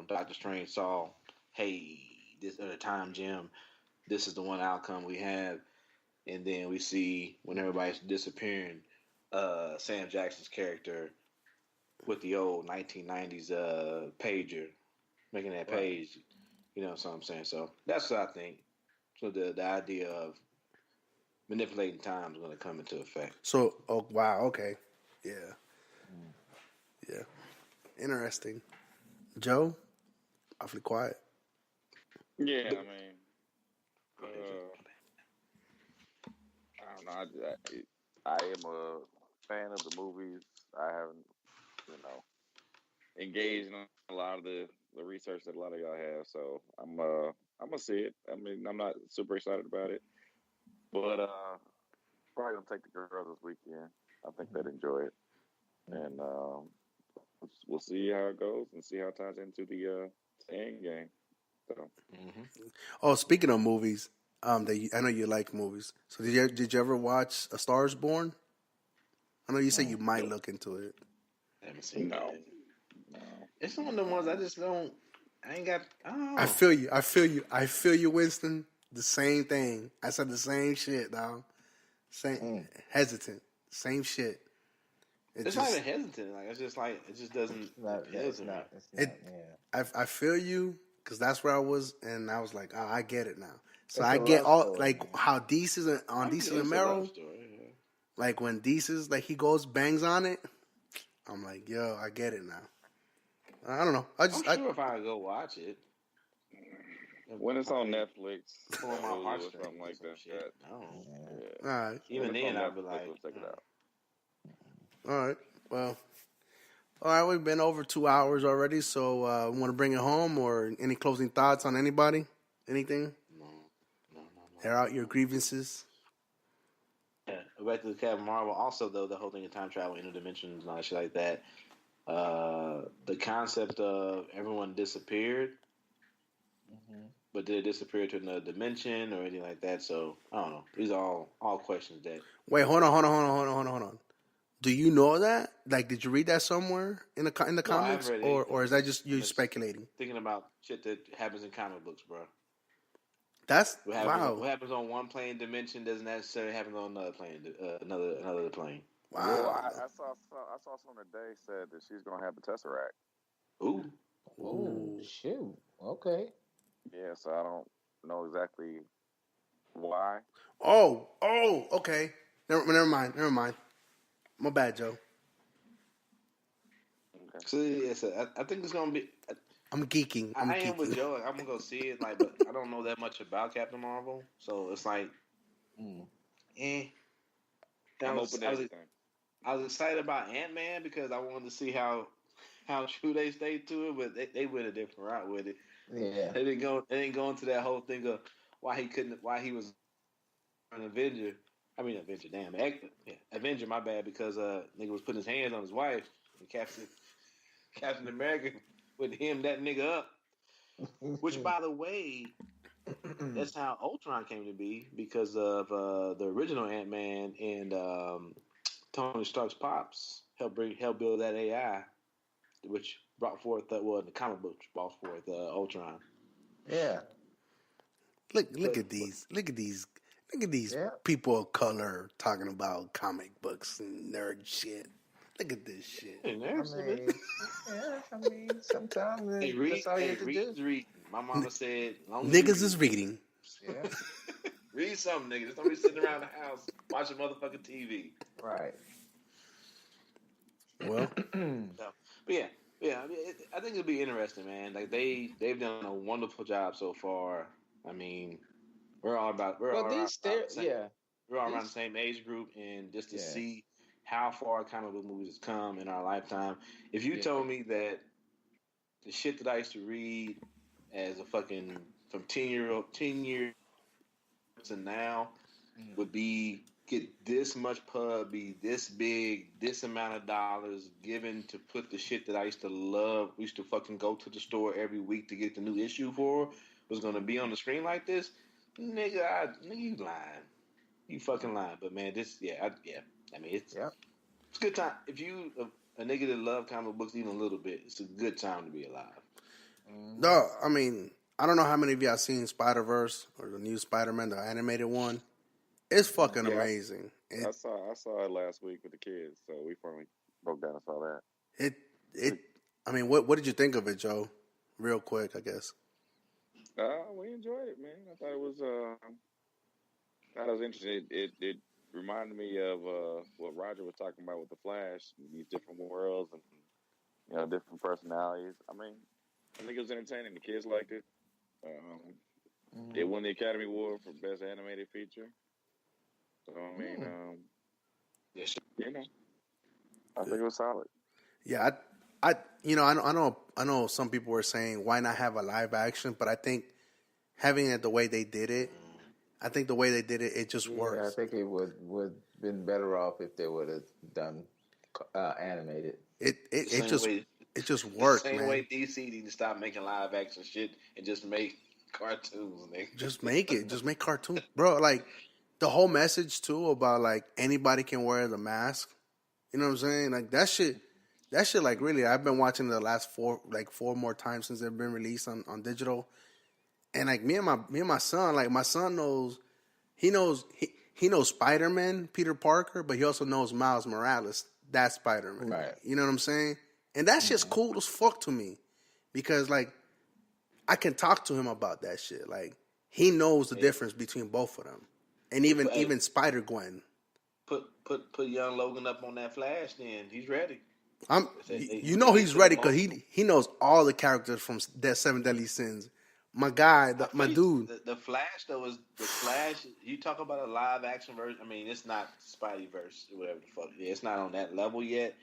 Doctor Strange saw, hey, this other time gem, this is the one outcome we have. And then we see when everybody's disappearing, Sam Jackson's character with the old 1990s pager, making that page. You know what I'm saying? So that's what I think. So the idea of manipulating time is going to come into effect. So, oh wow, okay, yeah. Interesting. Joe, awfully quiet. Yeah, I don't know. I am a fan of the movies. I haven't, engaged in a lot of the research that a lot of y'all have. So I'm gonna see it. I mean, I'm not super excited about it, but probably gonna take the girls this weekend. I think they'd enjoy it, and we'll see how it goes and see how it ties into the end game. So. Oh, speaking of movies, I know you like movies. So did you ever watch A Star Is Born? I know you said you might look into it. I haven't seen it. No. It's one of the ones I just don't. I ain't got. I don't know. I feel you, Winston. The same thing. I said the same shit, dog. Hesitant. Same shit. It's not even hesitant. Like it's just like it just doesn't. It's not. I feel you because that's where I was, and I was like, oh, I get it now. So I get all like how Deese's on Deese's and Meryl. Like when Deese's like he goes bangs on it. I'm like, yo, I get it now. I don't know. I'm sure if I go watch it. When it's on Netflix or something like that. All right. Even then, I'll be like, check it out. All right. Well, all right. We've been over 2 hours already, so want to bring it home or any closing thoughts on anybody? Anything? No. Air out your grievances. Yeah. back to the Captain Marvel. Also, though, the whole thing of time travel, interdimensions, and all that shit like that. The concept of everyone disappeared, but did it disappear to another dimension or anything like that? So I don't know. These are all questions that. Wait, hold on. Do you know that? Like, did you read that somewhere in the comics, I haven't read or is that just you speculating? Thinking about shit that happens in comic books, bro. That's What happens on one plane dimension doesn't necessarily happen on another plane. Another plane. Wow. Well, I saw something today said that she's gonna have the Tesseract. Ooh. Oh, shoot. Okay. Yeah, so I don't know exactly why. Oh, okay. Never mind. My bad, Joe. Okay. So yes, I think it's gonna be. I'm geeking. I am with Joe. Like, I'm gonna go see it. Like, but I don't know that much about Captain Marvel, so it's like, eh. I'm open to everything. I was excited about Ant-Man because I wanted to see how true they stayed to it, but they went a different route with it. Yeah. They didn't go into that whole thing of why he was an Avenger. I mean Avenger, damn. Avenger, my bad, because nigga was putting his hands on his wife and Captain America would him that nigga up. Which, by the way, that's how Ultron came to be because of the original Ant-Man and Tony Stark's pops helped build that AI, which brought forth the comic book brought forth Ultron. Yeah. Look at these people of color talking about comic books and nerd shit. Look at this shit. Hey, sometimes that's all you have to do. Read. My mama said, niggas is reading. Yeah. Read something, niggas. Just don't be sitting around the house watching motherfucking TV. Right. Well, but yeah. I mean, I think it'll be interesting, man. Like they've done a wonderful job so far. I mean, we're all around the same age group, and just to see how far comic book movies has come in our lifetime. If you told me that the shit that I used to read as a fucking from 10 years to now would get this much pub, be this big, this amount of dollars given to put the shit that I used to love, we used to fucking go to the store every week to get the new issue for, was going to be on the screen like this, nigga, you lying. You fucking lying. But man, I mean, it's a good time. If you a nigga that love comic books even a little bit, it's a good time to be alive. No, I mean, I don't know how many of y'all seen Spider-Verse or the new Spider-Man, the animated one. It's fucking amazing. I saw it last week with the kids, so we finally broke down and saw that. I mean, what did you think of it, Joe? Real quick, I guess. We enjoyed it, man. I thought it was interesting. It reminded me of what Roger was talking about with the Flash, these different worlds and different personalities. I mean, I think it was entertaining. The kids liked it. It won the Academy Award for Best Animated Feature. So I mean, I think it was solid. Yeah, I know some people were saying why not have a live action, but I think having it the way they did it, it just works. I think it would been better off if they would have done animated. It just worked, Same man. way DC need to stop making live action shit and just make cartoons, nigga. Just make it. Just make cartoons, bro. Like the whole message too about like anybody can wear the mask. You know what I'm saying? Like that shit. Like really, I've been watching the last four more times since they've been released on digital. And like me and my son, like my son knows, he knows Spider-Man, Peter Parker, but he also knows Miles Morales. That's Spider-Man. Right. You know what I'm saying? And that's just cool as fuck to me, because like I can talk to him about that shit. Like he knows the difference between both of them, and even Spider-Gwen. Put young Logan up on that Flash. Then he's ready. He's ready because he knows all the characters from Dead Seven Deadly Sins. My guy, my dude. The Flash though is the Flash. You talk about a live action version. I mean, it's not Spideyverse or whatever the fuck. It's not on that level yet,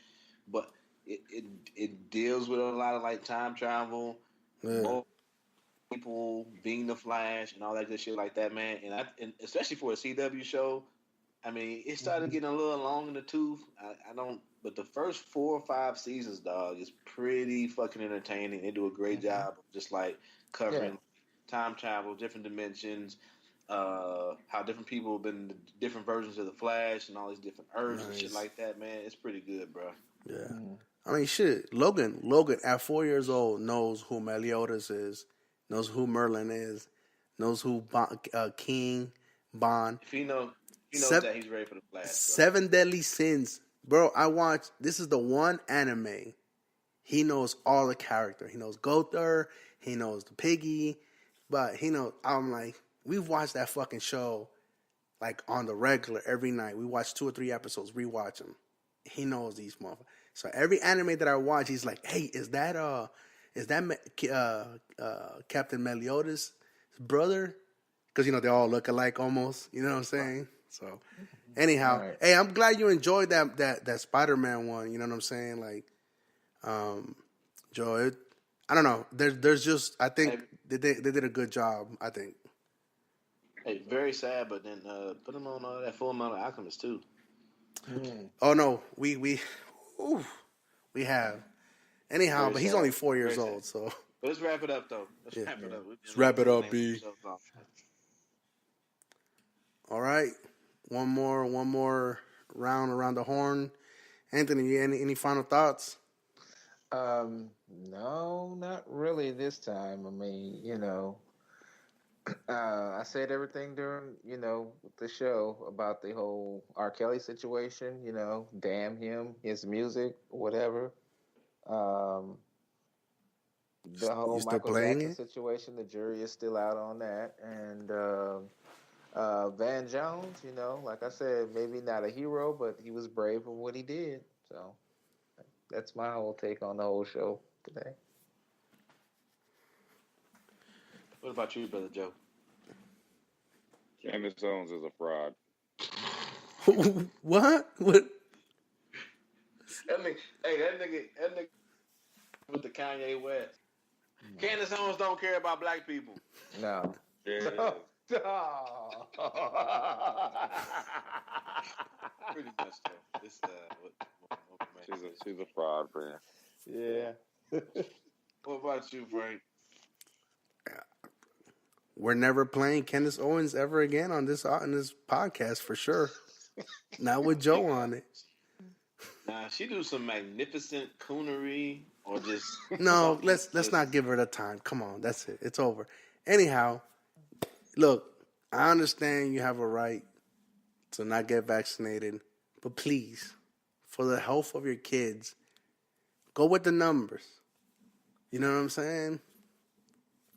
but it deals with a lot of like time travel, people being the Flash and all that good shit like that, man. And especially for a CW show, I mean, it started getting a little long in the tooth. I don't, but the first 4 or 5 seasons, dog, is pretty fucking entertaining. They do a great job of just like covering time travel, different dimensions, how different people have been different versions of the Flash and all these different Earths and shit like that. Man, it's pretty good, bro. Yeah. I mean, shit. Logan at 4 years old knows who Meliodas is, knows who Merlin is, knows who King Bond. If he knows that, he's ready for the Flash. Bro. 7 Deadly Sins, bro. I watched. This is the one anime. He knows all the character. He knows Gother. He knows the piggy, but he knows. I'm like, we've watched that fucking show, like on the regular every night. We watch 2 or 3 episodes, rewatch them. He knows these motherfuckers. So every anime that I watch, he's like, "Hey, is that Captain Meliodas' brother?" Because they all look alike almost. You know what I'm saying? So anyhow, hey, I'm glad you enjoyed that Spider-Man one. You know what I'm saying? Like, Joe, I don't know. There's just I think they did a good job. I think. Hey, very sad, but then put him on that Full Metal Alchemist too. Oh no, we have. Anyhow, Very but he's sad. only 4 years Very old, sad. so Let's wrap it up though. Let's Yeah. wrap it up. Let's wrap it up, B. All right, one more round around the horn. Anthony, any final thoughts? No, not really this time. I mean, I said everything during, the show about the whole R. Kelly situation, damn him, his music, whatever. The whole You still Michael playing Jackson situation, the jury is still out on that. And Van Jones, like I said, maybe not a hero, but he was brave for what he did. So that's my whole take on the whole show today. What about you, Brother Joe? Candace Owens is a fraud. What? That nigga with the Kanye West. Candace Owens don't care about black people. No. Yeah. Pretty much though. It's, she's a fraud, man. Yeah. What about you, Frank? We're never playing Candace Owens ever again on this podcast for sure. Not with Joe on it. Nah, she do some magnificent coonery or just No, let's not give her the time. Come on, that's it. It's over. Anyhow, look, I understand you have a right to not get vaccinated, but please, for the health of your kids, go with the numbers. You know what I'm saying?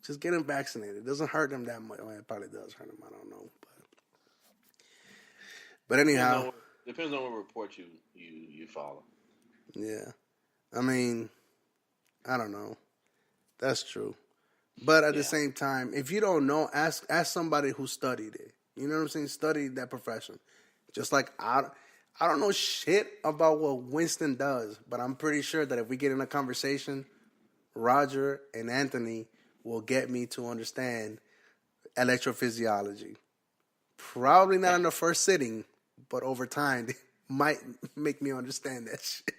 Just get them vaccinated. It doesn't hurt them that much. Well, it probably does hurt them. I don't know. But anyhow. Depends on what report you follow. Yeah. I mean, I don't know. That's true. But at the same time, if you don't know, ask somebody who studied it. You know what I'm saying? Studied that profession. Just like I don't know shit about what Winston does, but I'm pretty sure that if we get in a conversation, Roger and Anthony will get me to understand electrophysiology. Probably not in the first sitting, but over time, they might make me understand that shit.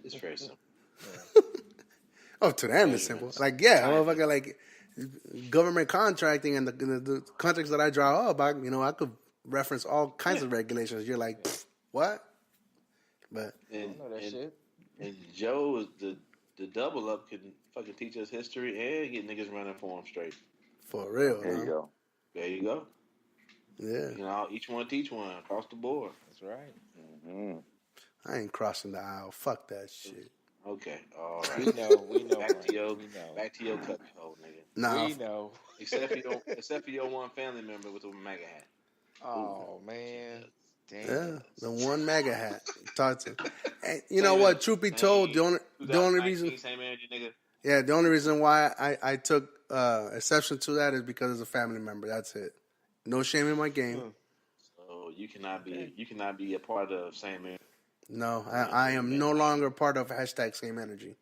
It's very simple. Oh, to them it's simple. Like, yeah, motherfucker, like government contracting and the contracts that I draw up, I could reference all kinds of regulations. You're like, what? But I know that shit. And Joe is the double up can fucking teach us history and get niggas running for him straight. For real. There you go. There you go. Yeah. Each one teach one across the board. That's right. Mm-hmm. I ain't crossing the aisle. Fuck that shit. Okay. All right. We know. Back to your cubby hole, nigga. Nah. We know. Except for your one family member with a MAGA hat. Oh, man. Damn. Yeah, the one MAGA hat. Talk to. And you know what? Truth be told, the only reason. Yeah, the only reason why I took exception to that is because it's a family member. That's it. No shame in my game. So you cannot be a part of same energy. No, I am no longer part of hashtag same energy.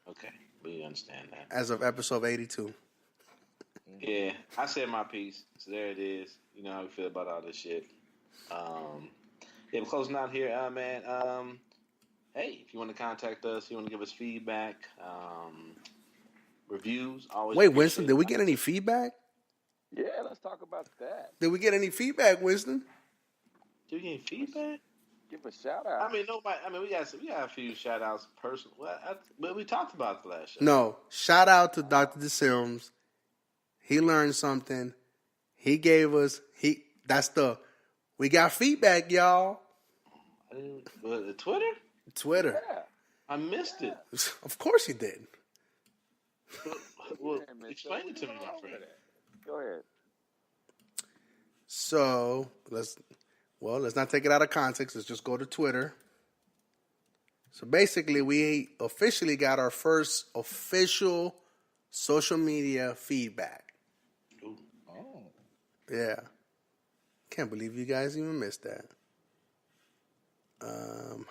Okay, we understand that. As of episode 82. Yeah, I said my piece. So there it is. You know how we feel about all this shit. We're closing out here, man. Hey, if you want to contact us, you want to give us feedback, reviews, always. Wait, Winston, did we get any feedback? Yeah, let's talk about that. Did we get any feedback, Winston? Did we get any feedback? Give a shout out. I mean, nobody. I mean, we got a few shout outs personal. But we talked about the last show. No, shout out to Dr. DeSilms. He learned something. He gave us. We got feedback, y'all. Twitter. Twitter. Yeah. I missed it. Of course he did. Well, explain it to me, my friend. Go ahead. So let's not take it out of context. Let's just go to Twitter. So basically, we officially got our first official social media feedback. Ooh. Oh. Yeah. Can't believe you guys even missed that.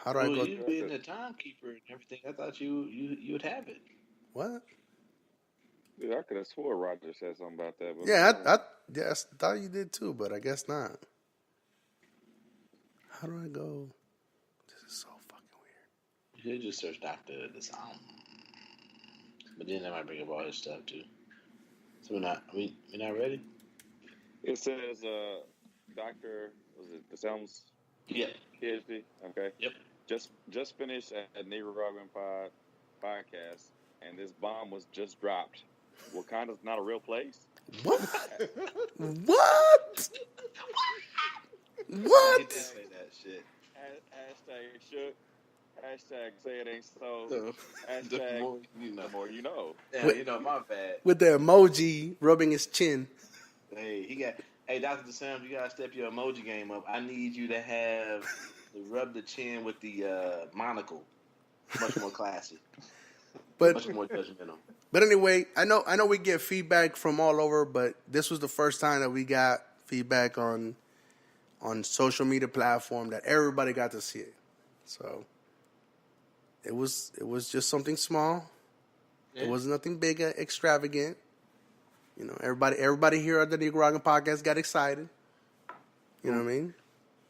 How do I go? You being the timekeeper and everything, I thought you would have it. What? Dude, I could have swore Roger said something about that. But Yeah, I thought you did too, but I guess not. How do I go? This is so fucking weird. You could just search Dr. DeSilms. But then that might bring up all his stuff too. So we're not ready? It says Dr. Was it DeSilms? Yeah. PhD? Okay. Yep. Just finished at Nicaraguan podcast, and this bomb was just dropped. Wakanda's not a real place. What? What? What? He did say that shit. Hashtag shook. Hashtag say it ain't so. Hashtag the more you know. Yeah, my bad. With the emoji rubbing his chin. Hey, Dr. DeSilms, you gotta step your emoji game up. I need you to rub the chin with the monocle. Much more classy. Much more judgmental. But anyway, I know we get feedback from all over, but this was the first time that we got feedback on social media platform that everybody got to see it. So it was just something small. Yeah. It was nothing big, extravagant. You know, everybody here at the Nicaraguan podcast got excited. You know what I mean?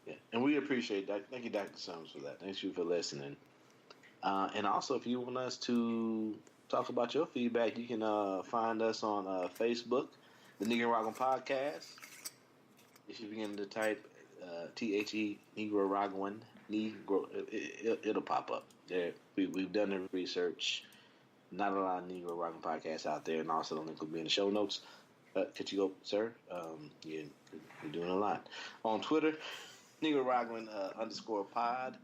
Yeah, and we appreciate that. Thank you, Dr. Summers, for that. Thanks you for listening. And also, if you want us to talk about your feedback, you can find us on Facebook, the Nicaraguan Podcast. If you begin to type THE Nicaraguan, it'll pop up there. We've done the research. Not a lot of Nicaraguan podcasts out there, and also the link will be in the show notes. Could you go, sir? You're doing a lot. On Twitter, Nicaraguan _pod.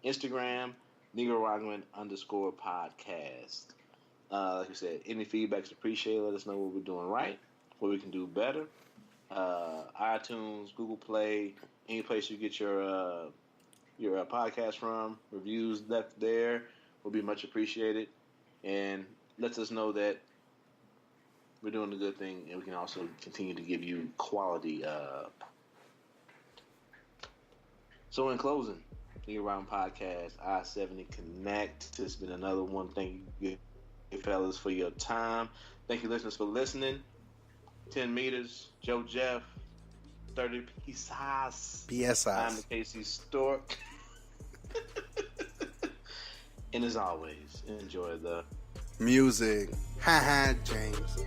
Instagram, Nicaraguan _podcast. Like I said, any feedback's appreciated. Let us know what we're doing right, what we can do better. iTunes, Google Play, any place you get your podcast from, reviews left there will be much appreciated. And lets us know that we're doing a good thing, and we can also continue to give you quality. So in closing, the Around Podcast, I-70 Connect. It's been another one. Thank you, fellas, for your time. Thank you, listeners, for listening. 10 meters, Joe Jeff, 30 PSIs. I'm the KC Stork. And as always, enjoy the music. Ha James.